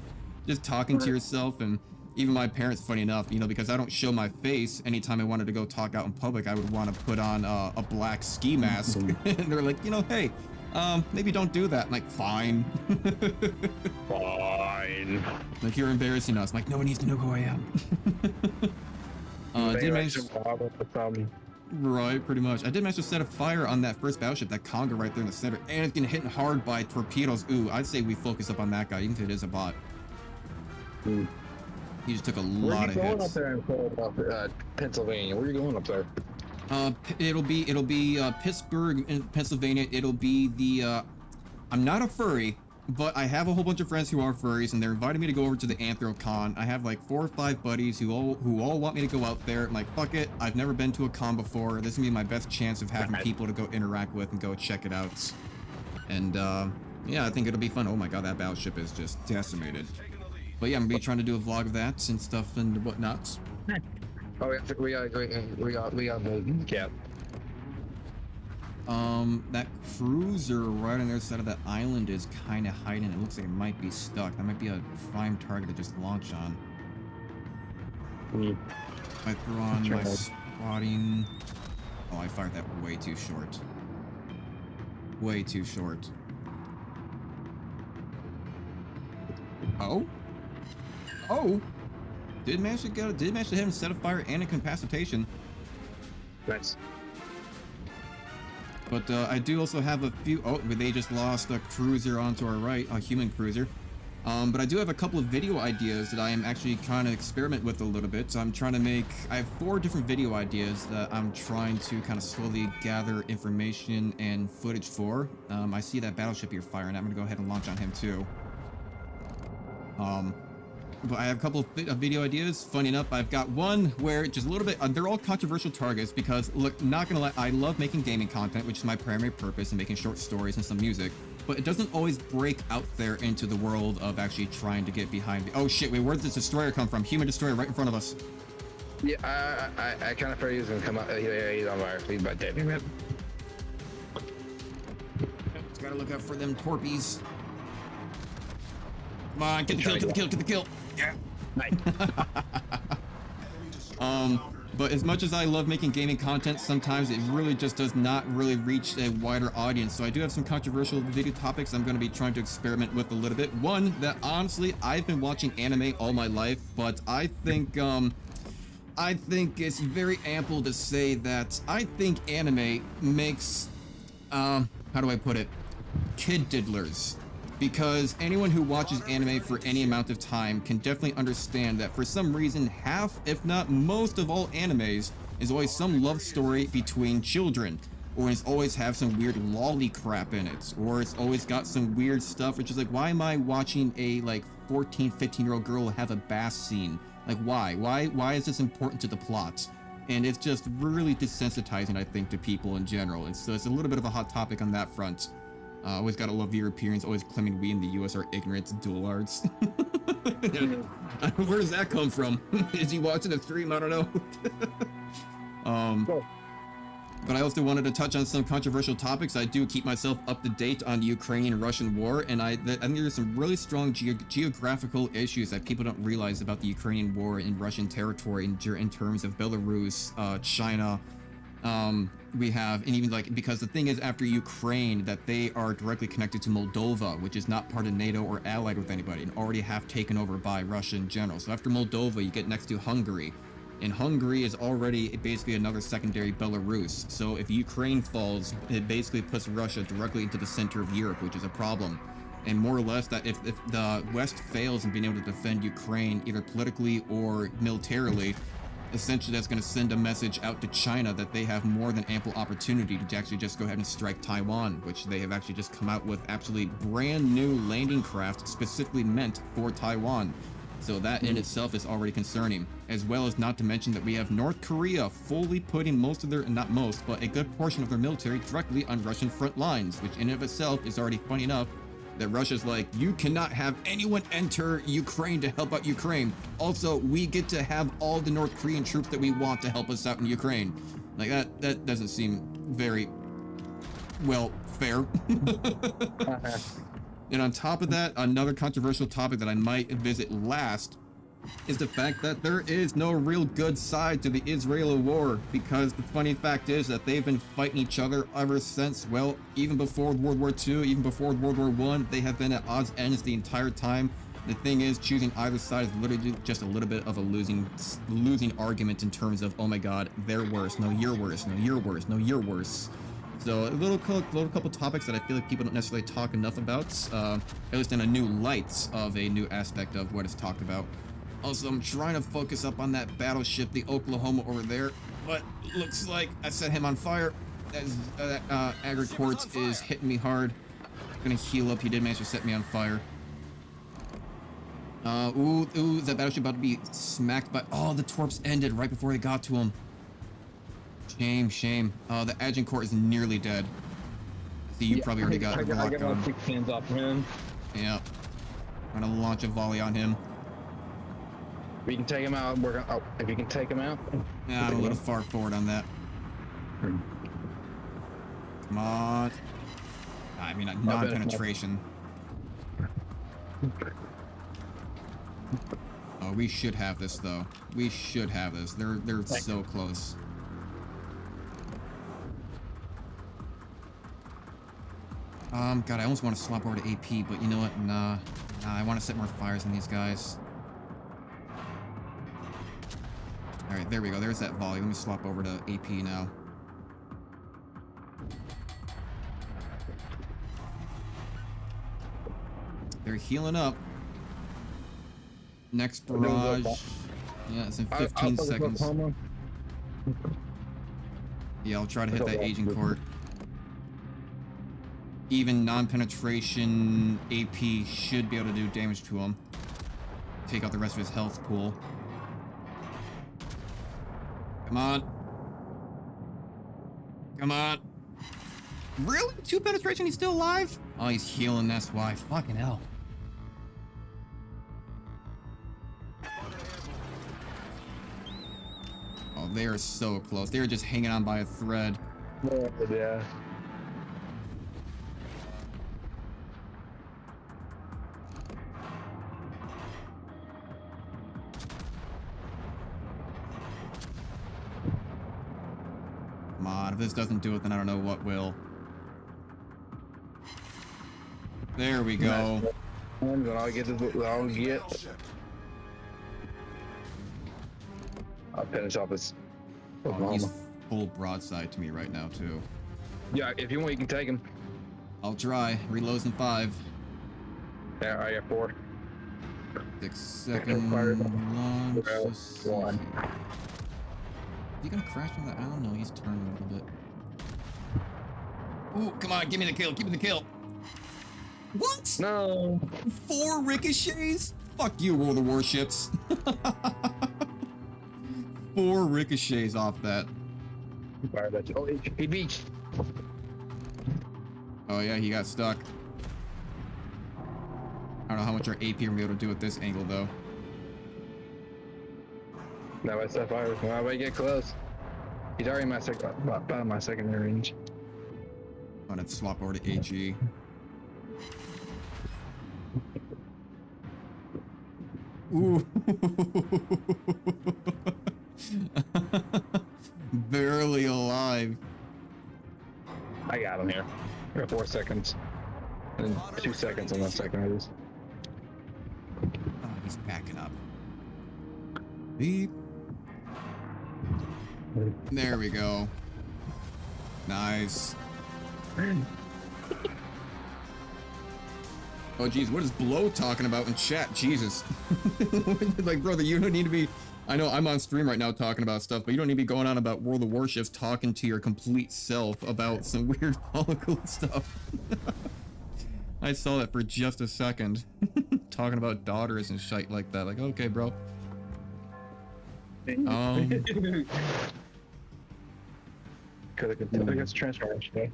just talking to yourself. And even my parents, funny enough, you know, because I don't show my face anytime I wanted to go talk out in public, I would want to put on a black ski mask. And they're like, you know, hey, maybe don't do that. I'm like, fine. Fine. Like, you're embarrassing us. I'm like, no one needs to know who I am. Did manage right, pretty much. I did manage to set a fire on that first battleship, that Conga right there in the center, and it's getting hit hard by torpedoes. Ooh, I'd say we focus up on that guy, even if it is a bot. He just took a Where lot are of you going up hits. there in Pennsylvania? Where are you going up there? It'll be Pittsburgh, in Pennsylvania. It'll be the. I'm not a furry, but I have a whole bunch of friends who are furries, and they're inviting me to go over to the Anthrocon. I have like 4 or 5 buddies who all want me to go out there. I'm like, fuck it. I've never been to a con before. This is gonna be my best chance of having people to go interact with and go check it out. And yeah, I think it'll be fun. Oh my god, that battleship is just decimated. But yeah, I'm gonna be trying to do a vlog of that and stuff and whatnot. Oh, we got the cap. That cruiser right on the other side of that island is kind of hiding. It looks like it might be stuck. That might be a prime target to just launch on. I throw on my spotting. Oh, I fired that way too short. Way too short. Oh? Oh! Did manage to hit him, set a fire and incapacitation. Nice. But I do also have a few. Oh, they just lost a cruiser onto our right, a human cruiser. But I do have a couple of video ideas that I am actually trying to experiment with a little bit. So I'm trying to make. I have 4 different video ideas that I'm trying to kind of slowly gather information and footage for. I see that battleship you're firing. I'm gonna go ahead and launch on him too. But I have a couple of video ideas. Funny enough, I've got one where just a little bit, they're all controversial targets because, look, not gonna lie, I love making gaming content, which is my primary purpose, and making short stories and some music, but it doesn't always break out there into the world of actually trying to get behind the, oh shit, wait, where did this destroyer come from? Human destroyer right in front of us. Yeah, I kind of figured he was gonna come out. He's on fire. He's about dead. Just gotta look out for them torpedoes. Come on, get the kill, get the kill, get the kill. Yeah. Nice. But as much as I love making gaming content, sometimes it really just does not really reach a wider audience. So I do have some controversial video topics I'm going to be trying to experiment with a little bit. One that honestly, I've been watching anime all my life, but I think it's very ample to say that I think anime makes, how do I put it, kid diddlers. Because anyone who watches anime for any amount of time can definitely understand that for some reason, half, if not most of all animes is always some love story between children. Or it's always have some weird lolly crap in it. Or it's always got some weird stuff, which is like, why am I watching a like 14, 15-year-old girl have a bath scene? Like, why? Why is this important to the plot? And it's just really desensitizing, I think, to people in general. And so it's a little bit of a hot topic on that front. Always gotta love the Europeans, always claiming we in the US are ignorant to dual arts. Where does that come from? Is he watching the stream? I don't know. But I also wanted to touch on some controversial topics. I do keep myself up to date on the Ukrainian-Russian war, and I think there's some really strong geographical issues that people don't realize about the Ukrainian war in Russian territory in terms of Belarus, China. We have, and even like, because the thing is, after Ukraine, that they are directly connected to Moldova, which is not part of NATO or allied with anybody, and already half taken over by Russia in general. So after Moldova, you get next to Hungary, and Hungary is already basically another secondary Belarus. So if Ukraine falls, it basically puts Russia directly into the center of Europe, which is a problem. And more or less, that if the West fails in being able to defend Ukraine, either politically or militarily, essentially that's going to send a message out to China that they have more than ample opportunity to actually just go ahead and strike Taiwan, which they have actually just come out with absolutely brand new landing craft specifically meant for Taiwan. So that in itself is already concerning, as well as not to mention that we have North Korea fully putting most of their, not most, but a good portion of their military directly on Russian front lines, which in and of itself is already funny enough that Russia's like, you cannot have anyone enter Ukraine to help out Ukraine. Also, we get to have all the North Korean troops that we want to help us out in Ukraine. Like that doesn't seem very, well, fair. And on top of that, another controversial topic that I might visit last is the fact that there is no real good side to the Israeli war, because the funny fact is that they've been fighting each other ever since, well, even before World War II, even before World War I, they have been at odds ends the entire time. The thing is, choosing either side is literally just a little bit of a losing argument in terms of, oh my god, they're worse, no, you're worse, no, you're worse, no, you're worse. So a little couple topics that I feel like people don't necessarily talk enough about, at least in a new light of a new aspect of what is talked about. Also, I'm trying to focus up on that battleship, the Oklahoma over there, but looks like I set him on fire. As Agricourt is hitting me hard. I'm gonna heal up. He did manage to set me on fire. Ooh, is that battleship about to be smacked by... Oh, the torps ended right before they got to him. Shame, shame. The Agincourt is nearly dead. See, you probably already got locked on. I got 6 hands off him. Yeah. I'm gonna launch a volley on him. We can take him out. We're gonna. Oh, if you can take him out. Yeah, I'm a little far forward on that. Come on. I mean, non-penetration. Oh, we should have this though. We should have this. They're so close. God, I almost want to swap over to AP, but you know what? Nah, I want to set more fires on these guys. All right, there we go. There's that volley. Let me swap over to AP now. They're healing up. Next barrage. Yeah, it's in 15 seconds. Yeah, I'll try to hit that Agincourt. Even non-penetration AP should be able to do damage to him. Take out the rest of his health pool. Come on. Come on. Really? 2 penetration? He's still alive? Oh, he's healing, that's why. Fucking hell. Oh, they are so close. They are just hanging on by a thread. Yeah. Come on, if this doesn't do it, then I don't know what will. There we go. And then I'll get Battleship. I'll finish off his. Oh, he's full broadside to me right now, too. Yeah, if you want, you can take him. I'll try. Reloads in 5. Yeah, I got 4. 6 second launch. Let's see. 1. Is he gonna crash on that? I don't know. He's turning a little bit. Ooh, come on, give me the kill. Give me the kill. What? No. 4 ricochets? Fuck you, World of Warships. 4 ricochets off that. Fire that. Oh, he beached. Oh yeah, he got stuck. I don't know how much our AP will be able to do at this angle though. No, I set fire. Well, I get close. He's already in my about my secondary range. I'm gonna swap over to AG. Ooh. Barely alive. I got him here. I got 4 seconds. And 2 seconds on that secondaries. Oh, he's backing up. Beep. There we go. Nice. Oh geez, what is Blow talking about in chat? Jesus. Like, brother, you don't need to be... I know I'm on stream right now talking about stuff, but you don't need to be going on about World of Warships talking to your complete self about some weird political stuff. I saw that for just a second. Talking about daughters and shit like that. Like, okay, bro. Could have continued against transformation today.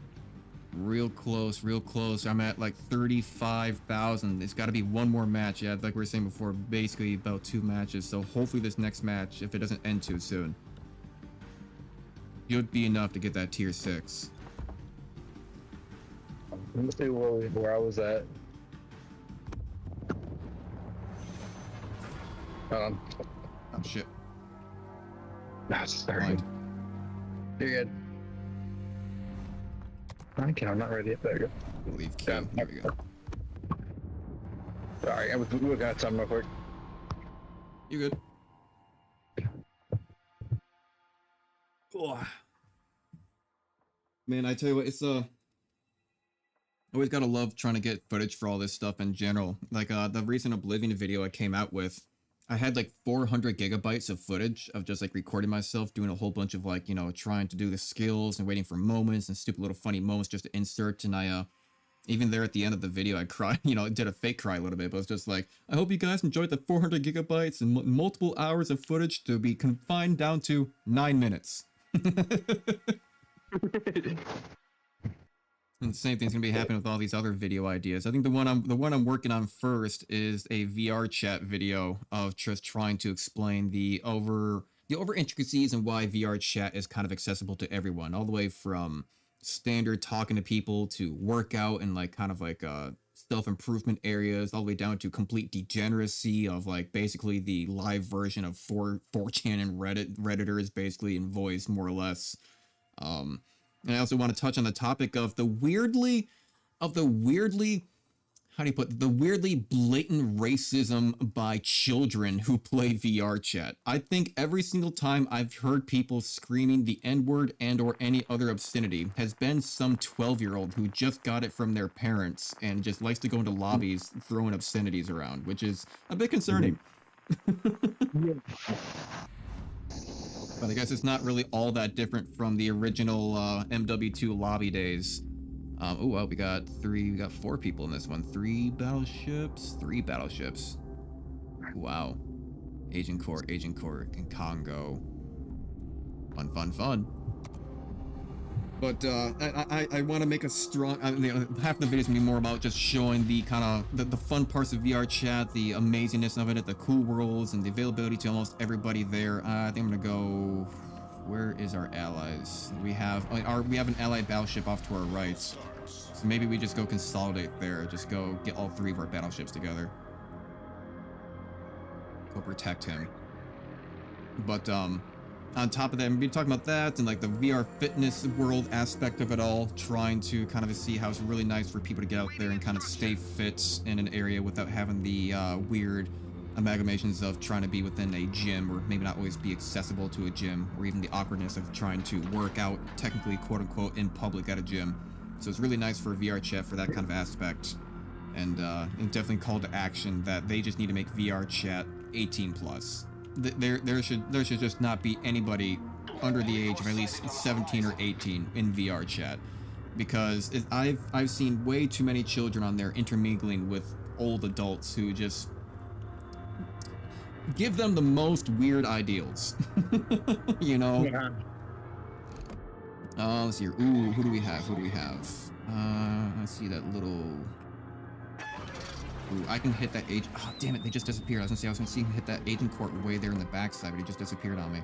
Real close, real close. I'm at like 35,000. It's got to be one more match. Yeah, like we were saying before, basically about 2 matches. So hopefully this next match, if it doesn't end too soon, should be enough to get that tier 6. Let me see where I was at. Hold on. Oh shit. That's 30. Blind. You're good. Okay, I'm not ready yet. There you go. Leave Q. There we go. Sorry, we got something real quick. You good? Oh. Man, I tell you what, it's always gotta love trying to get footage for all this stuff in general. Like the recent Oblivion video I came out with, I had like 400 gigabytes of footage of just like recording myself doing a whole bunch of like, you know, trying to do the skills and waiting for moments and stupid little funny moments just to insert. And I, even there at the end of the video, I cried, you know, I did a fake cry a little bit, but it's just like, I hope you guys enjoyed the 400 gigabytes and multiple hours of footage to be confined down to 9 minutes. And the same thing's gonna be happening with all these other video ideas. I think the one I'm working on first is a VR chat video of just trying to explain the over intricacies and why VR chat is kind of accessible to everyone, all the way from standard talking to people to workout and like kind of like self-improvement areas, all the way down to complete degeneracy of like basically the live version of 4chan and Redditors basically in voice more or less. And I also want to touch on the topic of the weirdly, how do you put it? The weirdly blatant racism by children who play VR chat. I think every single time I've heard people screaming the N-word and or any other obscenity has been some 12-year-old who just got it from their parents and just likes to go into lobbies throwing obscenities around, which is a bit concerning. But I guess it's not really all that different from the original MW2 lobby days. Oh well, we got 4 people in this one. 3 battleships. Wow. Agent Court, and Congo. Fun. But I want to make a strong. Half the video is gonna be more about just showing the kind of the fun parts of VR chat, the amazingness of it, the cool worlds, and the availability to almost everybody there. I think I'm gonna go. Where is our allies? We have an allied battleship off to our right, so maybe we just go consolidate there. Just go get all 3 of our battleships together. Go protect him. But on top of that, we'll be talking about that and like the VR fitness world aspect of it all, trying to kind of see how it's really nice for people to get out there and kind of stay fit in an area without having the weird amalgamations of trying to be within a gym, or maybe not always be accessible to a gym, or even the awkwardness of trying to work out technically quote unquote in public at a gym. So it's really nice for VR chat for that kind of aspect. And definitely call to action that they just need to make VR chat 18 plus. There should just not be anybody under the age of at least 17 or 18 in VR chat, because I've seen way too many children on there intermingling with old adults who just give them the most weird ideals. You know? Yeah. Let's see here. Ooh, who do we have? Let's see that little. Ooh, I can hit that agent. Oh, damn it, they just disappeared. I was gonna see him hit that agent court way there in the backside, but he just disappeared on me.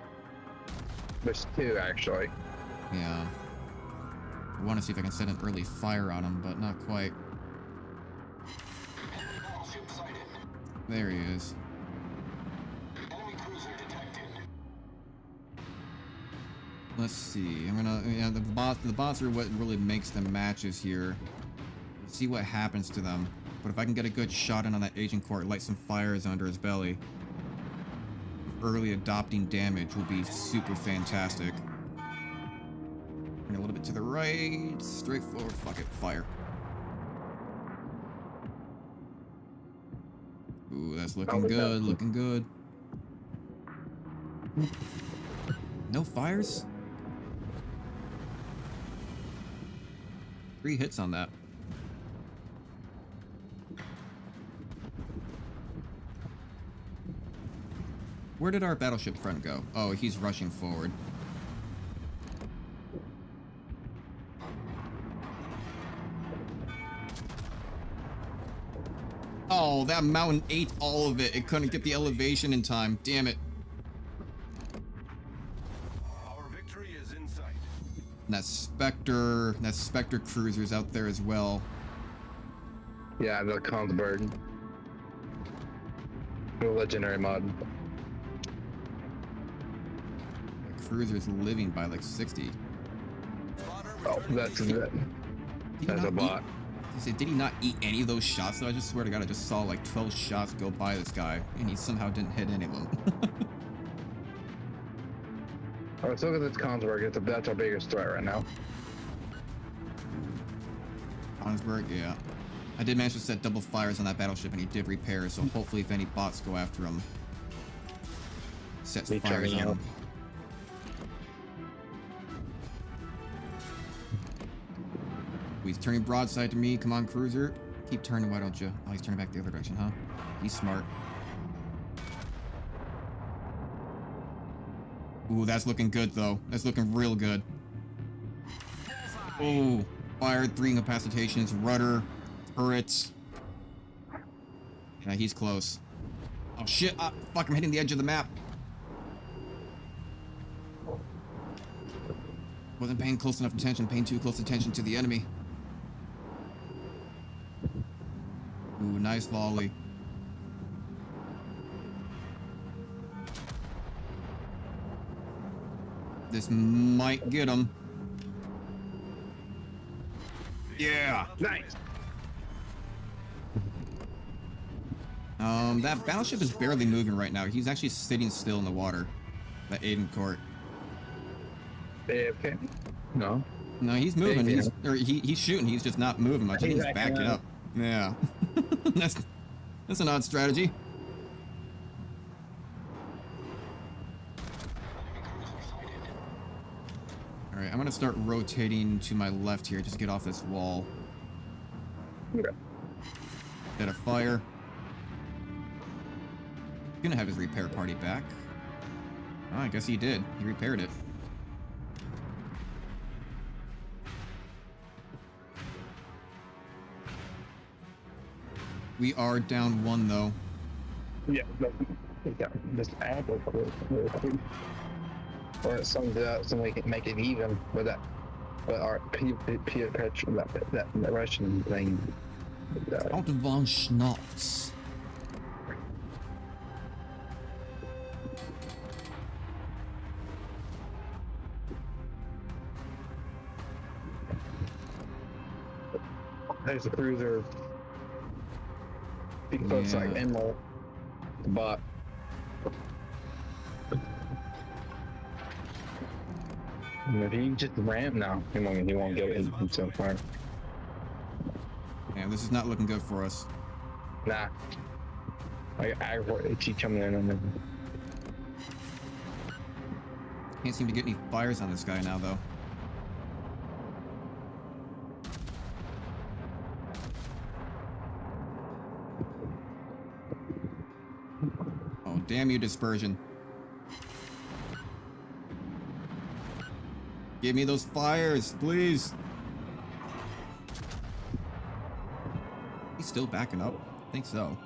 There's 2, actually. Yeah. I want to see if I can set an early fire on him, but not quite. There he is. Let's see. The bots are what really makes the matches here. Let's see what happens to them. But if I can get a good shot in on that agent court, light some fires under his belly, early adopting damage will be super fantastic. And a little bit to the right, straight forward, fuck it, fire. Ooh, that's looking good, No fires? 3 hits on that. Where did our battleship friend go? Oh, he's rushing forward. Oh, that mountain ate all of it. It couldn't get the elevation in time. Damn it. Our victory is in sight. And that Spectre cruiser's out there as well. Yeah, the Kongsberg. The legendary mod. The cruiser's living by like 60. Oh, that's it. That's a bot. Did he not eat any of those shots though? I just swear to God, I just saw like 12 shots go by this guy, and he somehow didn't hit any of them. Alright, let's look at this Kongsberg. That's our biggest threat right now. Kongsberg, yeah. I did manage to set double fires on that battleship, and he did repair, so hopefully if any bots go after him, sets Be fires checking on out. him. Ooh, he's turning broadside to me. Come on, cruiser. Keep turning, why don't you? Oh, he's turning back the other direction, huh? He's smart. Ooh, that's looking good, though. That's looking real good. Ooh, fired 3 incapacitations, rudder, turrets. Yeah, he's close. Oh, shit. Fuck, I'm hitting the edge of the map. Wasn't paying close enough attention, paying too close attention to the enemy. Ooh, nice volley. This might get him. Yeah. Nice. That battleship is barely moving right now. He's actually sitting still in the water. That Aiden Court. Okay. No. No, he's moving. Yeah. He's shooting. He's just not moving much. He's backing up. Yeah. that's an odd strategy. All right, I'm gonna start rotating to my left here. Just get off this wall. Okay. Get a fire. Gonna have his repair party back. Oh, I guess he did. He repaired it. We are down 1 though. Yeah. Just add or some way can make it even with that. But our that Russian thing. Out of von Schnapps. There's a cruiser. Big folks like Yeah. Emerald, the bot. If he just ramp now, he won't get it so far. Yeah, this is not looking good for us. Nah. I keep coming in on him. Can't seem to get any fires on this guy now though. Oh, damn you, dispersion. Give me those fires, please. He's still backing up? I think so.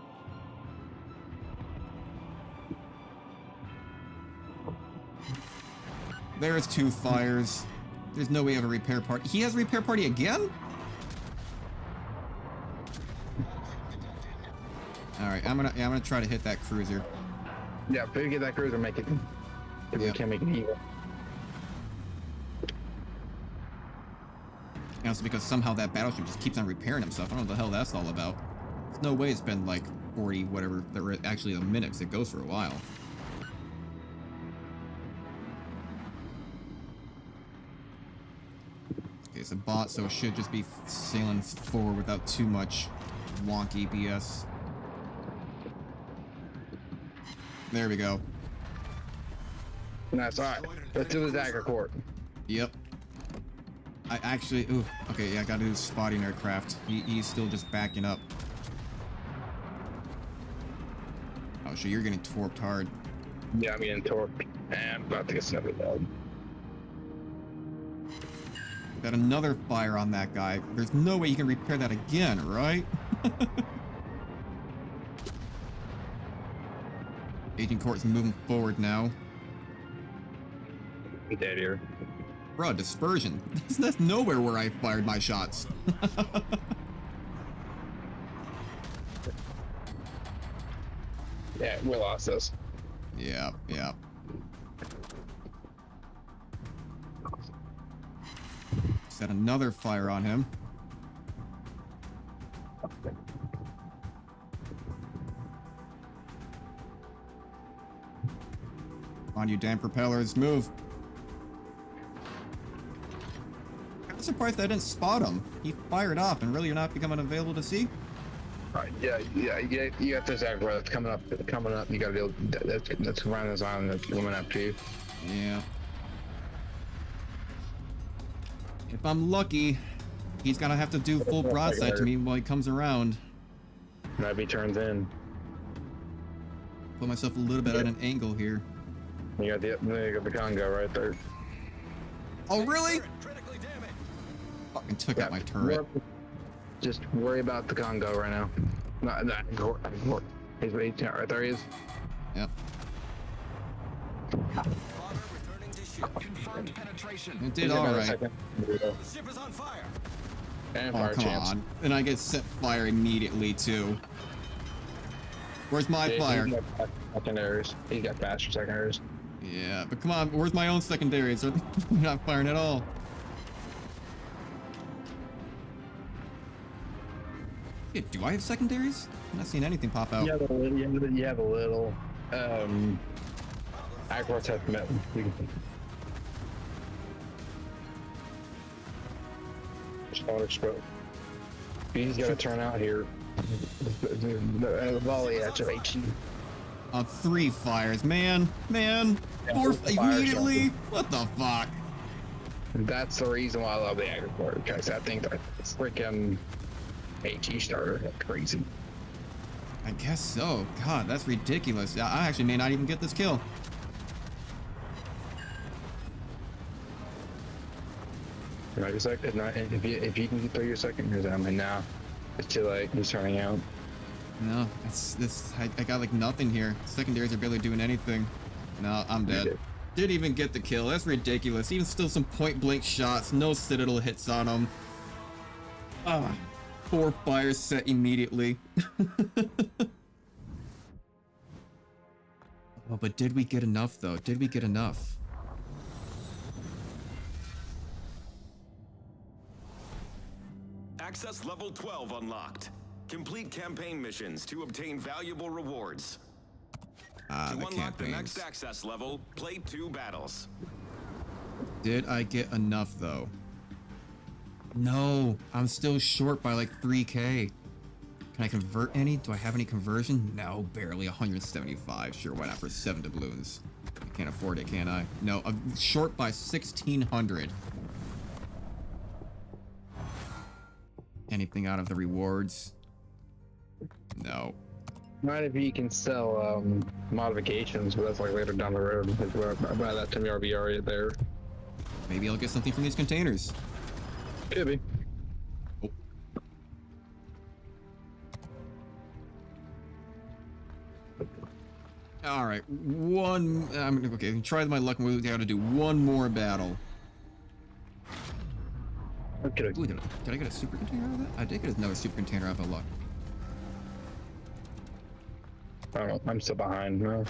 There's 2 fires. There's no way of a repair party. He has a repair party again? Alright, I'm gonna try to hit that cruiser. Yeah, if we get that cruiser, make it. If we Yep. can't make it even. And also because somehow that battleship just keeps on repairing himself. I don't know what the hell that's all about. There's no way it's been like 40, whatever, actually a minute, 'cause it goes for a while. Okay, it's a bot, so it should just be sailing forward without too much wonky BS. There we go. Nice. All right. Let's do the dagger court. Yep. I actually, ooh, okay, yeah, I gotta do spotting aircraft. He's still just backing up. Oh, so you're getting torped hard. Yeah, I'm getting torqued. And I'm about to get snuffed out. Got another fire on that guy. There's no way you can repair that again, right? Agent Court's moving forward now. I'm dead here. Bruh, dispersion. That's nowhere where I fired my shots. Yeah, we lost this. Yeah, yeah. Set another fire on him. On you damn propellers, move. I'm surprised I didn't spot him. He fired off and really you're not becoming available to see? Alright, yeah. You got this aggro that's coming up. You gotta be able. That's around this island that's coming up to you. Yeah. If I'm lucky, he's gonna have to do full broadside to me while he comes around. Maybe he turns in. Put myself a little bit at an angle here. You got the Congo right there. Oh, really? Critically damaged. Fucking took out my turret. Just worry about the Congo right now. He's right there. He is. Yep. Father returning to ship. Confirmed penetration. It did alright. The ship is on fire. And Oh, fire come chance. on. And I get set fire immediately, too. Where's my fire? He's got secondaries. He got faster secondaries. Yeah, but come on, where's my own secondaries? They're not firing at all. Yeah, do I have secondaries? I'm not seeing anything pop out. You have a little. Aggro test met. Don't explode. He's got to turn out here. The volley at your HE. 3 fires, man. Yeah, 4 fire immediately? What the fuck? That's the reason why I love the aggro, because I think that freaking HE starter is crazy. I guess so. God, that's ridiculous. I actually may not even get this kill. Right, it's like, if you can get through your second years, I mean, now it's too late. He's turning out. No, I got like nothing here. Secondaries are barely doing anything. No, I'm dead. Didn't even get the kill. That's ridiculous. Even still some point blank shots. No Citadel hits on him. Ah, 4 fires set immediately. Oh, but did we get enough though? Did we get enough? Access level 12 unlocked. Complete campaign missions to obtain valuable rewards. Ah, To the unlock the next campaigns. access level, play 2 battles. Did I get enough though? No, I'm still short by like 3K. Can I convert any? Do I have any conversion? No, barely 175. Sure, why not for 7 doubloons? I can't afford it, can I? No, I'm short by 1,600. Anything out of the rewards? No. Not if you can sell modifications, but that's like later down the road. Like, by that time, you already are there. Maybe I'll get something from these containers. Could be. Oh. All right, okay. Try my luck. We got to do one more battle. Okay. Ooh, did I get a super container out of that? I did get another super container out of luck. I don't know. I'm still behind. No.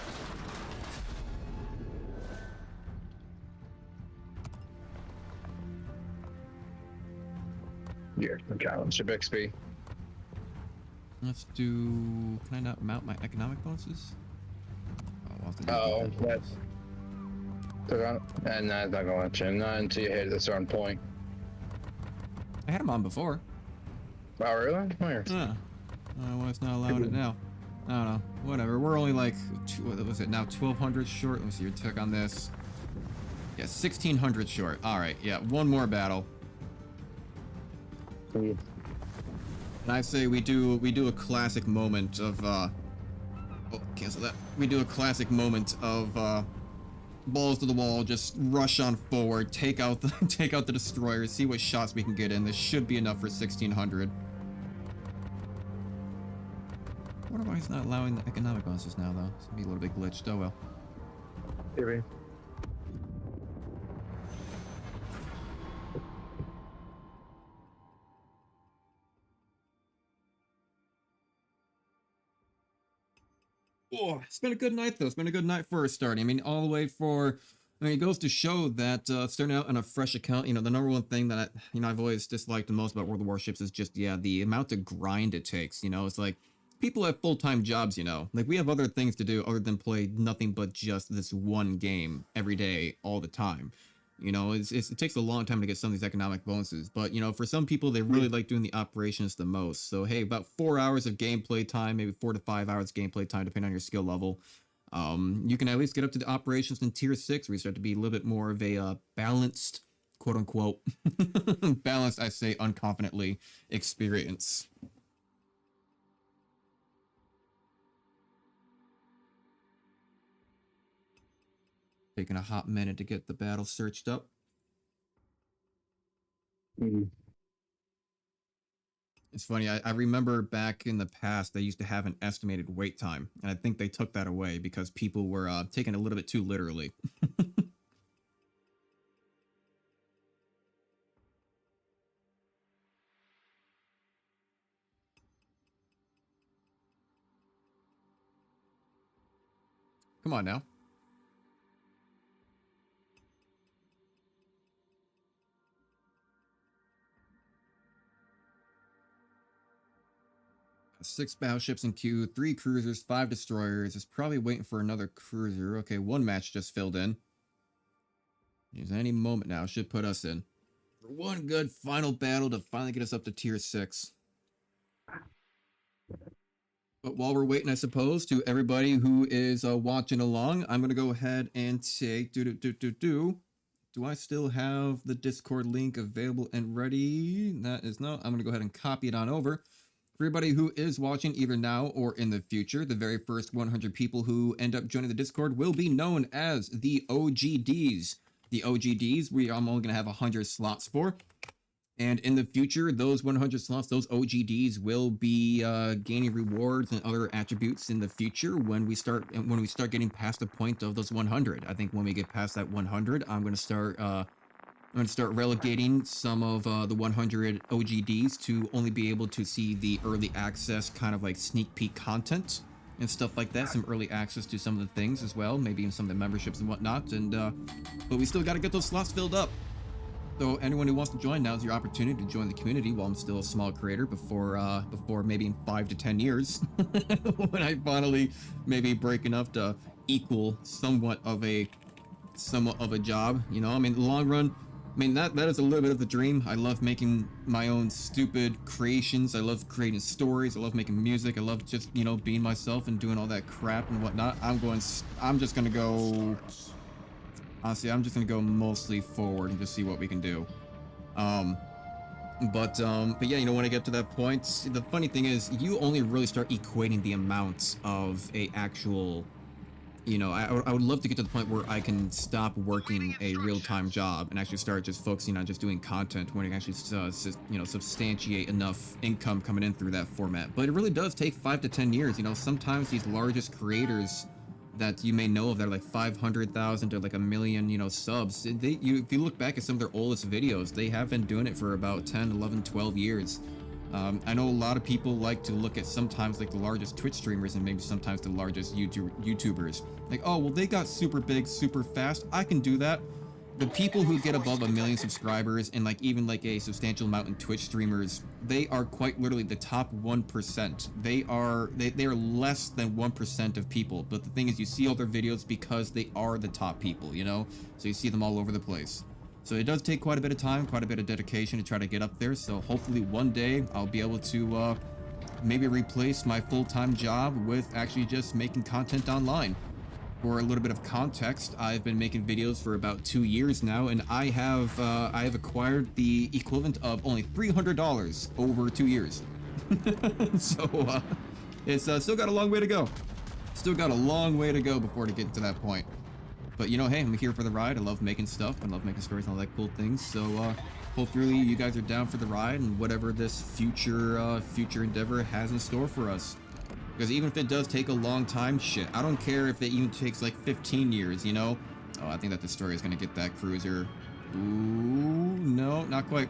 Yeah, okay. Ship XP. Let's do. Can I not mount my economic bonuses? Oh, I'll have to do Oh, that. that's. And that's not going to let you. Not until you hit a certain point. I had them on before. Oh, really? Where? Yeah. Why it's not allowing it now? I don't know. Whatever. We're only like, what was it now? 1,200 short. Let me see your tick on this. Yeah, 1,600 short. All right. Yeah, one more battle. Yeah. And I say we do a classic moment of oh, cancel that. We do a classic moment of balls to the wall, just rush on forward, take out the destroyers, see what shots we can get in. This should be enough for 1,600. I wonder why he's not allowing the economic bonuses now, though. It's gonna be a little bit glitched. Oh well. Maybe. Oh, it's been a good night, though. It's been a good night for a start. I mean, all the way for... I mean, it goes to show that starting out on a fresh account, you know, the number one thing that, I've always disliked the most about World of Warships is just, yeah, the amount of grind it takes, you know? It's like, people have full-time jobs, you know? Like, we have other things to do other than play nothing but just this one game every day, all the time. You know, it takes a long time to get some of these economic bonuses, but you know, for some people, they really like doing the operations the most. So hey, about 4 hours of gameplay time, maybe 4 to 5 hours gameplay time, depending on your skill level. You can at least get up to the operations in tier 6, where you start to be a little bit more of a balanced, quote unquote, balanced, I say unconfidently, experience. Taking a hot minute to get the battle searched up. It's funny, I remember back in the past, they used to have an estimated wait time, and I think they took that away because people were taking it a little bit too literally. Come on now. Six battleships in queue, 3 cruisers, 5 destroyers. It's probably waiting for another cruiser. Okay, 1 match just filled in. There's any moment now. Should put us in for one good final battle to finally get us up to tier 6. But while we're waiting, I suppose, to everybody who is watching along, I'm going to go ahead and take... Do I still have the Discord link available and ready? That is no. I'm going to go ahead and copy it on over. For everybody who is watching either now or in the future, the very first 100 people who end up joining the Discord will be known as the OGDs. The OGDs, I'm only going to have 100 slots for. And in the future, those 100 slots, those OGDs will be gaining rewards and other attributes in the future when we start getting past the point of those 100. I think when we get past that 100, I'm going to start relegating some of the 100 OGDs to only be able to see the early access kind of like sneak peek content and stuff like that. Some early access to some of the things as well, maybe even some of the memberships and whatnot. And but we still got to get those slots filled up. So anyone who wants to join, now's your opportunity to join the community while I'm still a small creator before maybe in 5 to 10 years when I finally maybe break enough to equal somewhat of a job. You know, I mean, in the long run, I mean, that is a little bit of the dream. I love making my own stupid creations. I love creating stories. I love making music. I love just, you know, being myself and doing all that crap and whatnot. I'm just gonna go, honestly, I'm just gonna go mostly forward and just see what we can do. But yeah, you know, when I get to that point, the funny thing is, you only really start equating the amount of a actual, you know, I would love to get to the point where I can stop working a real-time job and actually start just focusing on just doing content when it actually, you know, substantiate enough income coming in through that format. But it really does take 5 to 10 years. You know, sometimes these largest creators that you may know of that are like 500,000 to like 1 million, you know, subs, if you look back at some of their oldest videos, they have been doing it for about 10, 11, 12 years. I know a lot of people like to look at sometimes like the largest Twitch streamers and maybe sometimes the largest YouTubers. Like, oh, well, they got super big, super fast. I can do that. The people who get above 1 million subscribers and like even like a substantial amount in Twitch streamers, they are quite literally the top 1%. They are less than 1% of people. But the thing is, you see all their videos because they are the top people, you know? So you see them all over the place. So it does take quite a bit of time, quite a bit of dedication to try to get up there. So hopefully one day I'll be able to maybe replace my full-time job with actually just making content online. For a little bit of context, I've been making videos for about 2 years now, and I have acquired the equivalent of only $300 over 2 years. So it's still got a long way to go. Still got a long way to go before to get to that point. But you know, hey, I'm here for the ride. I love making stuff. I love making stories and all that cool things. So hopefully you guys are down for the ride and whatever this future endeavor has in store for us. Because even if it does take a long time, shit, I don't care if it even takes like 15 years, you know? Oh, I think that the story is going to get that cruiser. Ooh, no, not quite.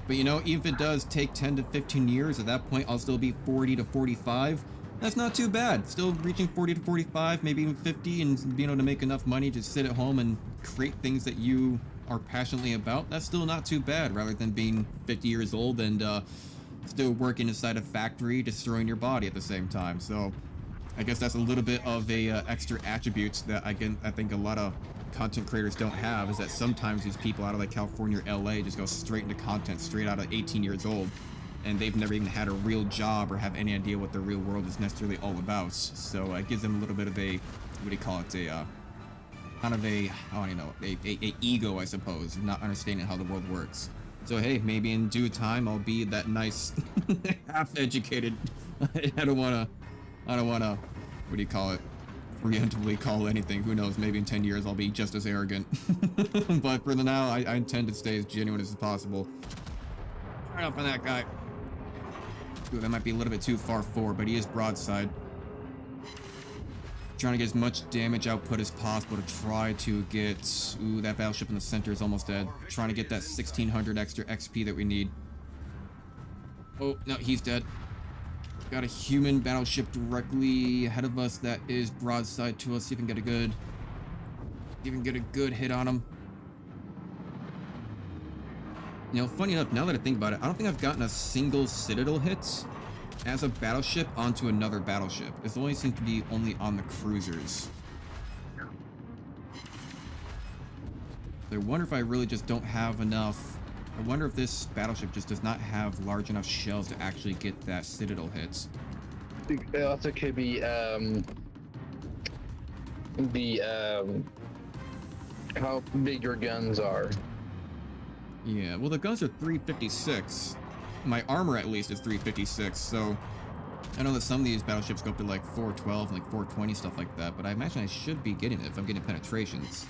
But you know, even if it does take 10 to 15 years, at that point, I'll still be 40 to 45. That's not too bad. Still reaching 40 to 45, maybe even 50, and being able to make enough money to sit at home and create things that you are passionately about. That's still not too bad, rather than being 50 years old and still working inside a factory, destroying your body at the same time. So I guess that's a little bit of a extra attribute that I think a lot of content creators don't have, is that sometimes these people out of like California or LA just go straight into content, straight out of 18 years old, and they've never even had a real job or have any idea what the real world is necessarily all about. So it gives them a little bit of a, what do you call it, a kind of a, I don't know, a ego, I suppose, not understanding how the world works. So hey, maybe in due time I'll be that nice half-educated. I don't wanna, what do you call it, preemptively call anything. Who knows, maybe in 10 years I'll be just as arrogant. But for the now, I intend to stay as genuine as possible. Right up on that guy. Ooh, that might be a little bit too far forward, but he is broadside. Trying to get as much damage output as possible to try to get... Ooh, that battleship in the center is almost dead. Trying to get that 1600 extra XP that we need. Oh, no, he's dead. Got a human battleship directly ahead of us that is broadside to us. See if we can get a good hit on him. You know, funny enough, now that I think about it, I don't think I've gotten a single Citadel hit as a battleship onto another battleship. It only seems to be only on the cruisers. I wonder if I really just don't have enough. I wonder if this battleship just does not have large enough shells to actually get that Citadel hits. It also could be how big your guns are. Yeah, well, the guns are 356. My armor, at least, is 356, so I know that some of these battleships go up to like 412 and like 420, stuff like that, but I imagine I should be getting it if I'm getting penetrations.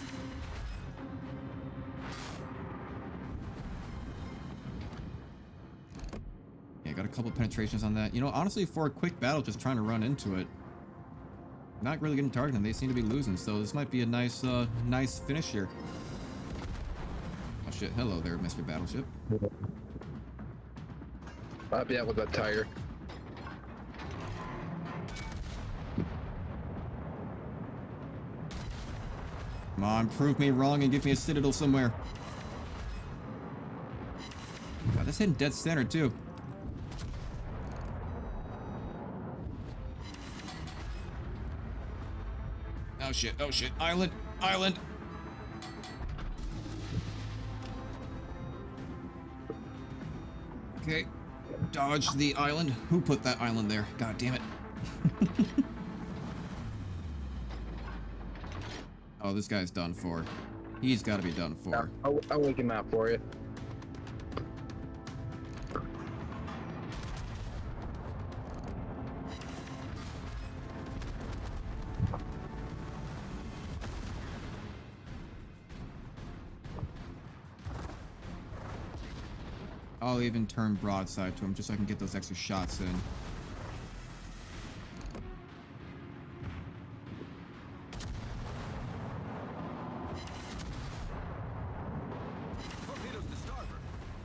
Yeah, got a couple penetrations on that. You know, honestly, for a quick battle, just trying to run into it, not really getting targeted. They seem to be losing, so this might be a nice, nice finish here. Oh shit! Hello there, Mr. Battleship. I'll be out with that tiger. Come on, prove me wrong and give me a Citadel somewhere. God, that's hitting dead center too. Oh shit, oh shit. Island, island. Okay, dodge the island. Who put that island there? God damn it. Oh, this guy's done for. He's got to be done for. I'll wake him out for you. I'll even turn broadside to him just so I can get those extra shots in.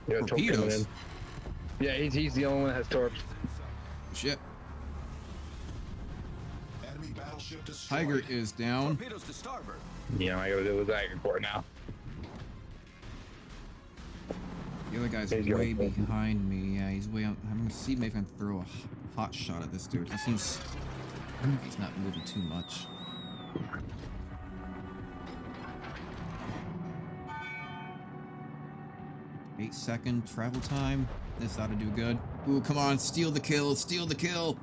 Yeah, Torpedoes? Yeah, he's the only one that has torps. Shit. Enemy battleship destroyed. Tiger is down. Torpedoes to starboard. Yeah, I gotta do with that report now. The other guy's He's way going. behind me. Yeah, he's way on. I'm gonna see maybe I can throw a hot shot at this dude. He seems. He's not moving too much. Eight-second travel time. This ought to do good. Ooh, come on, steal the kill, steal the kill.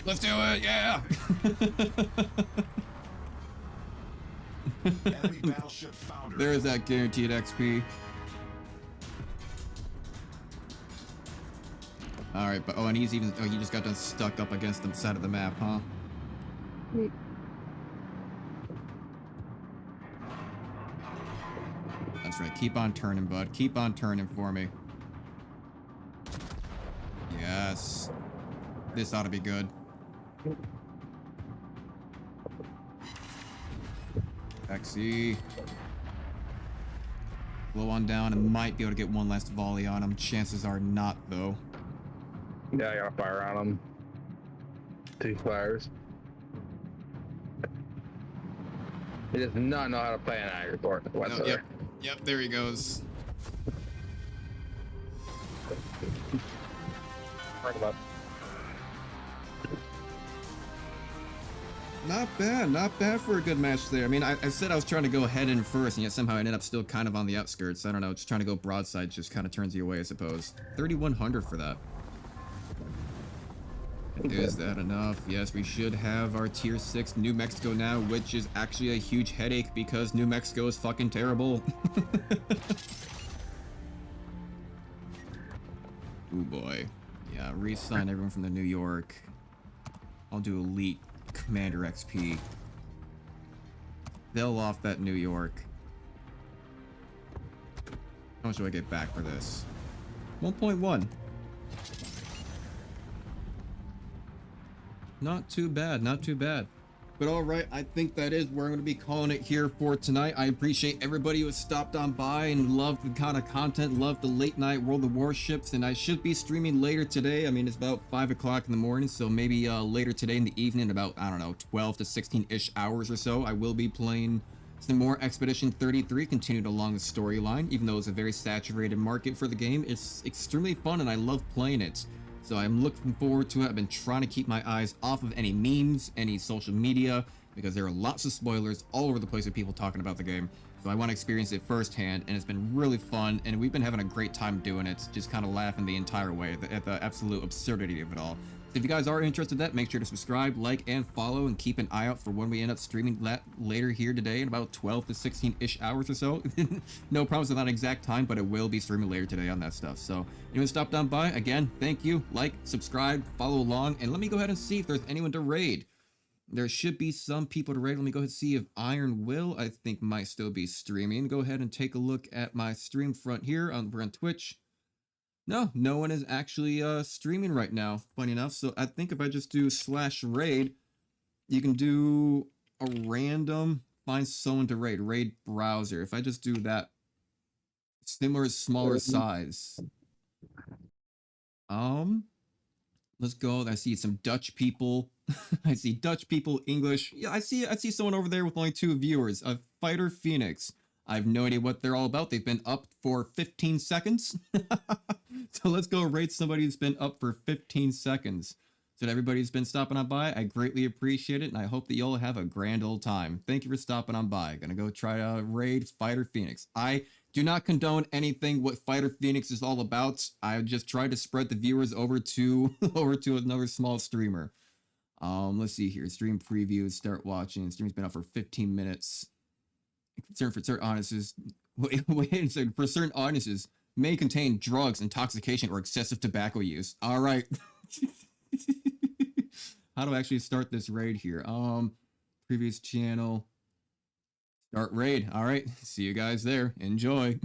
Let's do it, yeah. Enemy battleship foundered. There's that guaranteed XP. All right, but and he's even. Oh, he just got done stuck up against the side of the map, huh? That's right. Keep on turning, bud. Keep on turning for me. Yes. This ought to be good. XE. Blow on down and might be able to get one last volley on him. Chances are not, though. Yeah, I got fire on him. 2 fires. He does not know how to play an ag report whatsoever. Yep, there he goes. talking about. Not bad for a good match there. I mean, I said I was trying to go head in first, and yet somehow I ended up still kind of on the outskirts. I don't know, just trying to go broadside just kind of turns you away, I suppose. 3,100 for that. Is that enough? Yes, we should have our tier 6 New Mexico now, which is actually a huge headache because New Mexico is fucking terrible. Oh boy. Yeah, re-sign everyone from the New York. I'll do Elite Commander XP. They'll off that New York. How much do I get back for this? 1.1. Not too bad, not too bad. But alright, I think that is where I'm going to be calling it here for tonight. I appreciate everybody who has stopped on by and loved the kind of content, loved the late night World of Warships, and I should be streaming later today. I mean, it's about 5 o'clock in the morning, so maybe later today in the evening, about, I don't know, 12 to 16-ish hours or so, I will be playing some more Expedition 33, continued along the storyline. Even though it's a very saturated market for the game, it's extremely fun and I love playing it. So I'm looking forward to it. I've been trying to keep my eyes off of any memes, any social media, because there are lots of spoilers all over the place of people talking about the game. So I want to experience it firsthand, and it's been really fun, and we've been having a great time doing it, just kind of laughing the entire way at the absolute absurdity of it all. So if you guys are interested in that, make sure to subscribe, like, and follow, and keep an eye out for when we end up streaming that later here today in about 12 to 16-ish hours or so. No promise of that exact time, but it will be streaming later today on that stuff. So anyone stop down by, again, thank you, like, subscribe, follow along, and let me go ahead and see if there's anyone to raid. There should be some people to raid. Let me go ahead and see if Iron Will, I think, might still be streaming. Go ahead and take a look at my stream front here. We're on Twitch. No one is actually streaming right now, funny enough. So I think if I just do /raid, you can do a random find someone to raid, raid browser. If I just do that, similar, smaller size. Let's go. I see some Dutch people. I see Dutch people, English. Yeah, I see someone over there with only 2 viewers. A Fighter Phoenix. I have no idea what they're all about. They've been up for 15 seconds. So let's go raid somebody who's been up for 15 seconds. So to everybody who's been stopping on by, I greatly appreciate it, and I hope that you all have a grand old time. Thank you for stopping on by. Gonna go try to raid Fighter Phoenix. I do not condone anything what Fighter Phoenix is all about. I just tried to spread the viewers over to another small streamer. Let's see here. Stream previews. Start watching. Stream's been up for 15 minutes. Concern for certain audiences. Wait a second. For certain audiences, may contain drugs, intoxication, or excessive tobacco use. All right. How do I actually start this raid here? Previous channel. Start raid. All right. See you guys there. Enjoy.